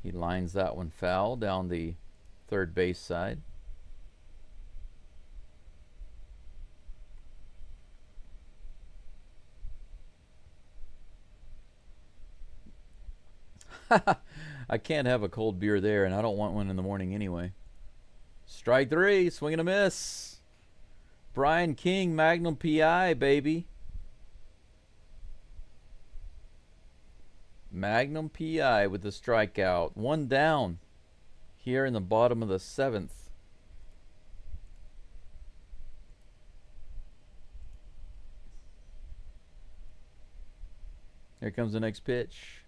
He lines that one foul down the third base side. I can't have a cold beer there, and I don't want one in the morning anyway. Strike three, swing and a miss. Brian King, Magnum PI, baby. Magnum PI with the strikeout. One down here in the bottom of the seventh. Here comes the next pitch.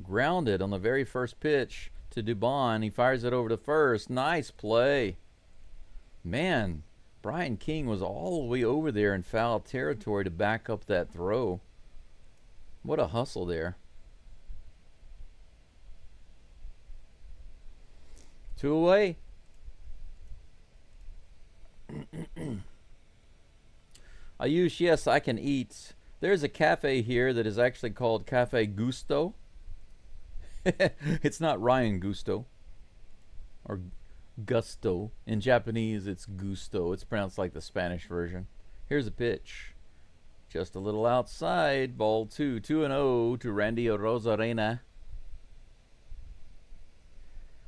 Grounded on the very first pitch to Dubon. He fires it over to first. Nice play. Man, Brian King was all the way over there in foul territory to back up that throw. What a hustle there. 2 away. Ayush, yes, I can eat. There's a cafe here that is actually called Cafe Gusto. It's not Ryan Gusto or Gusto. In Japanese, it's Gusto. It's pronounced like the Spanish version. Here's a pitch. Just a little outside. Ball 2. 2-0 to Randy Rosarena.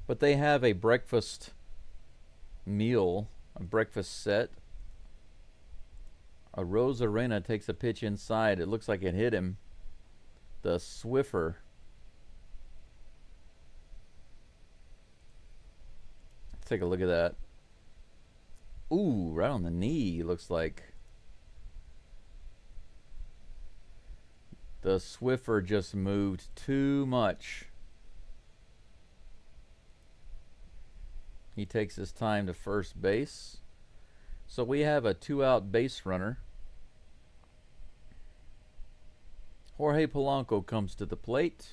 But they have a breakfast meal, a breakfast set. A Rosarena takes a pitch inside. It looks like it hit him. The Swiffer. Let's take a look at that. Ooh, right on the knee, looks like. The Swiffer just moved too much. He takes his time to first base. So we have a 2-out base runner. Jorge Polanco comes to the plate.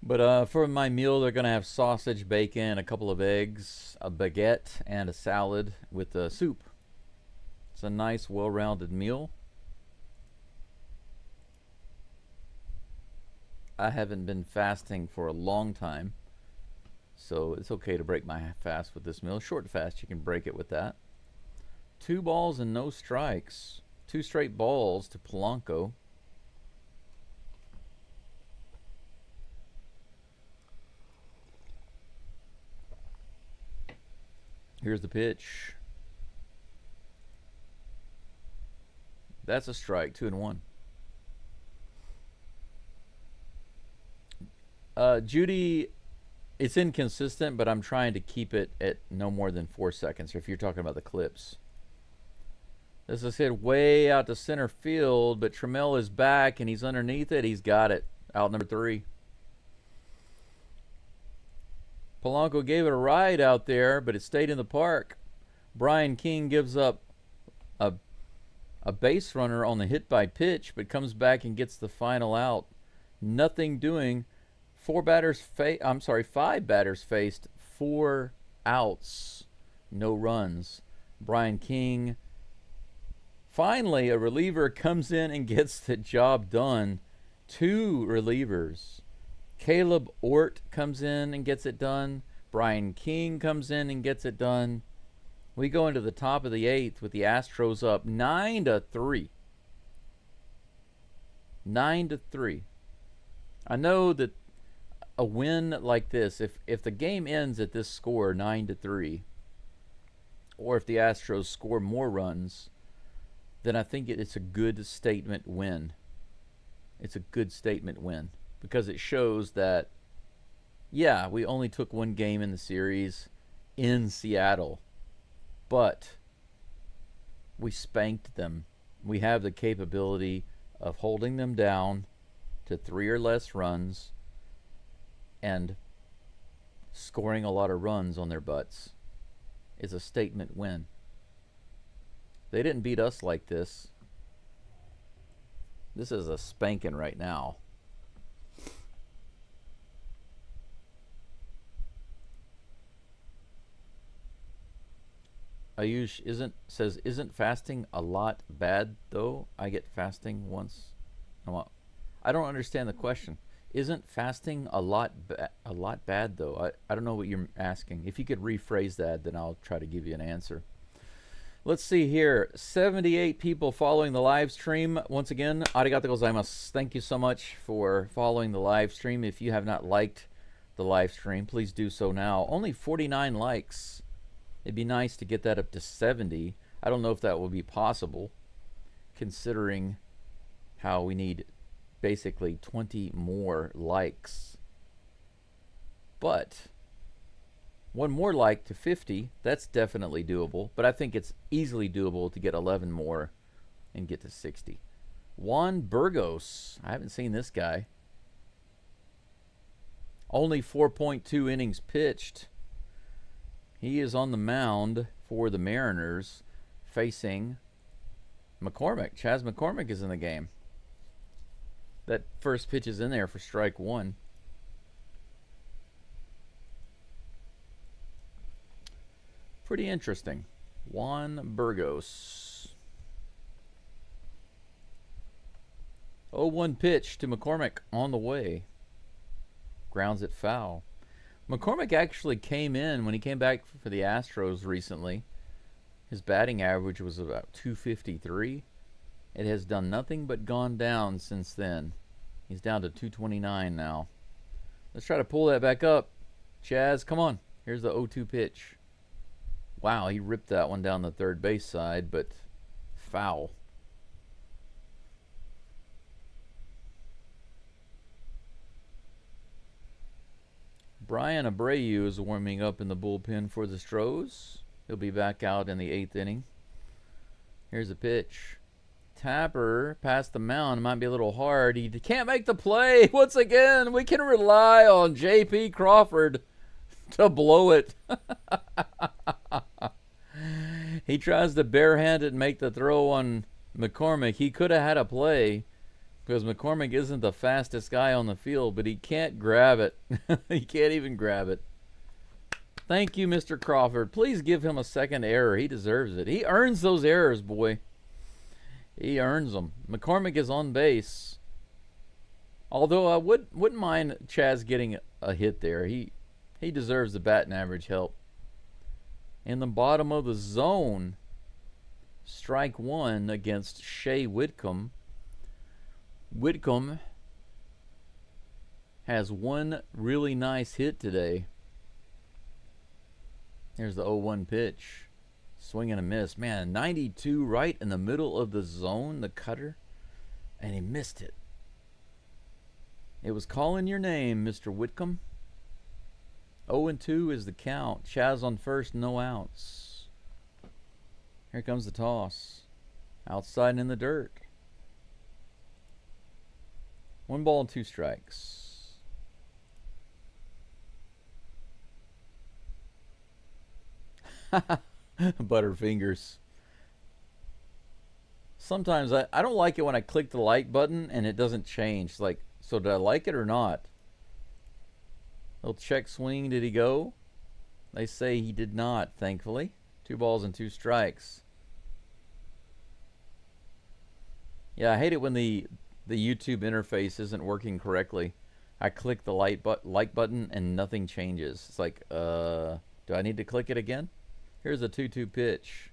But for my meal, they're going to have sausage, bacon, a couple of eggs, a baguette, and a salad with soup. It's a nice, well-rounded meal. I haven't been fasting for a long time, so it's okay to break my fast with this meal. Short fast, you can break it with that. 2 balls and no strikes. 2 straight balls to Polanco. Here's the pitch. That's a strike. 2-1. Judy, it's inconsistent, but I'm trying to keep it at no more than 4 seconds. Or if you're talking about the clips. This is hit way out to center field, but Trammell is back and he's underneath it. He's got it. Out number 3. Polanco gave it a ride out there, but it stayed in the park. Brian King gives up a base runner on the hit by pitch, but comes back and gets the final out. Nothing doing. 5 batters faced, 4 outs, no runs. Brian King, finally a reliever comes in and gets the job done. 2 relievers. Caleb Ort comes in and gets it done. Brian King comes in and gets it done. We go into the top of the 8th with the Astros up 9-3. 9-3. I know that a win like this, if the game ends at this score 9-3, or if the Astros score more runs, then I think it's a good statement win. It's a good statement win because it shows that, yeah, we only took 1 game in the series in Seattle, but we spanked them. We have the capability of holding them down to 3 or less runs and scoring a lot of runs on their butts. Is a statement win. They didn't beat us like this. This is a spanking right now. Ayush says, isn't fasting a lot bad though? I get fasting once. I don't understand the question. Isn't fasting a lot bad though? I don't know what you're asking. If you could rephrase that, then I'll try to give you an answer. Let's see here. 78 people following the live stream. Once again, arigato gozaimasu. Thank you so much for following the live stream. If you have not liked the live stream, please do so now. Only 49 likes. It'd be nice to get that up to 70. I don't know if that will be possible, considering how we need basically 20 more likes. But 1 more like to 50, that's definitely doable. But I think it's easily doable to get 11 more and get to 60. Juan Burgos. I haven't seen this guy. Only 4.2 innings pitched. He is on the mound for the Mariners facing McCormick. Chas McCormick is in the game. That first pitch is in there for strike one. Pretty interesting. Juan Burgos. 0-1 pitch to McCormick on the way. Grounds it foul. McCormick actually came in when he came back for the Astros recently. His batting average was about 253. It has done nothing but gone down since then. He's down to 229 now. Let's try to pull that back up. Chaz, come on. Here's the 0-2 pitch. Wow, he ripped that one down the third base side, but foul. Brian Abreu is warming up in the bullpen for the Stros. He'll be back out in the 8th inning. Here's a pitch. Tapper past the mound. Might be a little hard. He can't make the play. Once again, we can rely on J.P. Crawford to blow it. He tries to barehand it and make the throw on McCormick. He could have had a play because McCormick isn't the fastest guy on the field, but he can't grab it. He can't even grab it. Thank you, Mr. Crawford. Please give him a second error. He deserves it. He earns those errors, boy. He earns them. McCormick is on base. Although I wouldn't mind Chaz getting a hit there. He deserves the batting average help. In the bottom of the zone, strike one against Shea Whitcomb. Whitcomb has one really nice hit today. Here's the 0-1 pitch. Swing and a miss. Man, 92 right in the middle of the zone, the cutter. And he missed it. It was calling your name, Mr. Whitcomb. 0-2 is the count. Chaz on first, no outs. Here comes the toss. Outside in the dirt. 1 ball and 2 strikes. Butterfingers. Sometimes I don't like it when I click the like button and it doesn't change. It's like, so did I like it or not? Little check swing, did he go? They say he did not, thankfully. 2 balls and 2 strikes. Yeah, I hate it when the YouTube interface isn't working correctly. I click the like button and nothing changes. It's like, do I need to click it again? Here's a 2-2 pitch.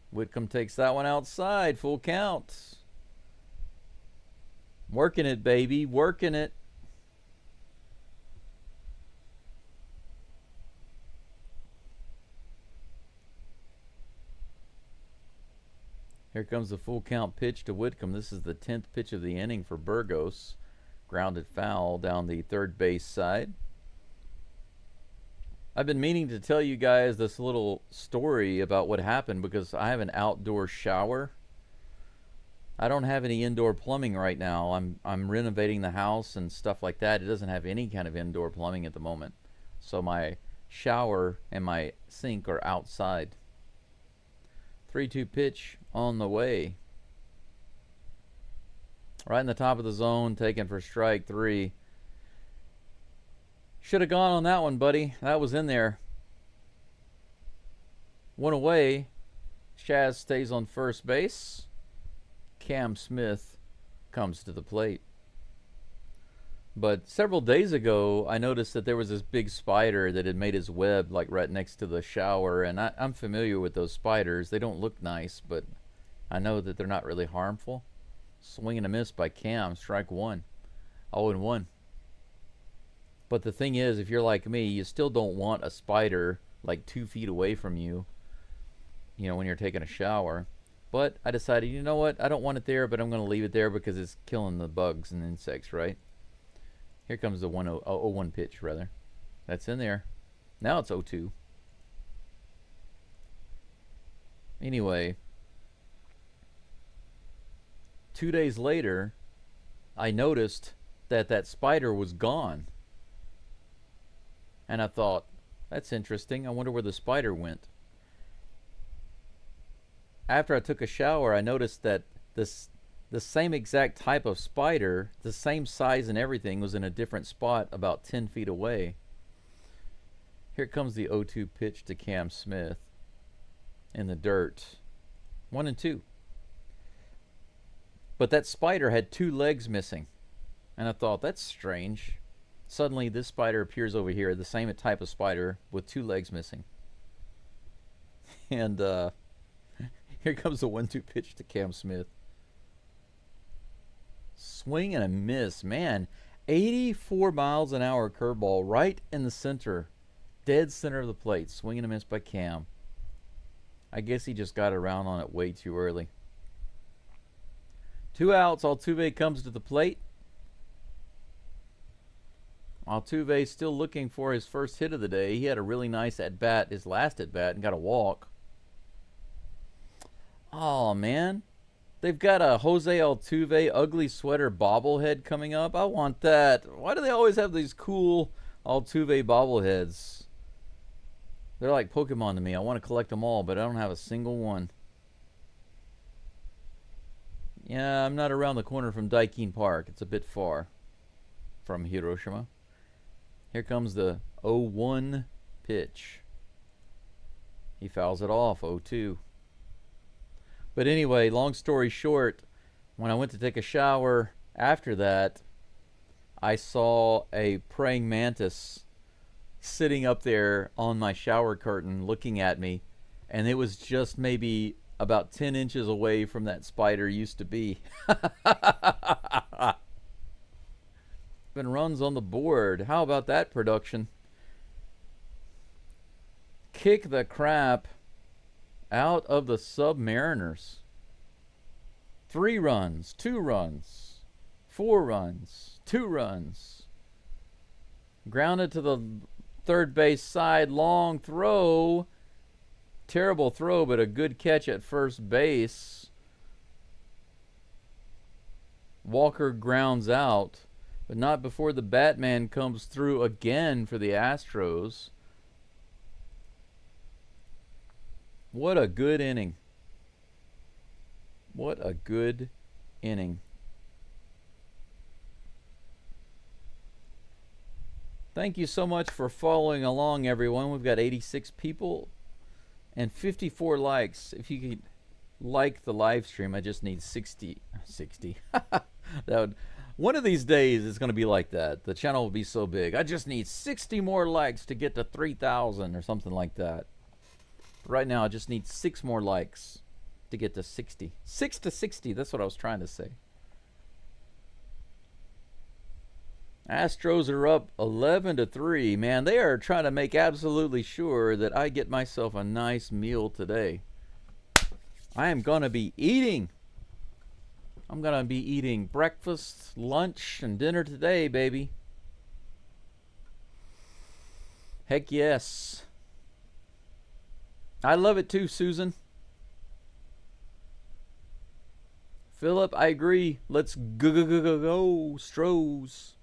Whitcomb takes that one outside. Full count. Working it, baby. Working it. Here comes the full count pitch to Whitcomb. This is the 10th pitch of the inning for Burgos. Grounded foul down the third base side. I've been meaning to tell you guys this little story about what happened because I have an outdoor shower. I don't have any indoor plumbing right now. I'm renovating the house and stuff like that. It doesn't have any kind of indoor plumbing at the moment. So my shower and my sink are outside. 3-2 pitch on the way. Right in the top of the zone, taken for strike 3. Should have gone on that one, buddy. That was in there. 1 away. Chaz stays on first base. Cam Smith comes to the plate. But several days ago, I noticed that there was this big spider that had made his web like right next to the shower. And I'm familiar with those spiders. They don't look nice, but I know that they're not really harmful. Swing and a miss by Cam. Strike 1. 0-1. But the thing is, if you're like me, you still don't want a spider like 2 feet away from you, you know, when you're taking a shower. But I decided, you know what? I don't want it there, but I'm going to leave it there because it's killing the bugs and insects, right? Here comes the 0-1 pitch, rather. That's in there. Now it's 0-2. Anyway, 2 days later, I noticed that that spider was gone. And I thought, that's interesting. I wonder where the spider went. After I took a shower, I noticed that the same exact type of spider, the same size and everything, was in a different spot about 10 feet away. Here comes the 0-2 pitch to Cam Smith in the dirt. 1-2. But that spider had 2 legs missing. And I thought, that's strange. Suddenly, this spider appears over here, the same type of spider with 2 legs missing. And here comes the 1-2 pitch to Cam Smith. Swing and a miss. Man, 84 miles an hour curveball right in the center. Dead center of the plate. Swing and a miss by Cam. I guess he just got around on it way too early. 2 outs. Altuve comes to the plate. Altuve still looking for his first hit of the day. He had a really nice at-bat, his last at-bat, and got a walk. Oh, man. They've got a Jose Altuve ugly sweater bobblehead coming up. I want that. Why do they always have these cool Altuve bobbleheads? They're like Pokemon to me. I want to collect them all, but I don't have a single one. Yeah, I'm not around the corner from Daikin Park. It's a bit far from Hiroshima. Here comes the 0-1 pitch. He fouls it off, 0-2. But anyway, long story short, when I went to take a shower after that, I saw a praying mantis sitting up there on my shower curtain looking at me, and it was just maybe about 10 inches away from that spider used to be. And runs on the board. How about that production? Kick the crap out of the Submariners. 3 runs, 2 runs, 4 runs, 2 runs. Grounded to the third base side, long throw. Terrible throw, but a good catch at first base. Walker grounds out, but not before the Batman comes through again for the Astros. What a good inning. What a good inning. Thank you so much for following along, everyone. We've got 86 people and 54 likes. If you could like the live stream, I just need 60. That would, one of these days it's going to be like that. The channel will be so big. I just need 60 more likes to get to 3,000 or something like that. Right now, I just need 6 more likes to get to 60. 6 to 60, that's what I was trying to say. Astros are up 11-3. Man, they are trying to make absolutely sure that I get myself a nice meal today. I am going to be eating. I'm going to be eating breakfast, lunch, and dinner today, baby. Heck yes. I love it too, Susan. Philip, I agree. Let's go, Stros.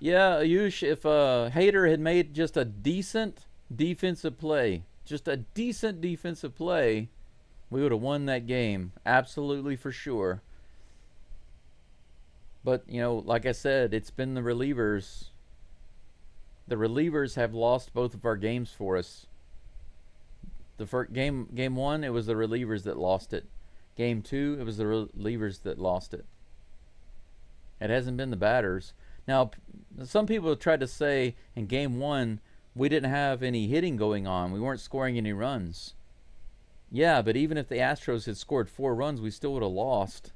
Yeah, Ayush, if Hader had made just a decent defensive play, we would have won that game. Absolutely, for sure. But, you know, like I said, it's been the relievers. The relievers have lost both of our games for us. The first game 1, it was the relievers that lost it. Game 2, it was the relievers that lost it. It hasn't been the batters. Now, some people have tried to say in game 1, we didn't have any hitting going on. We weren't scoring any runs. Yeah, but even if the Astros had scored 4 runs, we still would have lost.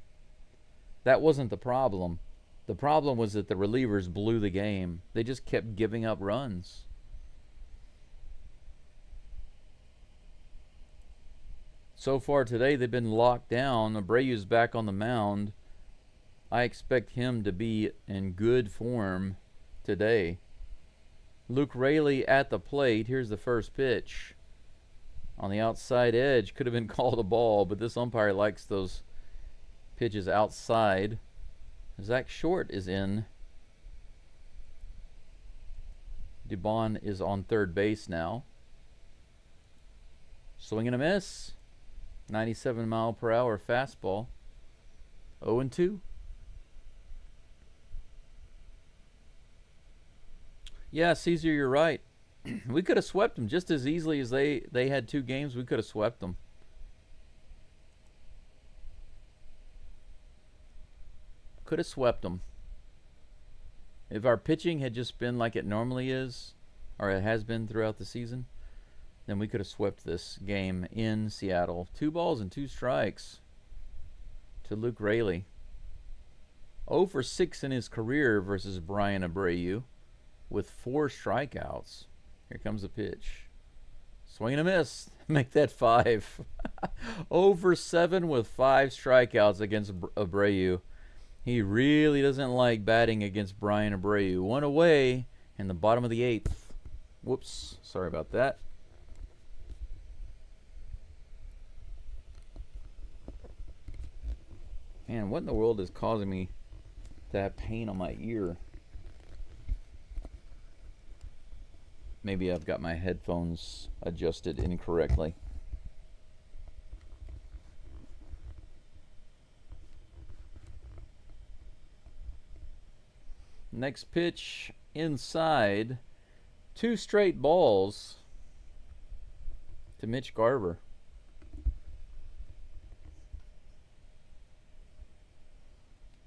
That wasn't the problem. The problem was that the relievers blew the game. They just kept giving up runs. So far today, they've been locked down. Abreu's back on the mound. I expect him to be in good form today. Luke Raley at the plate. Here's the first pitch. On the outside edge. Could have been called a ball, but this umpire likes those pitches outside. Zach Short is in. Dubon is on third base now. Swing and a miss. 97 mile per hour fastball. 0-2. Yeah, Caesar, you're right. We could have swept them just as easily as they had 2 games. We could have swept them. Could have swept them. If our pitching had just been like it normally is, or it has been throughout the season, then we could have swept this game in Seattle. 2 balls and 2 strikes to Luke Raley. 0 for 6 in his career versus Brian Abreu with 4 strikeouts. Here comes the pitch. Swing and a miss. Make that 5. 0 for 7 with 5 strikeouts against Abreu. He really doesn't like batting against Brian Abreu. 1 away in the bottom of the 8th. Whoops. Sorry about that. Man, what in the world is causing me to have pain on my ear? Maybe I've got my headphones adjusted incorrectly. Next pitch inside. 2 straight balls to Mitch Garver.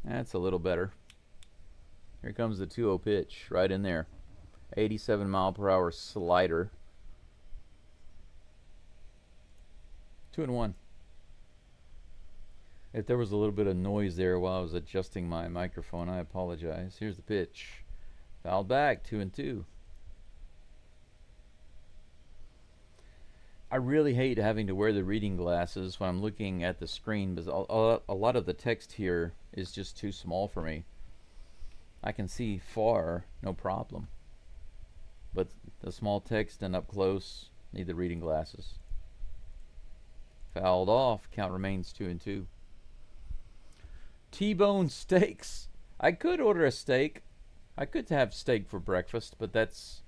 That's a little better. Here comes the 2-0 pitch right in there. 87 mile per hour slider. 2-1. If there was a little bit of noise there while I was adjusting my microphone, I apologize. Here's the pitch. Fouled back. 2-2. I really hate having to wear the reading glasses when I'm looking at the screen because a lot of the text here is just too small for me. I can see far, no problem. But the small text and up close, need the reading glasses. Fouled off. Count remains 2-2. T-bone steaks. I could order a steak. I could have steak for breakfast, but it's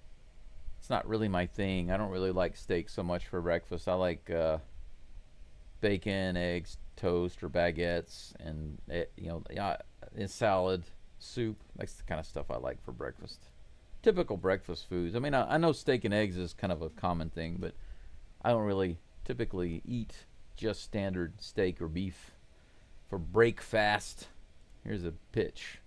not really my thing. I don't really like steak so much for breakfast. I like bacon, eggs, toast, or baguettes, and salad, soup. That's the kind of stuff I like for breakfast. Typical breakfast foods. I mean, I know steak and eggs is kind of a common thing, but I don't really typically eat just standard steak or beef for breakfast. Here's a pitch.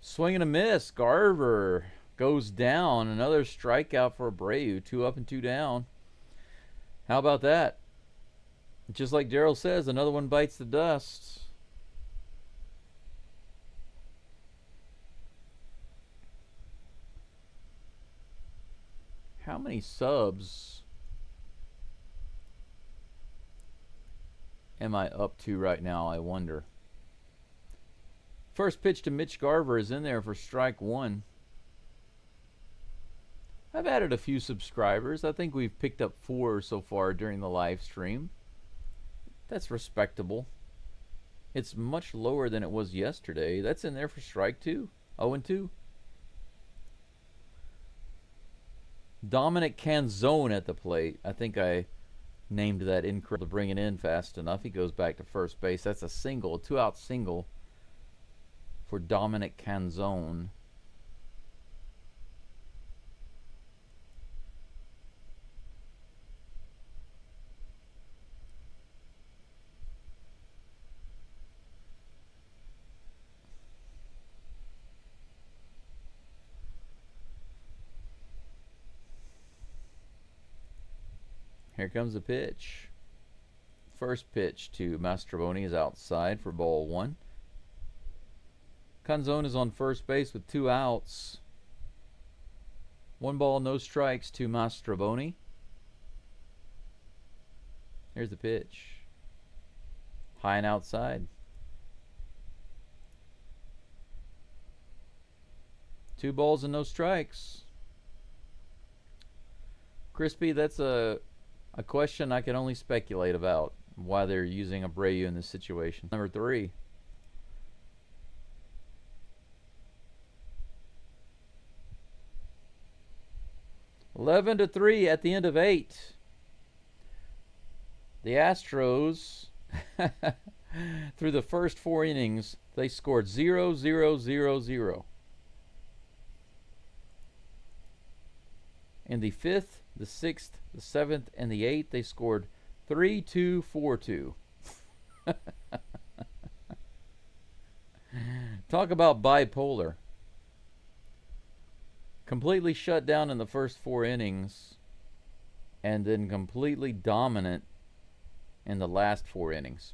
Swing and a miss. Garver goes down. Another strikeout for Abreu. 2 up and 2 down. How about that? Just like Daryl says, another one bites the dust. How many subs am I up to right now, I wonder? First pitch to Mitch Garver is in there for strike 1. I've added a few subscribers. I think we've picked up 4 so far during the live stream. That's respectable. It's much lower than it was yesterday. That's in there for strike 2. 0-2. Dominic Canzone at the plate. I think I named that incorrect to bring it in fast enough. He goes back to first base. That's a single, a 2-out single for Dominic Canzone. Here comes the pitch. First pitch to Mastrobuoni is outside for ball 1. Canzone is on first base with 2 outs. 1 ball, no strikes to Mastrobuoni. Here's the pitch. High and outside. 2 balls and no strikes. Crispy, that's a question I can only speculate about why they're using Abreu in this situation. Number 3. (11-3) at the end of 8. The Astros, through the first 4 innings, they scored 0, 0, 0, 0. In the 5th, the 6th, the 7th, and the 8th, they scored 3, 2, 4, 2. Talk about bipolar. Completely shut down in the first 4 innings, and then completely dominant in the last 4 innings.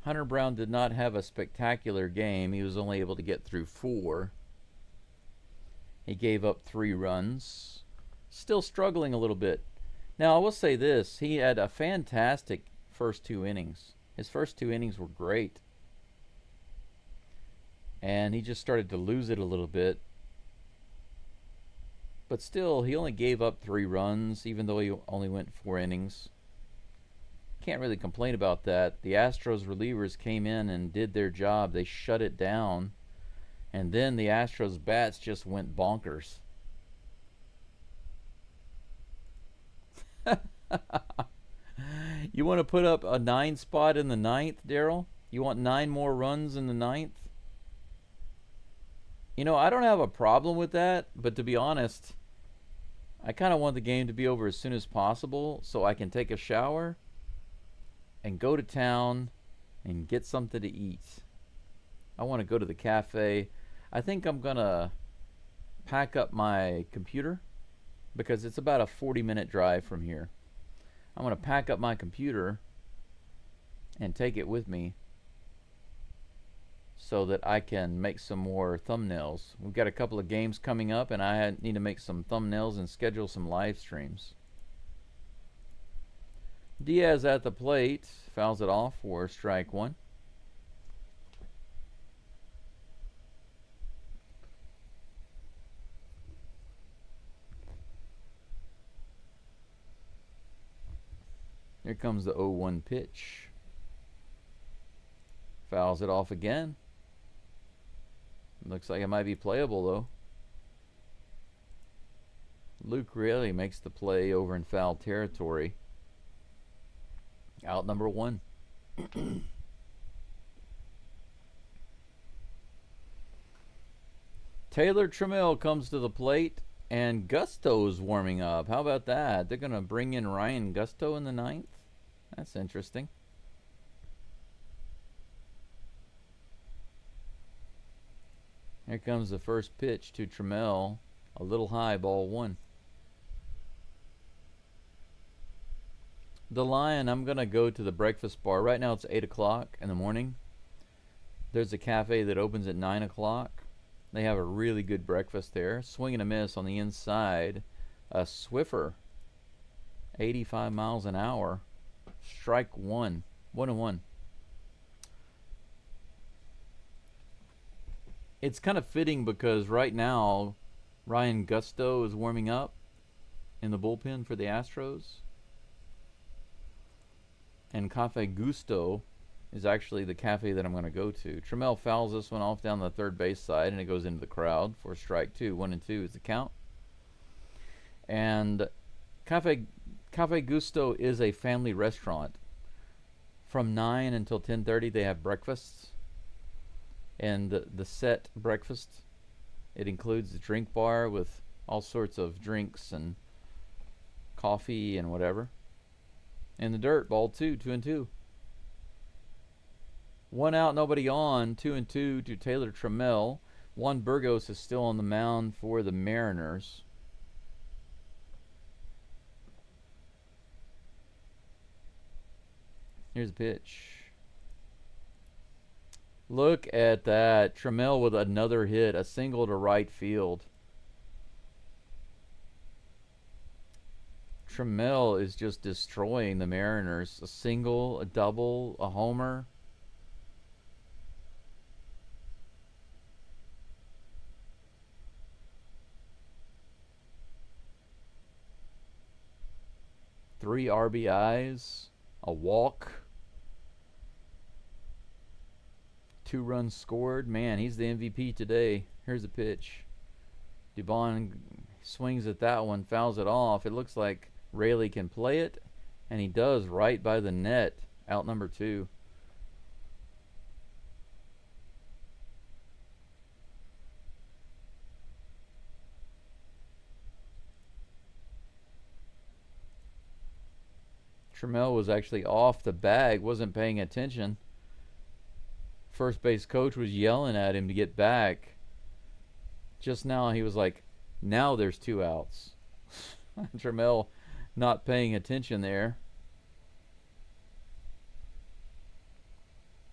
Hunter Brown did not have a spectacular game. He was only able to get through 4. He gave up 3 runs. Still struggling a little bit. Now, I will say this. He had a fantastic first 2 innings. His first 2 innings were great. And he just started to lose it a little bit. But still, he only gave up 3 runs, even though he only went 4 innings. Can't really complain about that. The Astros relievers came in and did their job. They shut it down. And then the Astros bats just went bonkers. You want to put up a 9 spot in the 9th, Daryl? You want 9 more runs in the 9th? You know, I don't have a problem with that, but to be honest, I kind of want the game to be over as soon as possible so I can take a shower and go to town and get something to eat. I want to go to the cafe. I think I'm going to pack up my computer because it's about a 40-minute drive from here. I'm going to pack up my computer and take it with me so that I can make some more thumbnails. We've got a couple of games coming up, and I need to make some thumbnails and schedule some live streams. Diaz at the plate, fouls it off for strike 1. Here comes the 0-1 pitch. Fouls it off again. Looks like it might be playable, though. Luke really makes the play over in foul territory. Out number 1. Taylor Trammell comes to the plate, and Gusto's warming up. How about that? They're going to bring in Ryan Gusto in the 9th? That's interesting. Here comes the first pitch to Trammell. A little high, ball 1. The Lion, I'm going to go to the breakfast bar. Right now it's 8 o'clock in the morning. There's a cafe that opens at 9 o'clock. They have a really good breakfast there. Swing and a miss on the inside. A Swiffer. 85 miles an hour. Strike 1. 1-1. It's kind of fitting because right now Ryan Gusto is warming up in the bullpen for the Astros. And Cafe Gusto is actually the cafe that I'm going to go to. Trammell fouls this one off down the third base side, and it goes into the crowd for strike 2. 1-2 is the count. And Cafe Gusto is a family restaurant. From 9 until 10:30 they have breakfasts. And the set breakfast, it includes a drink bar with all sorts of drinks and coffee and whatever. In the dirt, ball 2, 2-2. 1 out, nobody on. 2-2 to Taylor Trammell. Juan Burgos is still on the mound for the Mariners. Here's the pitch. Look at that. Trammell with another hit. A single to right field. Trammell is just destroying the Mariners. A single, a double, a homer. 3 RBIs, a walk, 2 runs scored. Man, he's the MVP today. Here's the pitch. Dubon swings at that one, fouls it off. It looks like Rayleigh can play it, and he does right by the net. Out number 2. Trammell was actually off the bag, wasn't paying attention. First base coach was yelling at him to get back. Just now he was like, now there's 2 outs. Trammell not paying attention there.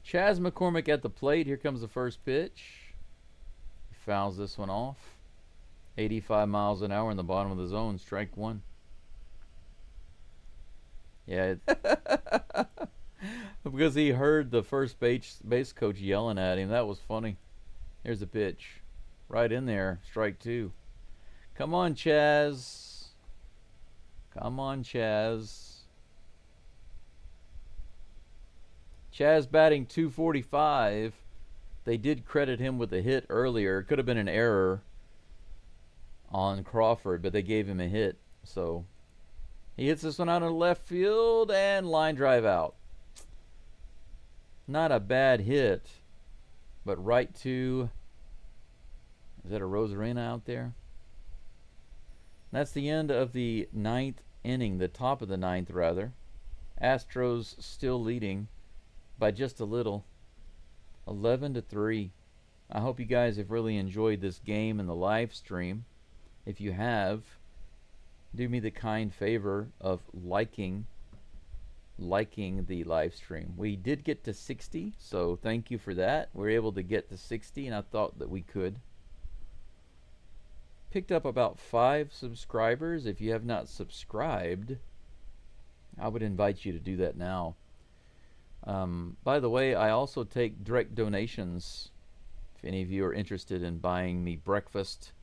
Chas McCormick at the plate. Here comes the first pitch. He fouls this one off. 85 miles an hour in the bottom of the zone. Strike 1. Yeah. Because he heard the first base coach yelling at him. That was funny. Here's the pitch. Right in there. Strike 2. Come on, Chaz. Come on, Chaz. Chaz batting .245. They did credit him with a hit earlier. It could have been an error on Crawford, but they gave him a hit. So he hits this one out in left field and line drive out. Not a bad hit, but right to, is that a Rosarina out there? That's the end of the 9th inning, the top of the 9th rather. Astros still leading by just a little, 11-3. I hope you guys have really enjoyed this game and the live stream. If you have, do me the kind favor of liking the live stream. We did get to 60, so thank you for that. We were able to get to 60, and I thought that we could. Picked up about 5 subscribers. If you have not subscribed, I would invite you to do that now. By the way, I also take direct donations. If any of you are interested in buying me breakfast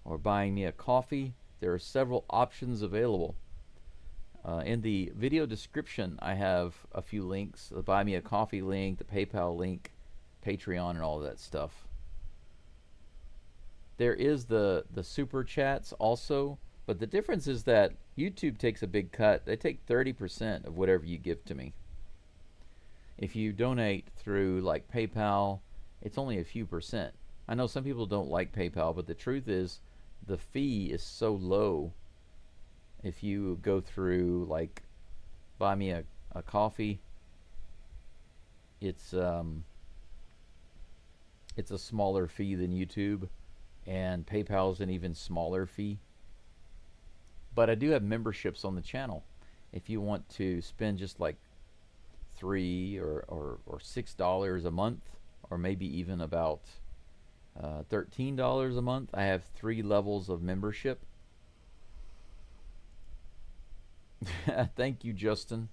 or buying me a coffee, there are several options available. In the video description, I have a few links. The Buy Me a Coffee link, the PayPal link, Patreon, and all of that stuff. There is the super chats also, but the difference is that YouTube takes a big cut. They take 30% of whatever you give to me. If you donate through like PayPal, it's only a few percent. I know some people don't like PayPal, but the truth is the fee is so low. If you go through like Buy Me a Coffee, it's a smaller fee than YouTube, and PayPal's an even smaller fee. But I do have memberships on the channel. If you want to spend just like $3 or $6 a month, or maybe even about $13 a month, I have 3 levels of membership. Thank you, Justin.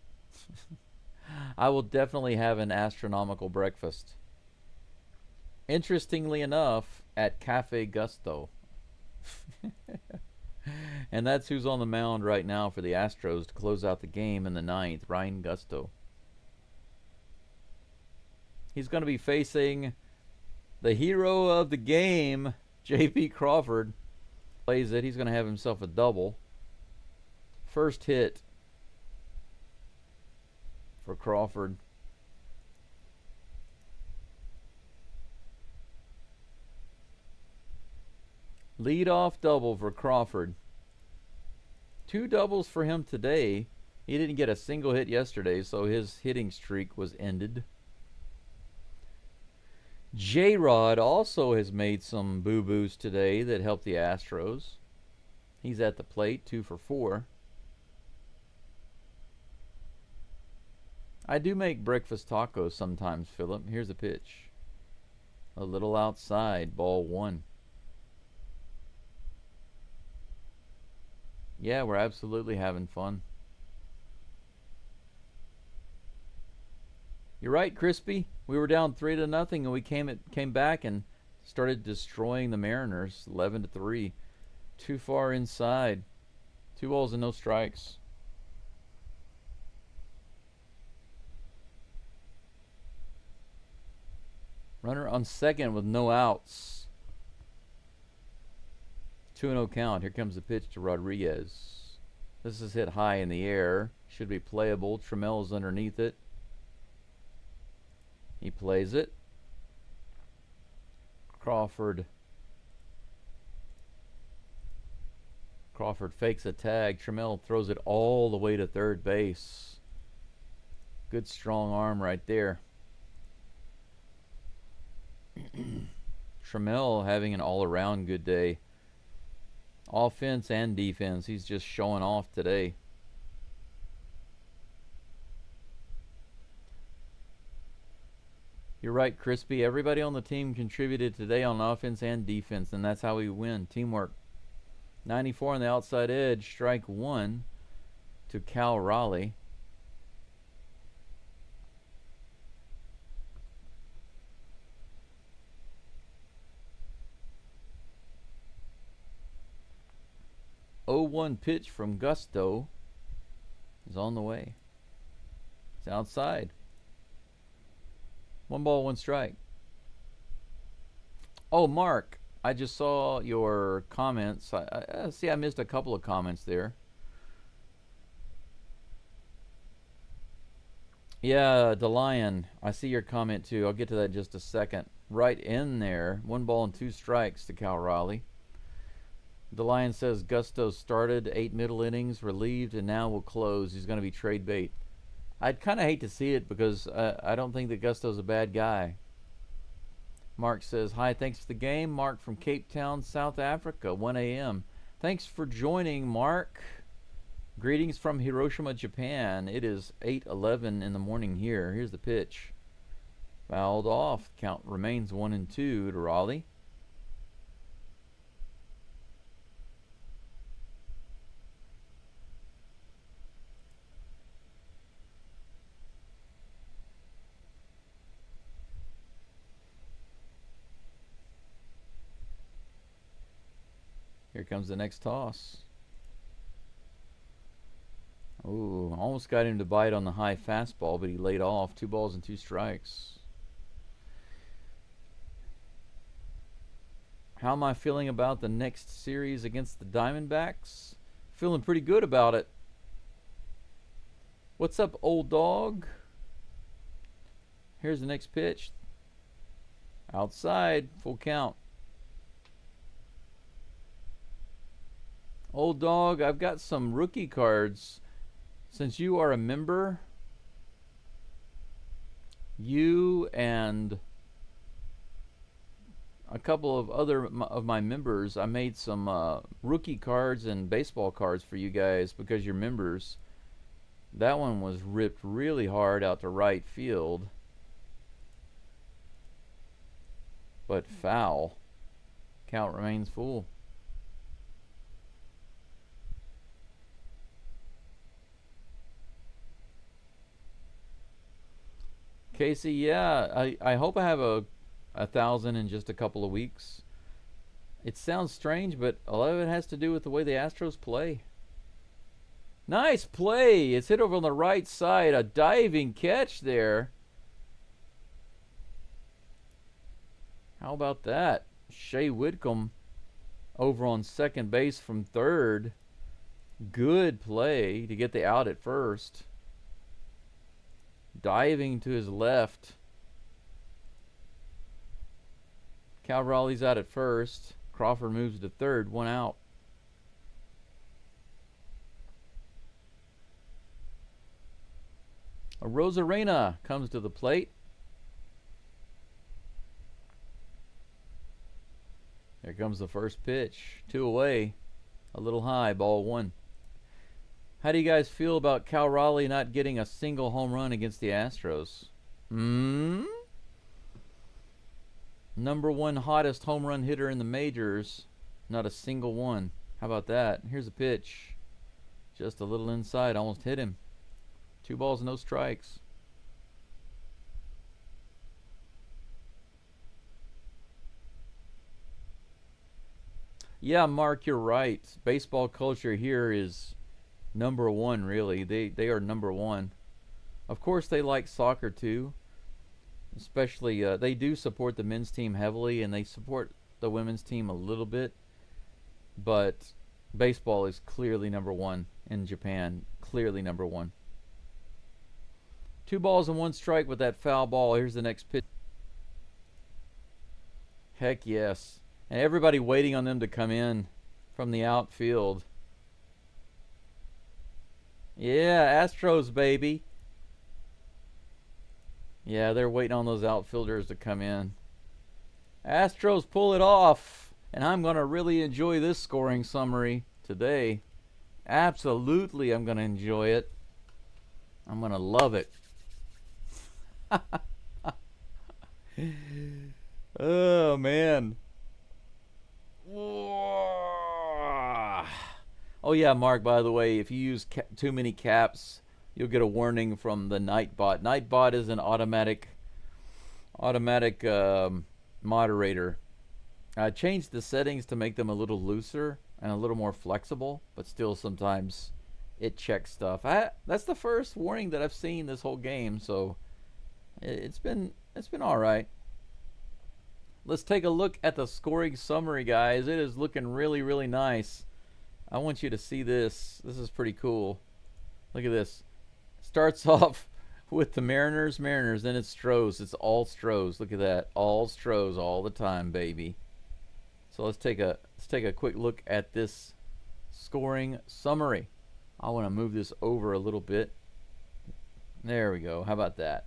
I will definitely have an astronomical breakfast. Interestingly enough, at Cafe Gusto. And that's who's on the mound right now for the Astros to close out the game in the 9th, Ryan Gusto. He's going to be facing the hero of the game, J.P. Crawford. Plays it. He's going to have himself a double. First hit for Crawford. Leadoff double for Crawford. 2 doubles for him today. He didn't get a single hit yesterday, so his hitting streak was ended. J-Rod also has made some boo-boos today that helped the Astros. He's at the plate, 2 for 4. I do make breakfast tacos sometimes, Philip. Here's a pitch. A little outside, ball 1. Yeah, we're absolutely having fun. You're right, Crispy. We were down 3-0, and we came back and started destroying the Mariners, 11-3. Too far inside. 2 balls and no strikes. Runner on second with no outs. 2-0 count. Here comes the pitch to Rodriguez. This is hit high in the air. Should be playable. Trammell is underneath it. He plays it. Crawford fakes a tag. Trammell throws it all the way to third base. Good strong arm right there. Trammell having an all-around good day. Offense and defense. He's just showing off today. You're right, Crispy. Everybody on the team contributed today on offense and defense, and that's how we win. Teamwork. 94 on the outside edge. Strike one to Cal Raleigh. Oh, 1 pitch from Gusto is on the way. It's outside. 1 ball, 1 strike. Oh, Mark, I just saw your comments. I see I missed a couple of comments there. Yeah, DeLion, I see your comment too. I'll get to that in just a second. Right in there. 1 ball and 2 strikes to Cal Raleigh. DeLion says Gusto started 8 middle innings, relieved, and now will close. He's going to be trade bait. I'd kind of hate to see it because I don't think that Gusto's a bad guy. Mark says, hi, thanks for the game. Mark from Cape Town, South Africa, 1 a.m. Thanks for joining, Mark. Greetings from Hiroshima, Japan. It is 8:11 in the morning here. Here's the pitch. Fouled off. Count remains 1-2 to Raleigh. Here comes the next toss. Ooh, almost got him to bite on the high fastball, but he laid off. 2 balls and 2 strikes. How am I feeling about the next series against the Diamondbacks? Feeling pretty good about it. What's up, old dog? Here's the next pitch. Outside, full count. Old dog, I've got some rookie cards. Since you are a member, you and a couple of other of my members, I made some rookie cards and baseball cards for you guys because you're members. That one was ripped really hard out to right field, but foul. Count remains full. Casey, yeah, I hope I have a 1,000 in just a couple of weeks. It sounds strange, but a lot of it has to do with the way the Astros play. Nice play. It's hit over on the right side. A diving catch there. How about that? Shea Whitcomb over on second base from third. Good play to get the out at first. Diving to his left. Cal Raleigh's out at first. Crawford moves to third. 1 out. A Rosarena comes to the plate. There comes the first pitch. 2 away. A little high. Ball 1. How do you guys feel about Cal Raleigh not getting a single home run against the Astros? Number 1 hottest home run hitter in the majors. Not a single one. How about that? Here's a pitch. Just a little inside. Almost hit him. 2 balls, no strikes. Yeah, Mark, you're right. Baseball culture here is number 1, really. They are number 1. Of course, they like soccer too. Especially, they do support the men's team heavily, and they support the women's team a little bit. But baseball is clearly number one in Japan. Clearly number one. 2 balls and 1 strike with that foul ball. Here's the next pitch. Heck yes. And everybody waiting on them to come in from the outfield. Yeah, Astros, baby. Yeah, they're waiting on those outfielders to come in. Astros pull it off. And I'm going to really enjoy this scoring summary today. Absolutely, I'm going to enjoy it. I'm going to love it. Oh, man. Oh, yeah, Mark, by the way, if you use too many caps, you'll get a warning from the Nightbot. Nightbot is an automatic moderator. I changed the settings to make them a little looser and a little more flexible, but still sometimes it checks stuff. That's the first warning that I've seen this whole game, so it's been all right. Let's take a look at the scoring summary, guys. It is looking really, really nice. I want you to see this. This is pretty cool. Look at this. Starts off with the Mariners, then it's Stros. It's all Stros. Look at that. All Stros all the time, baby. So let's take a quick look at this scoring summary. I want to move this over a little bit. There we go. How about that?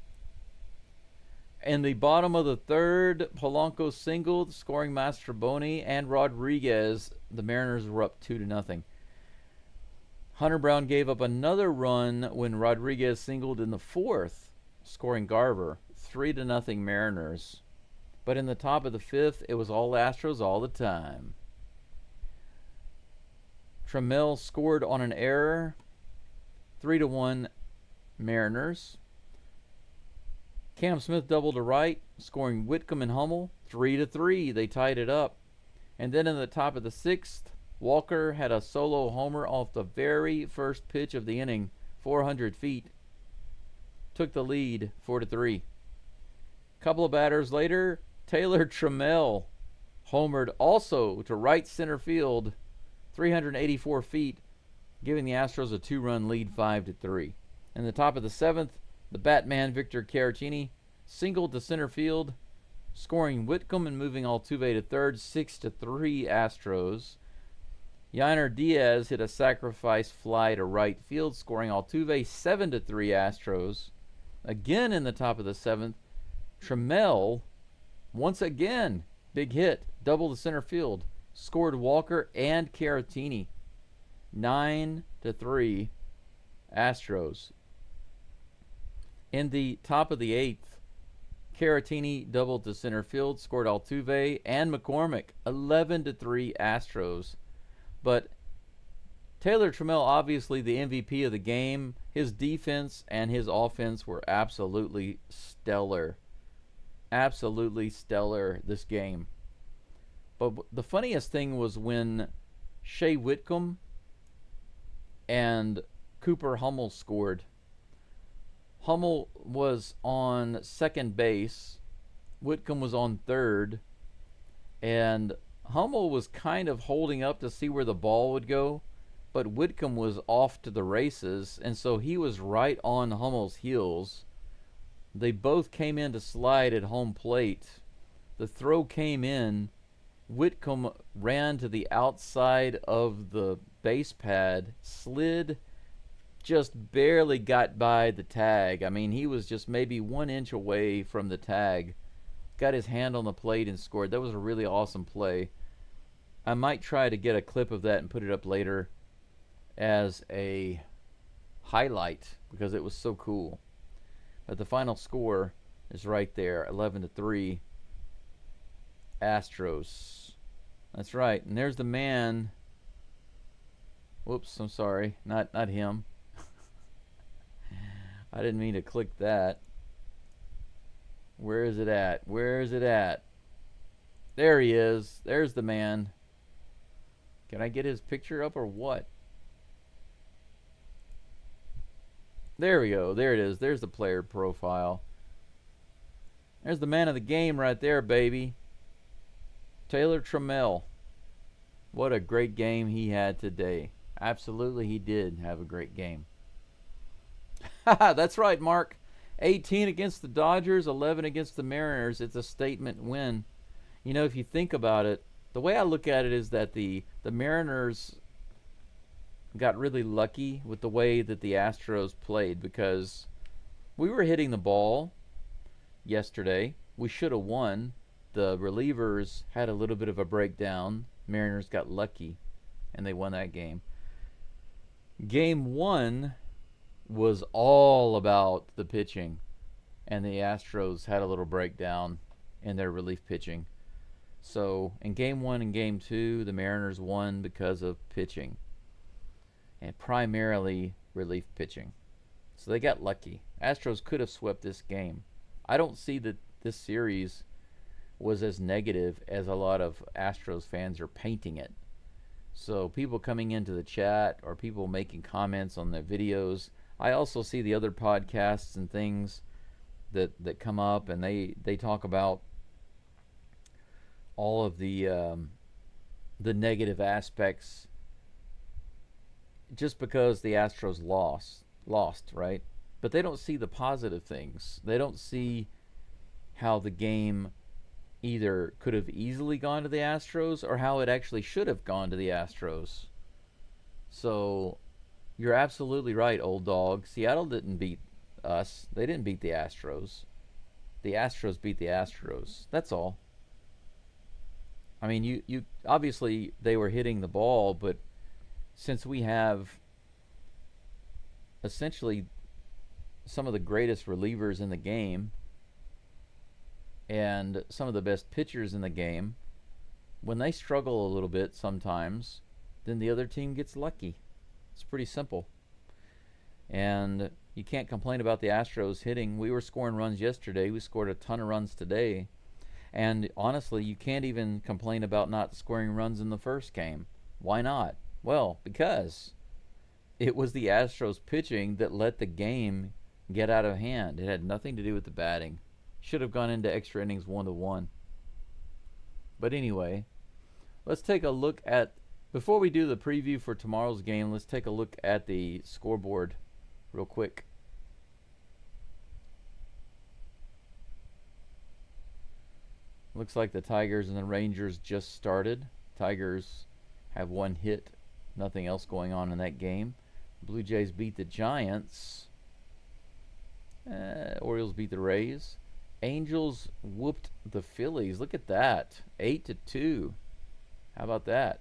In the bottom of the third, Polanco singled, scoring Mastroboni and Rodriguez. The Mariners were up 2-0. Hunter Brown gave up another run when Rodriguez singled in the fourth, scoring Garver. 3-0 Mariners. But in the top of the fifth, it was all Astros all the time. Trammell scored on an error. 3-1 Mariners. Cam Smith doubled to right, scoring Whitcomb and Hummel. 3-3. They tied it up. And then in the top of the sixth, Walker had a solo homer off the very first pitch of the inning, 400 feet. Took the lead, 4-3. Couple of batters later, Taylor Trammell homered also to right center field, 384 feet, giving the Astros a 2-run lead, 5-3. In the top of the seventh, the Batman Victor Caratini singled to center field, scoring Whitcomb and moving Altuve to third, 6-3 Astros. Yainer Diaz hit a sacrifice fly to right field, scoring Altuve, 7-3 Astros. Again in the top of the seventh, Trammell, once again, big hit, double to center field, scored Walker and Caratini, 9-3 Astros. In the top of the eighth, Caratini doubled to center field, scored Altuve and McCormick, 11-3 Astros. But Taylor Trammell, obviously the MVP of the game. His defense and his offense were absolutely stellar. Absolutely stellar this game. But the funniest thing was when Shea Whitcomb and Cooper Hummel scored. Hummel was on second base. Whitcomb was on third. And Hummel was kind of holding up to see where the ball would go. But Whitcomb was off to the races. And so he was right on Hummel's heels. They both came in to slide at home plate. The throw came in. Whitcomb ran to the outside of the base pad, slid, just barely got by the tag. I mean, he was just maybe 1 inch away from the tag. Got his hand on the plate and scored. That was a really awesome play. I might try to get a clip of that and put it up later as a highlight because it was so cool. But the final score is right there, 11-3 Astros. That's right. And there's the man. Whoops, I'm sorry. Not him. I didn't mean to click that. Where is it at? Where is it at? There he is. There's the man. Can I get his picture up or what? There we go. There it is. There's the player profile. There's the man of the game right there, baby. Taylor Trammell. What a great game he had today. Absolutely, he did have a great game. That's right, Mark. 18 against the Dodgers, 11 against the Mariners. It's a statement win. You know, if you think about it, the way I look at it is that the Mariners got really lucky with the way that the Astros played, because we were hitting the ball yesterday. We should have won. The relievers had a little bit of a breakdown. Mariners got lucky, and they won that game. Game 1 was all about the pitching, and the Astros had a little breakdown in their relief pitching. So in Game 1 and Game 2, the Mariners won because of pitching, and primarily relief pitching. So they got lucky. Astros could have swept this game. I don't see that this series was as negative as a lot of Astros fans are painting it. So people coming into the chat or people making comments on the videos. I also see the other podcasts and things that come up, and they talk about all of the negative aspects just because the Astros lost, right? But they don't see the positive things. They don't see how the game either could have easily gone to the Astros or how it actually should have gone to the Astros. So you're absolutely right, old dog. Seattle didn't beat us. They didn't beat the Astros. The Astros beat the Astros. That's all. I mean, you obviously they were hitting the ball, but since we have essentially some of the greatest relievers in the game and some of the best pitchers in the game, when they struggle a little bit sometimes, then the other team gets lucky. It's pretty simple. And you can't complain about the Astros hitting. We were scoring runs yesterday. We scored a ton of runs today. And honestly, you can't even complain about not scoring runs in the first game. Why not? Well, because it was the Astros pitching that let the game get out of hand. It had nothing to do with the batting. Should have gone into extra innings 1-1. But anyway, let's take a look at, before we do the preview for tomorrow's game, let's take a look at the scoreboard real quick. Looks like the Tigers and the Rangers just started. Tigers have one hit, nothing else going on in that game. Blue Jays beat the Giants. Orioles beat the Rays. Angels whooped the Phillies. Look at that. 8-2. How about that?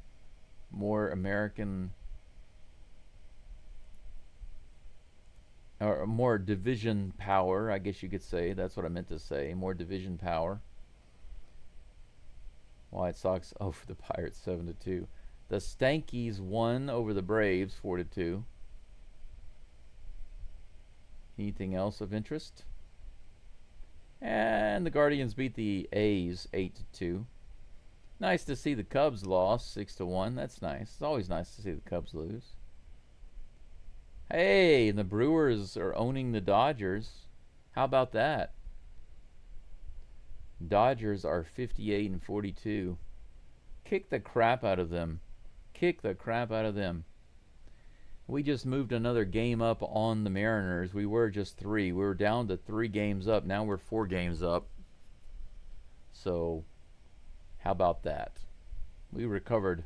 More American, or more division power, I guess you could say. That's what I meant to say. More division power. White Sox over the Pirates 7-2. The Stankies won over the Braves 4-2. Anything else of interest? And the Guardians beat the A's 8-2. Nice to see the Cubs lost 6-1. That's nice. It's always nice to see the Cubs lose. Hey, and the Brewers are owning the Dodgers. How about that? Dodgers are 58-42. Kick the crap out of them. Kick the crap out of them. We just moved another game up on the Mariners. We were just 3. We were down to 3 games up. Now we're 4 games up. So, how about that? We recovered.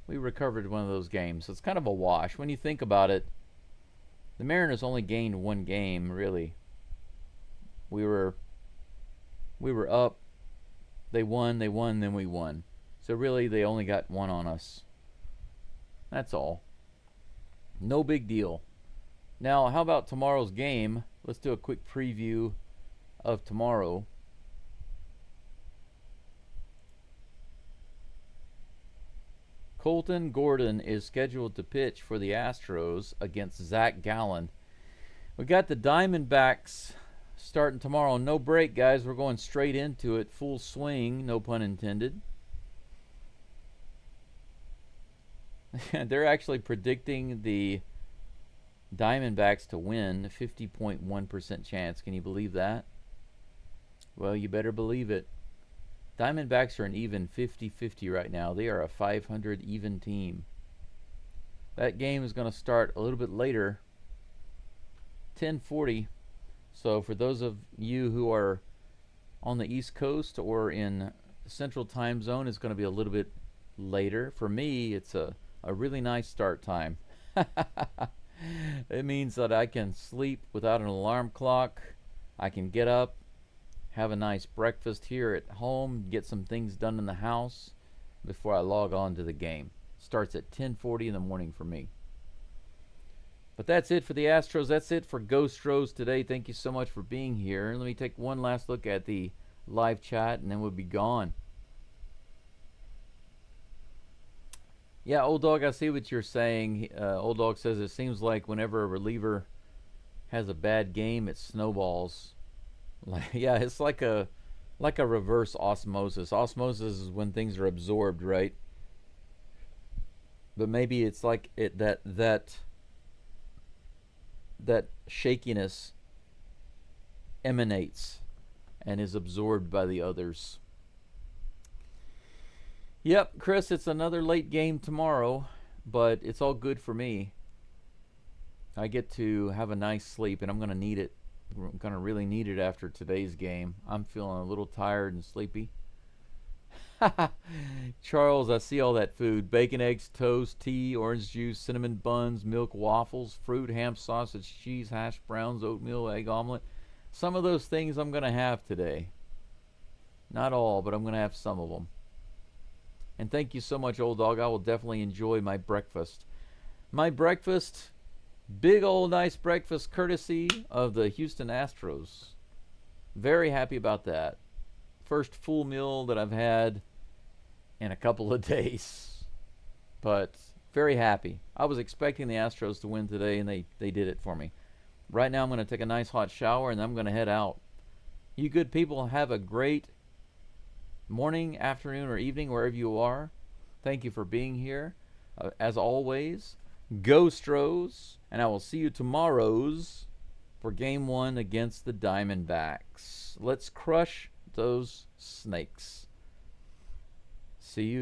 We recovered one of those games. So it's kind of a wash. When you think about it, the Mariners only gained 1 game, really. We were up. They won, then we won. So really, they only got 1 on us. That's all. No big deal. Now, how about tomorrow's game? Let's do a quick preview of tomorrow. Colton Gordon is scheduled to pitch for the Astros against Zach Gallen. We got the Diamondbacks starting tomorrow. No break, guys. We're going straight into it. Full swing, no pun intended. They're actually predicting the Diamondbacks to win, 50.1% chance. Can you believe that? Well, you better believe it. Diamondbacks are an even 50-50 right now. They are a 500 even team. That game is going to start a little bit later, 10:40. So for those of you who are on the East Coast or in Central Time Zone, it's going to be a little bit later. For me, it's a really nice start time. It means that I can sleep without an alarm clock. I can get up, have a nice breakfast here at home, get some things done in the house before I log on to the game. Starts at 10:40 in the morning for me. But that's it for the Astros. That's it for Geaux Stros today. Thank you so much for being here. Let me take one last look at the live chat and then we'll be gone. Yeah, Old Dog, I see what you're saying. Old Dog says it seems like whenever a reliever has a bad game, it snowballs. Yeah, it's like a reverse osmosis. Osmosis is when things are absorbed, right? But maybe it's like that shakiness emanates and is absorbed by the others. Yep, Chris, it's another late game tomorrow, but it's all good for me. I get to have a nice sleep, and I'm going to need it. I'm going to really need it after today's game. I'm feeling a little tired and sleepy. Charles, I see all that food. Bacon, eggs, toast, tea, orange juice, cinnamon buns, milk, waffles, fruit, ham, sausage, cheese, hash browns, oatmeal, egg omelet. Some of those things I'm going to have today. Not all, but I'm going to have some of them. And thank you so much, Old Dog. I will definitely enjoy my breakfast. My breakfast, big old nice breakfast courtesy of the Houston Astros. Very happy about that. First full meal that I've had in a couple of days. But very happy. I was expecting the Astros to win today, and they did it for me. Right now I'm going to take a nice hot shower, and then I'm going to head out. You good people have a great morning, afternoon, or evening, wherever you are. Thank you for being here. As always, Geaux Stros, and I will see you tomorrow's for Game 1 against the Diamondbacks. Let's crush those snakes. See you.